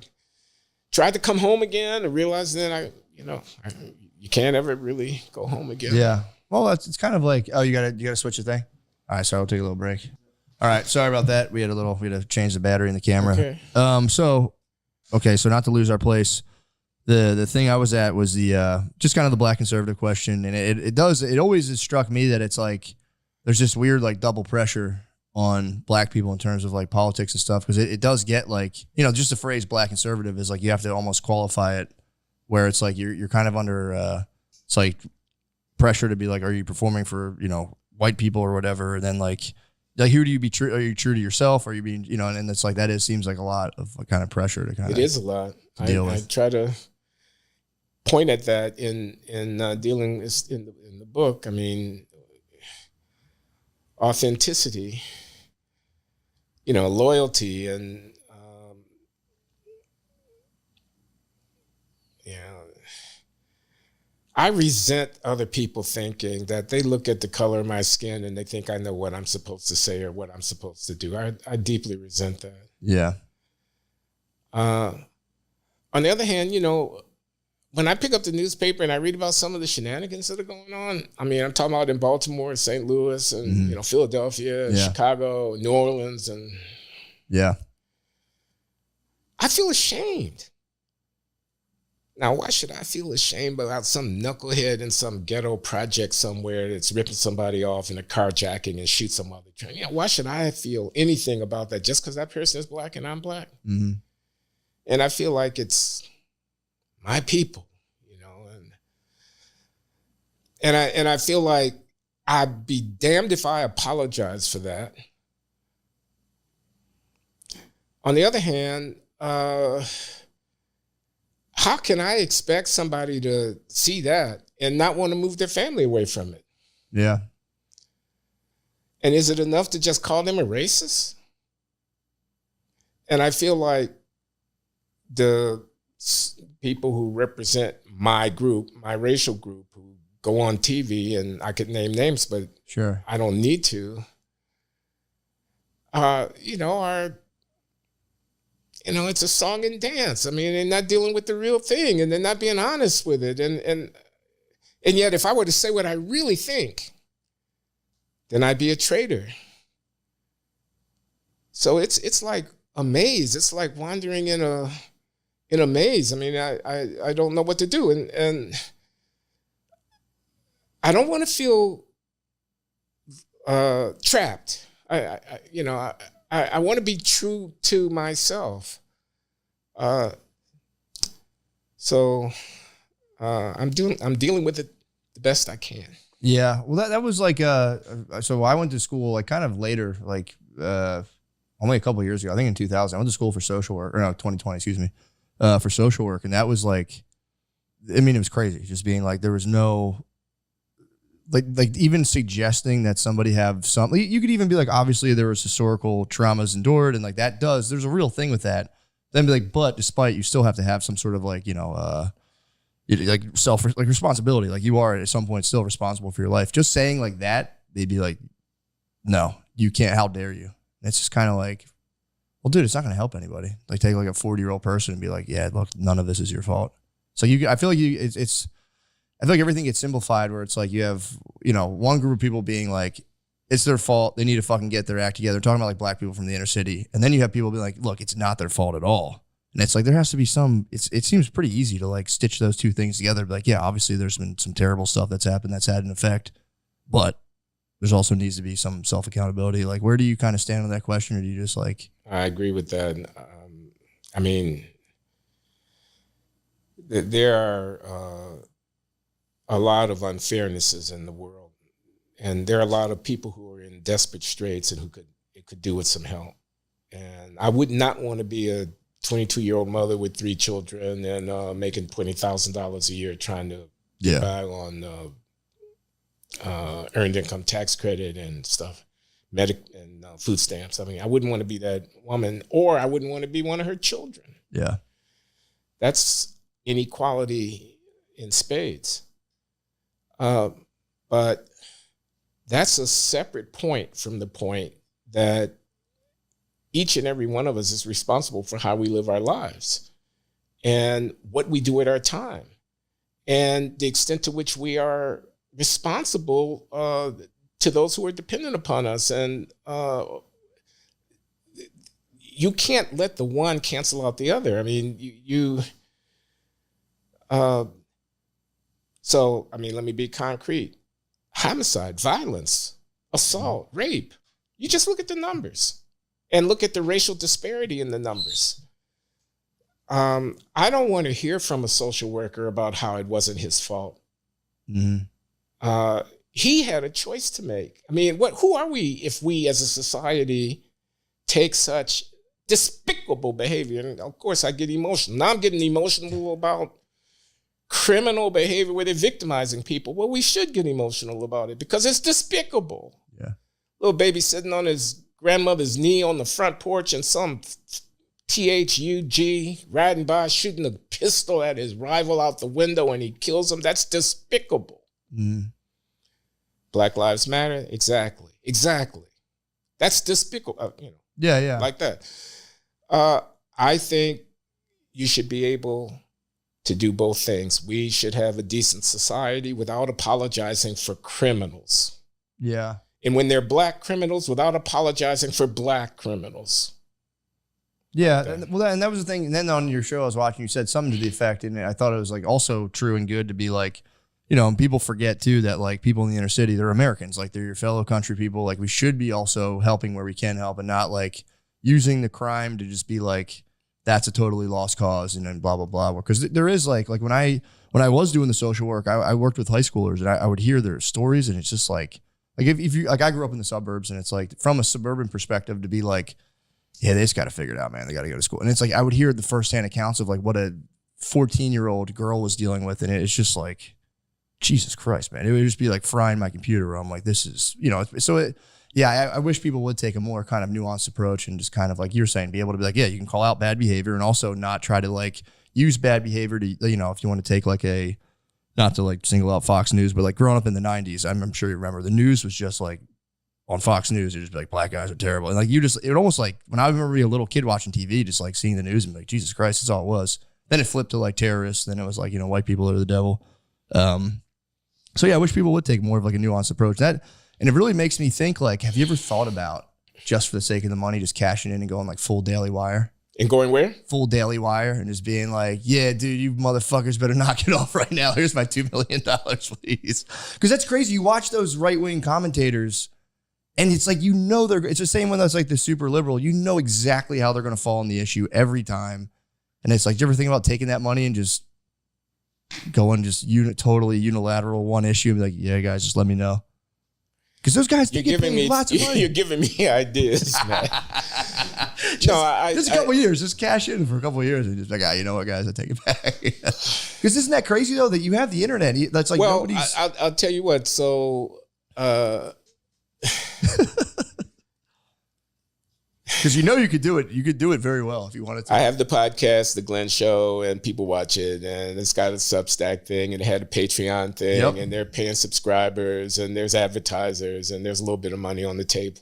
tried to come home again and realized then you can't ever really go home again. Yeah. Well, it's kind of like, oh, you gotta switch the thing. All right. So I'll take a little break. All right. Sorry about that. We had to change the battery in the camera. Okay. So not to lose our place, The thing I was at was the just kind of the black conservative question, and it always has struck me that it's like there's this weird like double pressure on black people in terms of like politics and stuff, because it does get like, you know, just the phrase black conservative is like you have to almost qualify it, where it's like you're kind of under it's like pressure to be like, are you performing for, you know, white people or whatever, and then like who do you be true? Are you true to yourself? Are you being, you know? And it's like seems like a lot of kind of pressure to kind of. It is a lot. I try to point at that in dealing this in the book. I mean, authenticity, you know, loyalty, and I resent other people thinking that they look at the color of my skin and they think I know what I'm supposed to say or what I'm supposed to do. I deeply resent that. Yeah. On the other hand, you know, when I pick up the newspaper and I read about some of the shenanigans that are going on, I mean, I'm talking about in Baltimore and St. Louis and, you know, Philadelphia, and Chicago, New Orleans, and I feel ashamed. Now, why should I feel ashamed about some knucklehead in some ghetto project somewhere that's ripping somebody off in a carjacking and shoot some other train? You know, why should I feel anything about that just because that person is black and I'm black? Mm-hmm. And I feel like it's my people, you know, and I feel like I'd be damned if I apologize for that. On the other hand, how can I expect somebody to see that and not want to move their family away from it? Yeah. And is it enough to just call them a racist? And I feel like the people who represent my group, my racial group, who go on TV, and I could name names, but sure, I don't need to, you know, are, you know, it's a song and dance. I mean, they're not dealing with the real thing, and they're not being honest with it. And yet, if I were to say what I really think, then I'd be a traitor. So it's like a maze. It's like wandering in a maze. I mean, I don't know what to do, and I don't want to feel trapped. I want to be true to myself. So I'm dealing with it the best I can. Yeah. Well, that was like, so I went to school like kind of later, like only a couple of years ago, I think in 2000, I went to school for social work, or no, 2020, excuse me, for social work. And that was like, I mean, it was crazy just being like, there was no, like even suggesting that somebody have something, you could even be like, obviously there was historical traumas endured, and like there's a real thing with that. Then be like, but despite, you still have to have some sort of like, you know, like responsibility. Like you are at some point still responsible for your life. Just saying like that, they'd be like, no, you can't. How dare you? And it's just kind of like, well, dude, it's not going to help anybody. Like take like a 40-year-old person and be like, yeah, look, none of this is your fault. So I feel like I feel like everything gets simplified where it's like you have, you know, one group of people being like, it's their fault. They need to fucking get their act together. Talking about like black people from the inner city. And then you have people be like, look, it's not their fault at all. And it's like, there has to be it seems pretty easy to like stitch those two things together. Like, yeah, obviously there's been some terrible stuff that's happened that's had an effect, but there's also needs to be some self-accountability. Like, where do you kind of stand on that question? Or do you just like? I agree with that. I mean, there are a lot of unfairnesses in the world, and there are a lot of people who are in desperate straits and who could do with some help. And I would not want to be a 22-year-old mother with 3 children and making $20,000 a year trying to get by on earned income tax credit and stuff, and food stamps. I mean, I wouldn't want to be that woman, or I wouldn't want to be one of her children. Yeah. That's inequality in spades. But that's a separate point from the point that each and every one of us is responsible for how we live our lives and what we do at our time and the extent to which we are responsible to those who are dependent upon us. And you can't let the one cancel out the other. I mean, So, I mean, let me be concrete. Homicide, violence, assault, rape. You just look at the numbers and look at the racial disparity in the numbers. I don't want to hear from a social worker about how it wasn't his fault. Mm-hmm. He had a choice to make. I mean, who are we if we as a society take such despicable behavior? And of course, I get emotional. Now I'm getting emotional about criminal behavior where they're victimizing people. Well, we should get emotional about it because it's despicable. Yeah. Little baby sitting on his grandmother's knee on the front porch and some THUG riding by shooting a pistol at his rival out the window and he kills him. That's despicable. Mm. Black Lives Matter. Exactly. That's despicable. Yeah. Like that. I think you should be able to do both things. We should have a decent society without apologizing for criminals. Yeah. And when they're black criminals, without apologizing for black criminals. Yeah. Well, and that was the thing. And then on your show I was watching, you said something to the effect, and I thought it was like also true and good to be like, and people forget too that like people in the inner city, they're Americans. Like they're your fellow country people. Like we should be also helping where we can help and not like using the crime to just be like, that's a totally lost cause and then blah, blah, blah. Because there is like when I was doing the social work, I worked with high schoolers and I would hear their stories, and it's just like if you, like I grew up in the suburbs, and it's like from a suburban perspective to be like, yeah, they just got to figure it out, man. They got to go to school. And it's like, I would hear the firsthand accounts of like what a 14-year-old girl was dealing with. And it's just like, Jesus Christ, man. It would just be like frying my computer. I'm like, this is, I wish people would take a more kind of nuanced approach and just kind of like you're saying, be able to be like, yeah, you can call out bad behavior and also not try to like use bad behavior to, if you want to take like not to like single out Fox News, but like growing up in the 90s, I'm sure you remember the news was just like on Fox News, it'd just be like, black guys are terrible. And like it almost like when I remember being a little kid watching TV, just like seeing the news and be like, Jesus Christ, that's all it was. Then it flipped to like terrorists. Then it was like, white people are the devil. So yeah, I wish people would take more of like a nuanced approach. And it really makes me think like, have you ever thought about just for the sake of the money, just cashing in and going like full Daily Wire? And going where? Full Daily Wire and just being like, yeah, dude, you motherfuckers better knock it off right now. Here's my $2 million, please. Because that's crazy. You watch those right-wing commentators and it's like, it's the same one that's like the super liberal. You know exactly how they're going to fall on the issue every time. And it's like, do you ever think about taking that money and just going totally unilateral one issue and be like, yeah, guys, just let me know. Because those guys, they get paid lots of money. You're giving me ideas, man. Just a couple of years. Just cash in for a couple of years and just like, you know what, guys, I take it back. Because isn't that crazy, though, that you have the internet? That's like nobody's... I'll tell you what. So... Because you could do it. You could do it very well if you wanted to. I have the podcast, The Glenn Show, and people watch it. And it's got a Substack thing, and it had a Patreon thing, and they're paying subscribers, and there's advertisers, and there's a little bit of money on the table.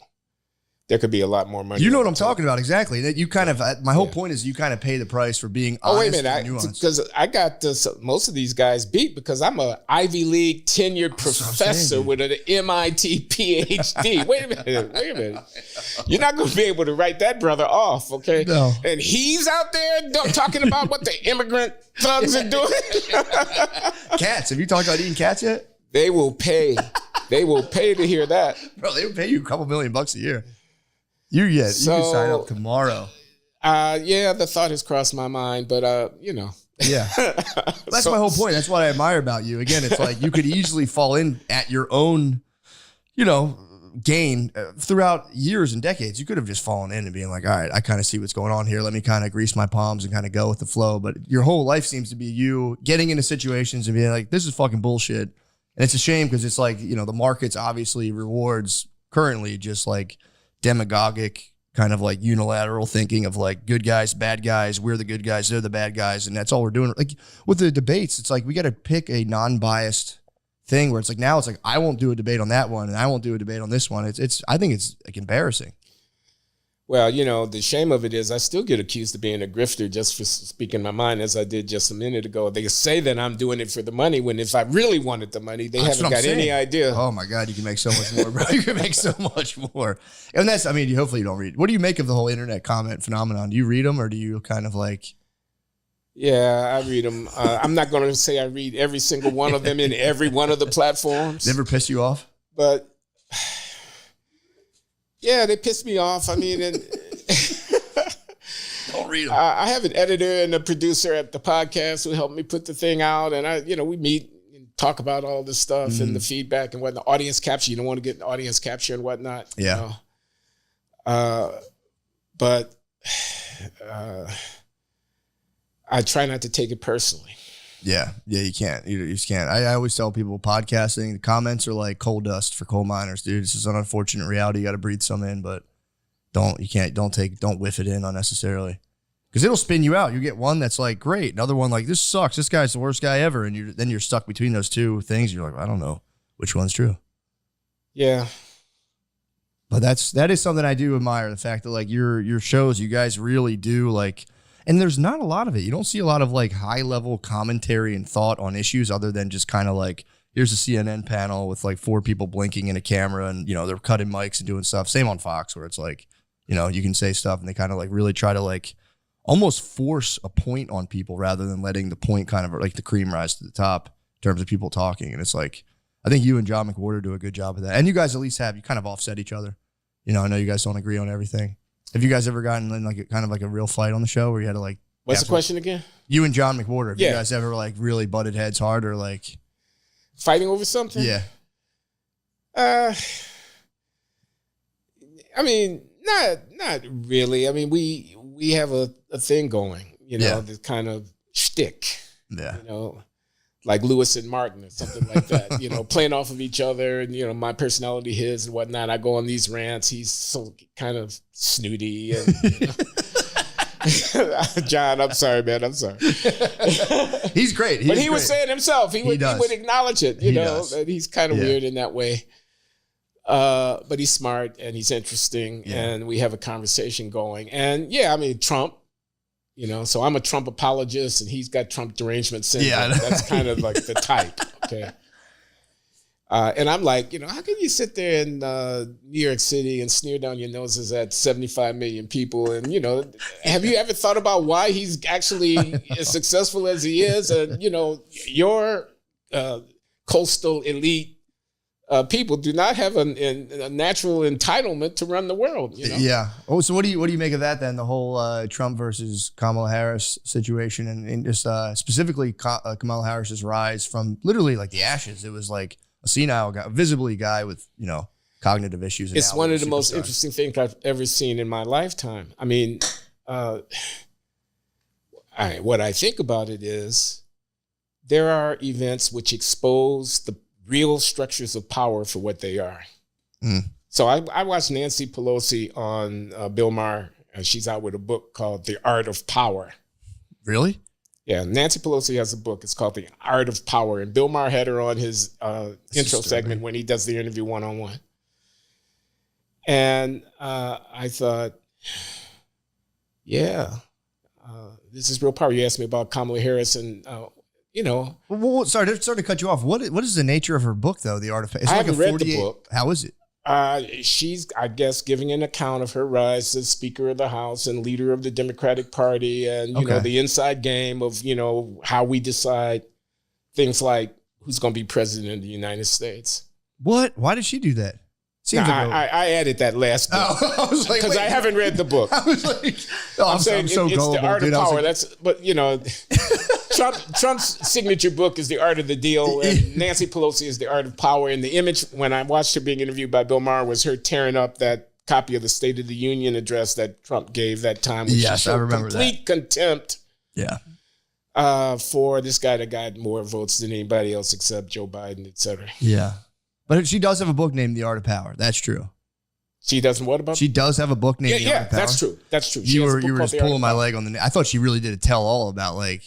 There could be a lot more money. You know what I'm talking about, exactly. That you kind of. My whole point is you kind of pay the price for being honest. Oh, wait a minute, because I got most of these guys beat because I'm a Ivy League tenured professor with an MIT PhD. Wait a minute. You're not going to be able to write that brother off, okay? No. And he's out there talking about what the immigrant thugs are doing. Cats. Have you talked about eating cats yet? They will pay. They will pay to hear that. Bro, they will pay you a couple $1 million a year. You can sign up tomorrow. Yeah, the thought has crossed my mind, but Yeah. That's my whole point. That's what I admire about you. Again, it's like you could easily fall in at your own, gain throughout years and decades. You could have just fallen in and being like, all right, I kind of see what's going on here. Let me kind of grease my palms and kind of go with the flow. But your whole life seems to be you getting into situations and being like, this is fucking bullshit. And it's a shame because it's like, the markets obviously rewards currently just like demagogic kind of like unilateral thinking of like good guys, bad guys, we're the good guys, they're the bad guys, and that's all we're doing. Like with the debates, it's like we got to pick a non-biased thing where it's like now it's like I won't do a debate on that one and I won't do a debate on this one. I think it's like embarrassing. Well, the shame of it is I still get accused of being a grifter just for speaking my mind, as I did just a minute ago. They say that I'm doing it for the money when if I really wanted the money, they haven't got any idea. Oh, my God. You can make so much more, bro. You can make so much more. And hopefully you don't read. What do you make of the whole internet comment phenomenon? Do you read them or do you kind of like... Yeah, I read them. I'm not going to say I read every single one of them in every one of the platforms. Never piss you off? But, yeah, they piss me off. I mean, and don't read them. I have an editor and a producer at the podcast who helped me put the thing out. And, we meet and talk about all this stuff and the feedback and whatnot. Audience capture. You don't want to get an audience capture and whatnot. Yeah. But I try not to take it personally. Yeah, you can't. You just can't. I always tell people podcasting, the comments are like coal dust for coal miners, dude. It's just an unfortunate reality. You got to breathe some in, but don't whiff it in unnecessarily. Because it'll spin you out. You get one that's like, great. Another one like, this sucks. This guy's the worst guy ever. And then you're stuck between those two things. You're like, I don't know which one's true. Yeah. But that is something I do admire, the fact that like your shows, you guys really do like, and there's not a lot of it. You don't see a lot of like high level commentary and thought on issues other than just kind of like, here's a CNN panel with like 4 people blinking in a camera and, they're cutting mics and doing stuff. Same on Fox where it's like, you can say stuff and they kind of like really try to like almost force a point on people rather than letting the point kind of like the cream rise to the top in terms of people talking. And it's like, I think you and John McWhorter do a good job of that. And you guys at least you kind of offset each other. I know you guys don't agree on everything. Have you guys ever gotten in like a real fight on the show where you had to like... What's the question again? You and John McWhorter. Have you guys ever like really butted heads hard or like... Fighting over something? Yeah. I mean, not really. I mean, we have a thing going, this kind of shtick. Yeah. Like Lewis and Martin or something like that, playing off of each other and, my personality, his and whatnot. I go on these rants. He's so kind of snooty. And, John, I'm sorry, man. I'm sorry. He's great. But he would say it himself. He would acknowledge it, that he's kind of weird in that way. But he's smart and he's interesting and we have a conversation going. And Trump. So I'm a Trump apologist and he's got Trump derangement syndrome. Yeah. That's kind of like the type, okay? And I'm like, how can you sit there in New York City and sneer down your noses at 75 million people? And, have you ever thought about why he's actually as successful as he is? And, your coastal elite people do not have a natural entitlement to run the world. Yeah. Oh, so what do you make of that then? The whole Trump versus Kamala Harris situation, and just specifically Kamala Harris's rise from literally like the ashes. It was like a senile guy, visibly guy with cognitive issues. It's one of the most interesting things I've ever seen in my lifetime. I mean, what I think about it is there are events which expose the real structures of power for what they are. So I watched Nancy Pelosi on Bill Maher, and she's out with a book called The Art of Power. Really? Yeah, Nancy Pelosi has a book. It's called The Art of Power. And Bill Maher had her on his intro segment when he does the interview one-on-one. And I thought, this is real power. You asked me about Kamala Harris and Well, sorry to cut you off. What is the nature of her book, though? The Art of... It's I haven't read the book. How is it? She's, I guess, giving an account of her rise as Speaker of the House and leader of the Democratic Party and, the inside game of, how we decide things like who's going to be president of the United States. What? Why did she do that? I added that last book. I was like, because I haven't read the book. I was like, I'm saying it's gullible, The Art of Power. Like, Trump's signature book is The Art of the Deal, and Nancy Pelosi is The Art of Power. And the image when I watched her being interviewed by Bill Maher was her tearing up that copy of the State of the Union address that Trump gave that time. Yes, I remember complete contempt. Yeah. For this guy that got more votes than anybody else except Joe Biden, et cetera. Yeah. But she does have a book named The Art of Power. That's true. She doesn't what about? She does have a book named The Art of Power. That's true. That's true. You were just pulling my leg on the... I thought she really did a tell-all about like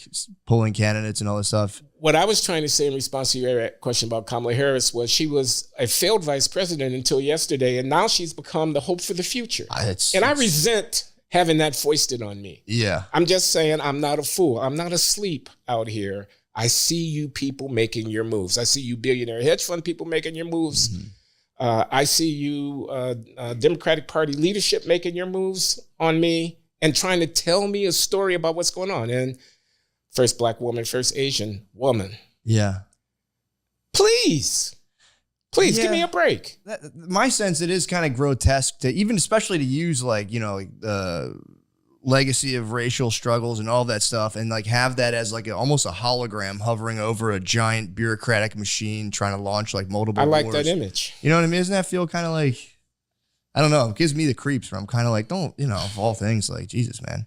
pulling candidates and all this stuff. What I was trying to say in response to your question about Kamala Harris was she was a failed vice president until yesterday, and now she's become the hope for the future. I resent having that foisted on me. Yeah. I'm just saying I'm not a fool. I'm not asleep out here. I see you people making your moves. I see you billionaire hedge fund people making your moves. Mm-hmm. I see you Democratic Party leadership making your moves on me and trying to tell me a story about what's going on. And first Black woman, first Asian woman. Yeah. Please give me a break. My sense, it is kind of grotesque to even, especially to use like, legacy of racial struggles and all that stuff, and like have that as like almost a hologram hovering over a giant bureaucratic machine trying to launch like multiple I like wars. that image. You know what I mean? Doesn't that feel kind of like, I don't know, it gives me the creeps where I'm kind of like, don't, of all things, like, Jesus, man.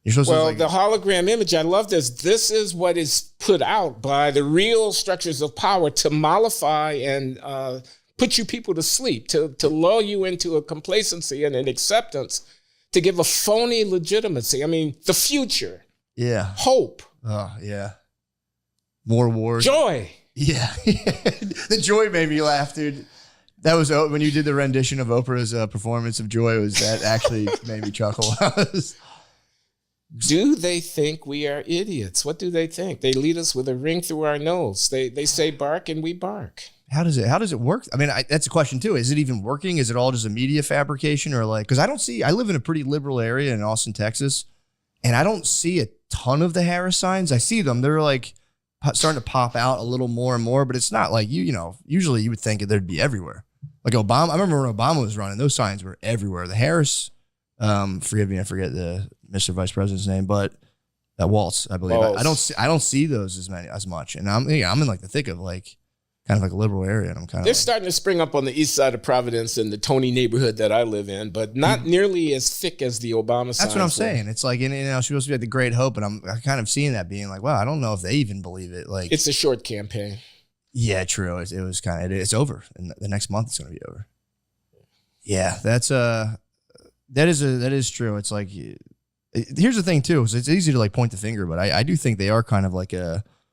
You're supposed to like, the hologram image, I love this. This is what is put out by the real structures of power to mollify and put you people to sleep, to lull you into a complacency and an acceptance, to give a phony legitimacy. I mean, the future. Yeah. Hope. Oh, yeah. More wars. Joy. Yeah. The joy made me laugh, dude. That was when you did the rendition of Oprah's performance of Joy. That actually made me chuckle. Do they think we are idiots? What do they think? They lead us with a ring through our nose. They say bark and we bark. How does it work? I mean, that's a question too. Is it even working? Is it all just a media fabrication, or like, because I live in a pretty liberal area in Austin, Texas, and I don't see a ton of the Harris signs. I see them. They're like starting to pop out a little more and more, but it's not like, usually you would think they'd be everywhere. Like Obama, I remember when Obama was running, those signs were everywhere. The Harris, forgive me, I forget the Mr. Vice President's name, but Waltz, I believe. Waltz. I don't see those as much. And I'm in like the thick of like, kind of like a liberal area, and I'm kind of. They're starting to spring up on the east side of Providence in the Tony neighborhood that I live in, but not nearly as thick as the Obama signs. That's what I'm saying. It's like, she's supposed to be like the Great Hope, and I'm kind of seeing that being like, wow, I don't know if they even believe it. Like, it's a short campaign. Yeah, true. It was kind of. It's over, and the next month it's going to be over. Yeah, that is true. It's like, here's the thing too. Is it's easy to like point the finger, but I do think they are kind of like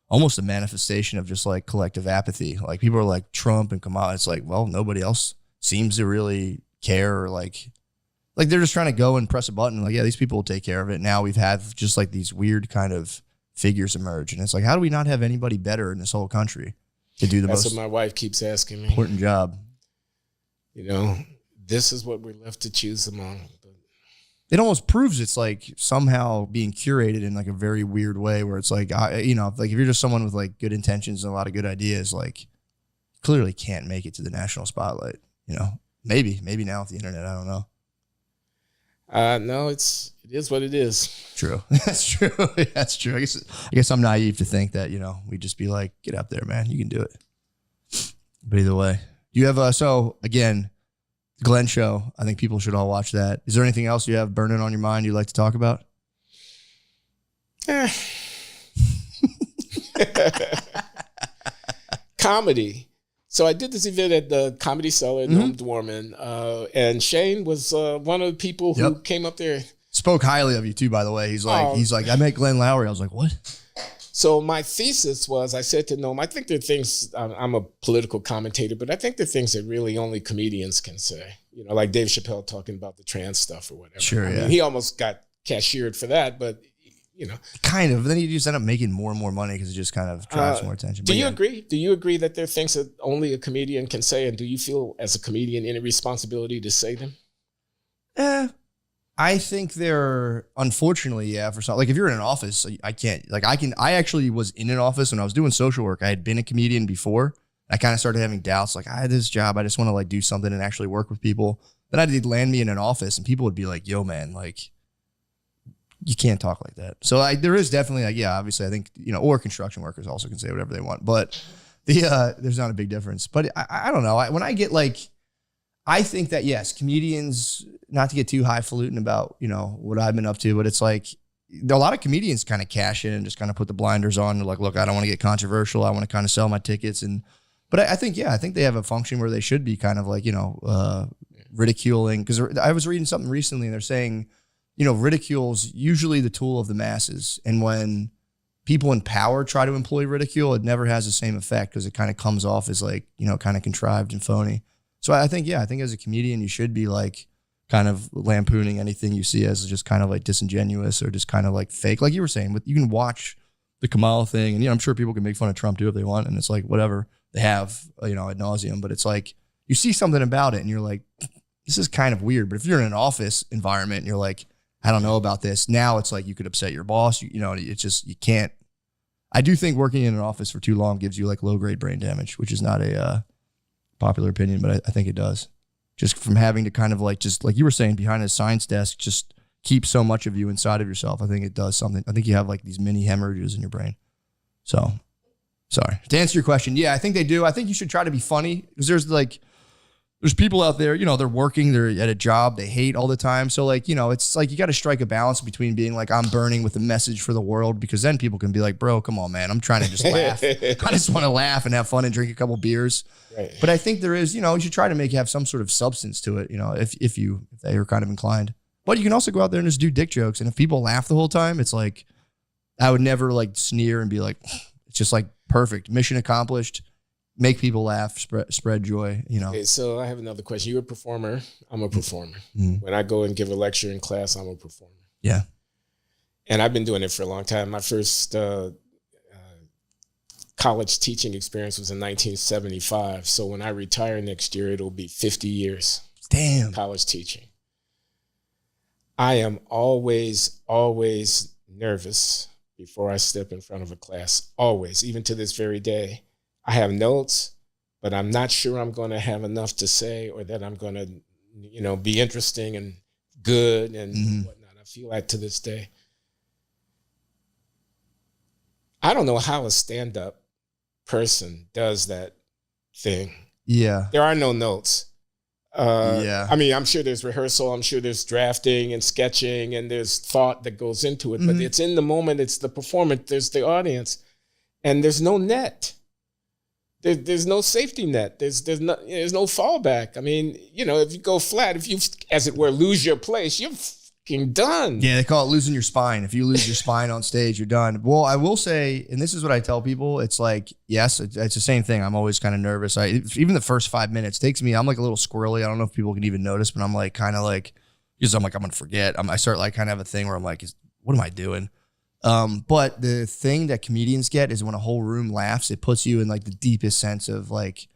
almost a manifestation of just like collective apathy. Like people are like Trump and Kamala. It's like, well, nobody else seems to really care, or like they're just trying to go and press a button. Like, yeah, these people will take care of it. Now we've had just like these weird kind of figures emerge. And it's like, how do we not have anybody better in this whole country to do That's what my wife keeps asking me. Important job. This is what we're left to choose among. It almost proves it's like somehow being curated in like a very weird way, where it's like, like if you're just someone with like good intentions and a lot of good ideas, like clearly can't make it to the national spotlight. Maybe now with the internet, I don't know. No, it is what it is. True. That's true. That's true. I guess I'm naive to think that, we'd just be like, get up there, man. You can do it. But either way, do you have so again, Glenn show. I think people should all watch that. Is there anything else you have burning on your mind you'd like to talk about? Comedy. So I did this event at the Comedy Cellar in Noam Dorman, and Shane was one of the people who came up there. Spoke highly of you too, by the way. He's like, I met Glenn Lowry. I was like, what? So my thesis was, I said to Noam, I think there are things, I'm a political commentator, but I think there are things that really only comedians can say. Like Dave Chappelle talking about the trans stuff or whatever. Sure, I mean, he almost got cashiered for that, but Kind of. Then you just end up making more and more money because it just kind of drives more attention. Do you agree? Do you agree that there are things that only a comedian can say? And do you feel as a comedian any responsibility to say them? I think they're, unfortunately, for some, like if you're in an office, I can't, I actually was in an office when I was doing social work. I had been a comedian before. I kind of started having doubts. Like, I had this job. I just want to do something and actually work with people. Then I did land me in an office and people would be like, yo, man, you can't talk like that. So there is definitely obviously I think, or construction workers also can say whatever they want, but there's not a big difference. But I don't know. When I get I think that yes, comedians, not to get too highfalutin about, what I've been up to, but it's a lot of comedians kind of cash in and just kind of put the blinders on. They're like, look, I don't want to get controversial. I want to kind of sell my tickets. But I think they have a function where they should be kind of ridiculing. Because I was reading something recently and they're saying, ridicule's usually the tool of the masses. And when people in power try to employ ridicule, it never has the same effect because it kind of comes off as kind of contrived and phony. So I think as a comedian, you should be kind of lampooning anything you see as just kind of disingenuous or just kind of fake. Like you were saying, you can watch the Kamala thing and, I'm sure people can make fun of Trump too if they want. And it's whatever they have, ad nauseum, but it's you see something about it and you're like, this is kind of weird. But if you're in an office environment and you're like, I don't know about this. Now it's you could upset your boss. It's just, you can't I do think working in an office for too long gives you like low grade brain damage, which is not a popular opinion, but I think it does. Just from having to kind of like, just like you were saying, behind a science desk, just keep so much of you inside of yourself. I think it does something. I think you have like these mini hemorrhages in your brain. So, sorry. To answer your question, yeah, I think they do. I think you should try to be funny, because there's people out there, they're working, they're at a job they hate all the time. So like, it's like you got to strike a balance between being like, I'm burning with a message for the world, because then people can be like, bro, come on, man. I'm trying to just laugh. I just want to laugh and have fun and drink a couple beers. Right. But I think there is, you should try to have some sort of substance to it, if they are kind of inclined. But you can also go out there and just do dick jokes. And if people laugh the whole time, it's like, I would never like sneer and be like, it's just like perfect. Mission accomplished. Make people laugh, spread joy, Okay, so I have another question. You're a performer. I'm a performer. Mm-hmm. When I go and give a lecture in class, I'm a performer. Yeah. And I've been doing it for a long time. My first college teaching experience was in 1975. So when I retire next year, it'll be 50 years. Damn. College teaching. I am always, always nervous before I step in front of a class. Always, even to this very day. I have notes, but I'm not sure I'm going to have enough to say, or that I'm going to, be interesting and good and whatnot. I feel that to this day. I don't know how a stand-up person does that thing. Yeah. There are no notes. Yeah. I mean, I'm sure there's rehearsal. I'm sure there's drafting and sketching, and there's thought that goes into it. But it's in the moment. It's the performance. There's the audience. And there's no net. There's no safety net. There's no fallback. I mean, if you go flat, if you, as it were, lose your place, you're fucking done. Yeah, they call it losing your spine. If you lose your spine on stage, you're done. Well, I will say, and this is what I tell people, it's like, yes, it's the same thing. I'm always kind of nervous. Even the first 5 minutes takes me, I'm like a little squirrely. I don't know if people can even notice, but I'm like kind of like, because I'm like, I'm going to forget. I start like kind of have a thing where I'm like, what am I doing? But the thing that comedians get is when a whole room laughs, it puts you in like the deepest sense of like,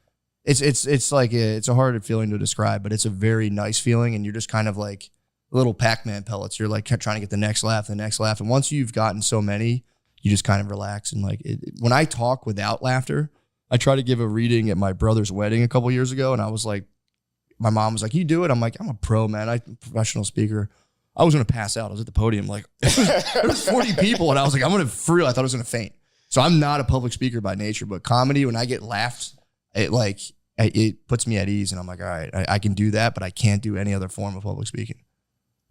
it's like it's a hard feeling to describe, but it's a very nice feeling. And you're just kind of like little Pac-Man pellets. You're like trying to get the next laugh. And once you've gotten so many, you just kind of relax. And like, when I talk without laughter, I tried to give a reading at my brother's wedding a couple years ago. And I was like, my mom was like, you do it? I'm like, I'm a pro, man. I'm a professional speaker. I was going to pass out. I was at the podium. Like, there was 40 people. And I was like, I'm going to free. I thought I was going to faint. So I'm not a public speaker by nature, but comedy, when I get laughed, it puts me at ease. And I'm like, all right, I can do that, but I can't do any other form of public speaking.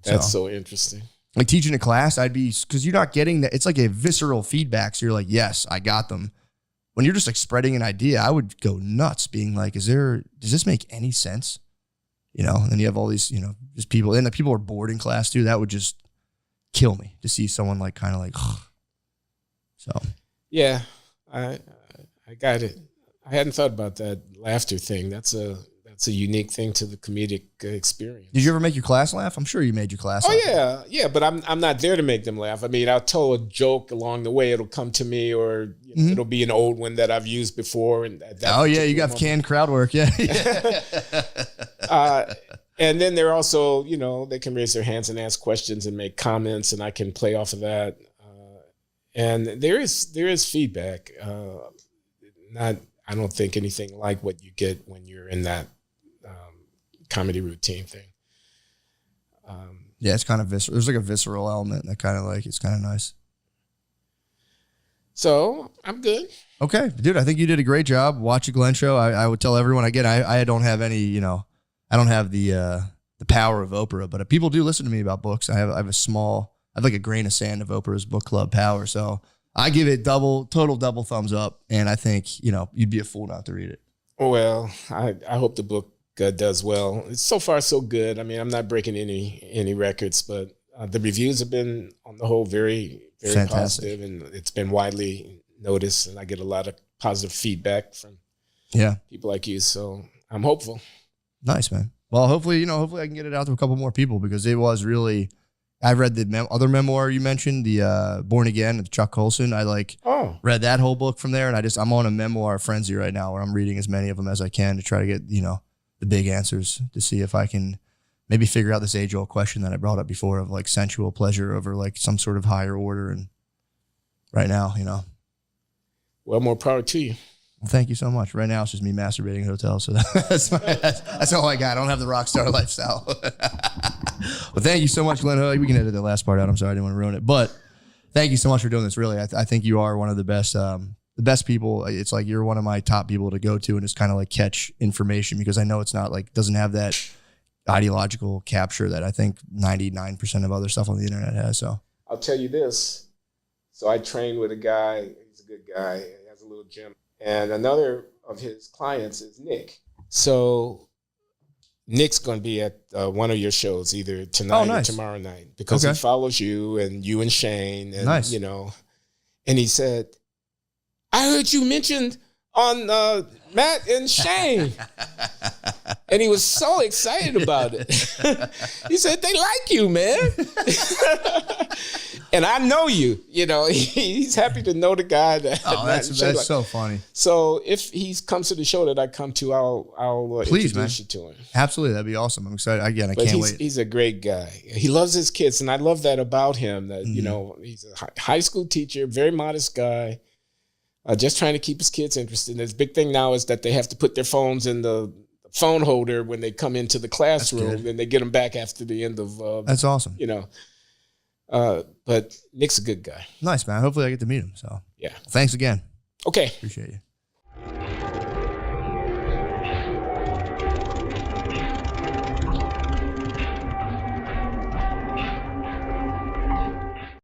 That's so interesting. Like teaching a class, because you're not getting that. It's like a visceral feedback. So you're like, yes, I got them. When you're just like spreading an idea, I would go nuts being like, does this make any sense? And then you have all these, just people, and the people are bored in class too. That would just kill me to see someone like kind of like, so. Yeah, I got it. I hadn't thought about that laughter thing. That's a unique thing to the comedic experience. Did you ever make your class laugh? I'm sure you made your class laugh. Yeah, but I'm not there to make them laugh. I mean, I'll tell a joke along the way. It'll come to me, or it'll be an old one that I've used before. And you got canned crowd work, yeah. And then they're also, they can raise their hands and ask questions and make comments, and I can play off of that. And there is feedback. I don't think anything like what you get when you're in that comedy routine thing. Yeah, it's kind of visceral. There's like a visceral element that kind of like, it's kind of nice. So I'm good. Okay, dude, I think you did a great job. Watch a Glenn show. I would tell everyone, again, I don't have any, I don't have the power of Oprah, but people do listen to me about books. I have like a grain of sand of Oprah's book club power. So I give it total double thumbs up. And I think, you'd be a fool not to read it. Well, I hope the book does well. It's so far so good. I mean, I'm not breaking any records, but the reviews have been on the whole very, very positive, and it's been widely noticed. And I get a lot of positive feedback from people like you. So I'm hopeful. Nice, man. Well, hopefully I can get it out to a couple more people, because it was really, I read the other memoir you mentioned, the Born Again with Chuck Colson. I read that whole book from there, and I'm on a memoir frenzy right now where I'm reading as many of them as I can to try to get, the big answers, to see if I can maybe figure out this age-old question that I brought up before of like sensual pleasure over like some sort of higher order. And right now, Well, more power to you. Well, thank you so much. Right now, it's just me masturbating at hotels, so that's all I got. I don't have the rock star lifestyle. Well, thank you so much, Glenn Hood. We can edit the last part out. I'm sorry, I didn't want to ruin it, but thank you so much for doing this. Really, I think you are one of the best people. It's like you're one of my top people to go to and just kind of like catch information, because I know it's not like, doesn't have that ideological capture that I think 99% of other stuff on the internet has. So I'll tell you this. So I trained with a guy. He's a good guy. He has a little gym. And another of his clients is Nick. So Nick's going to be at one of your shows either tonight or tomorrow night, because he follows you and Shane. And, you know, and he said, I heard you mentioned on Matt and Shane. And he was so excited about it. He said, they like you, man. And I know you, you know, he's happy to know the guy that. Oh, that's so funny. So if he comes to the show that I come to, I'll introduce you to him. Absolutely. That'd be awesome. I'm excited. Again, I can't wait. He's a great guy. He loves his kids. And I love that about him, that, you know, he's a high school teacher, very modest guy, just trying to keep his kids interested. And his big thing now is that they have to put their phones in the phone holder when they come into the classroom, and they get them back after the end of. That's awesome. You know. But Nick's a good guy. Nice, man. Hopefully I get to meet him. So yeah. Thanks again. Okay. Appreciate you.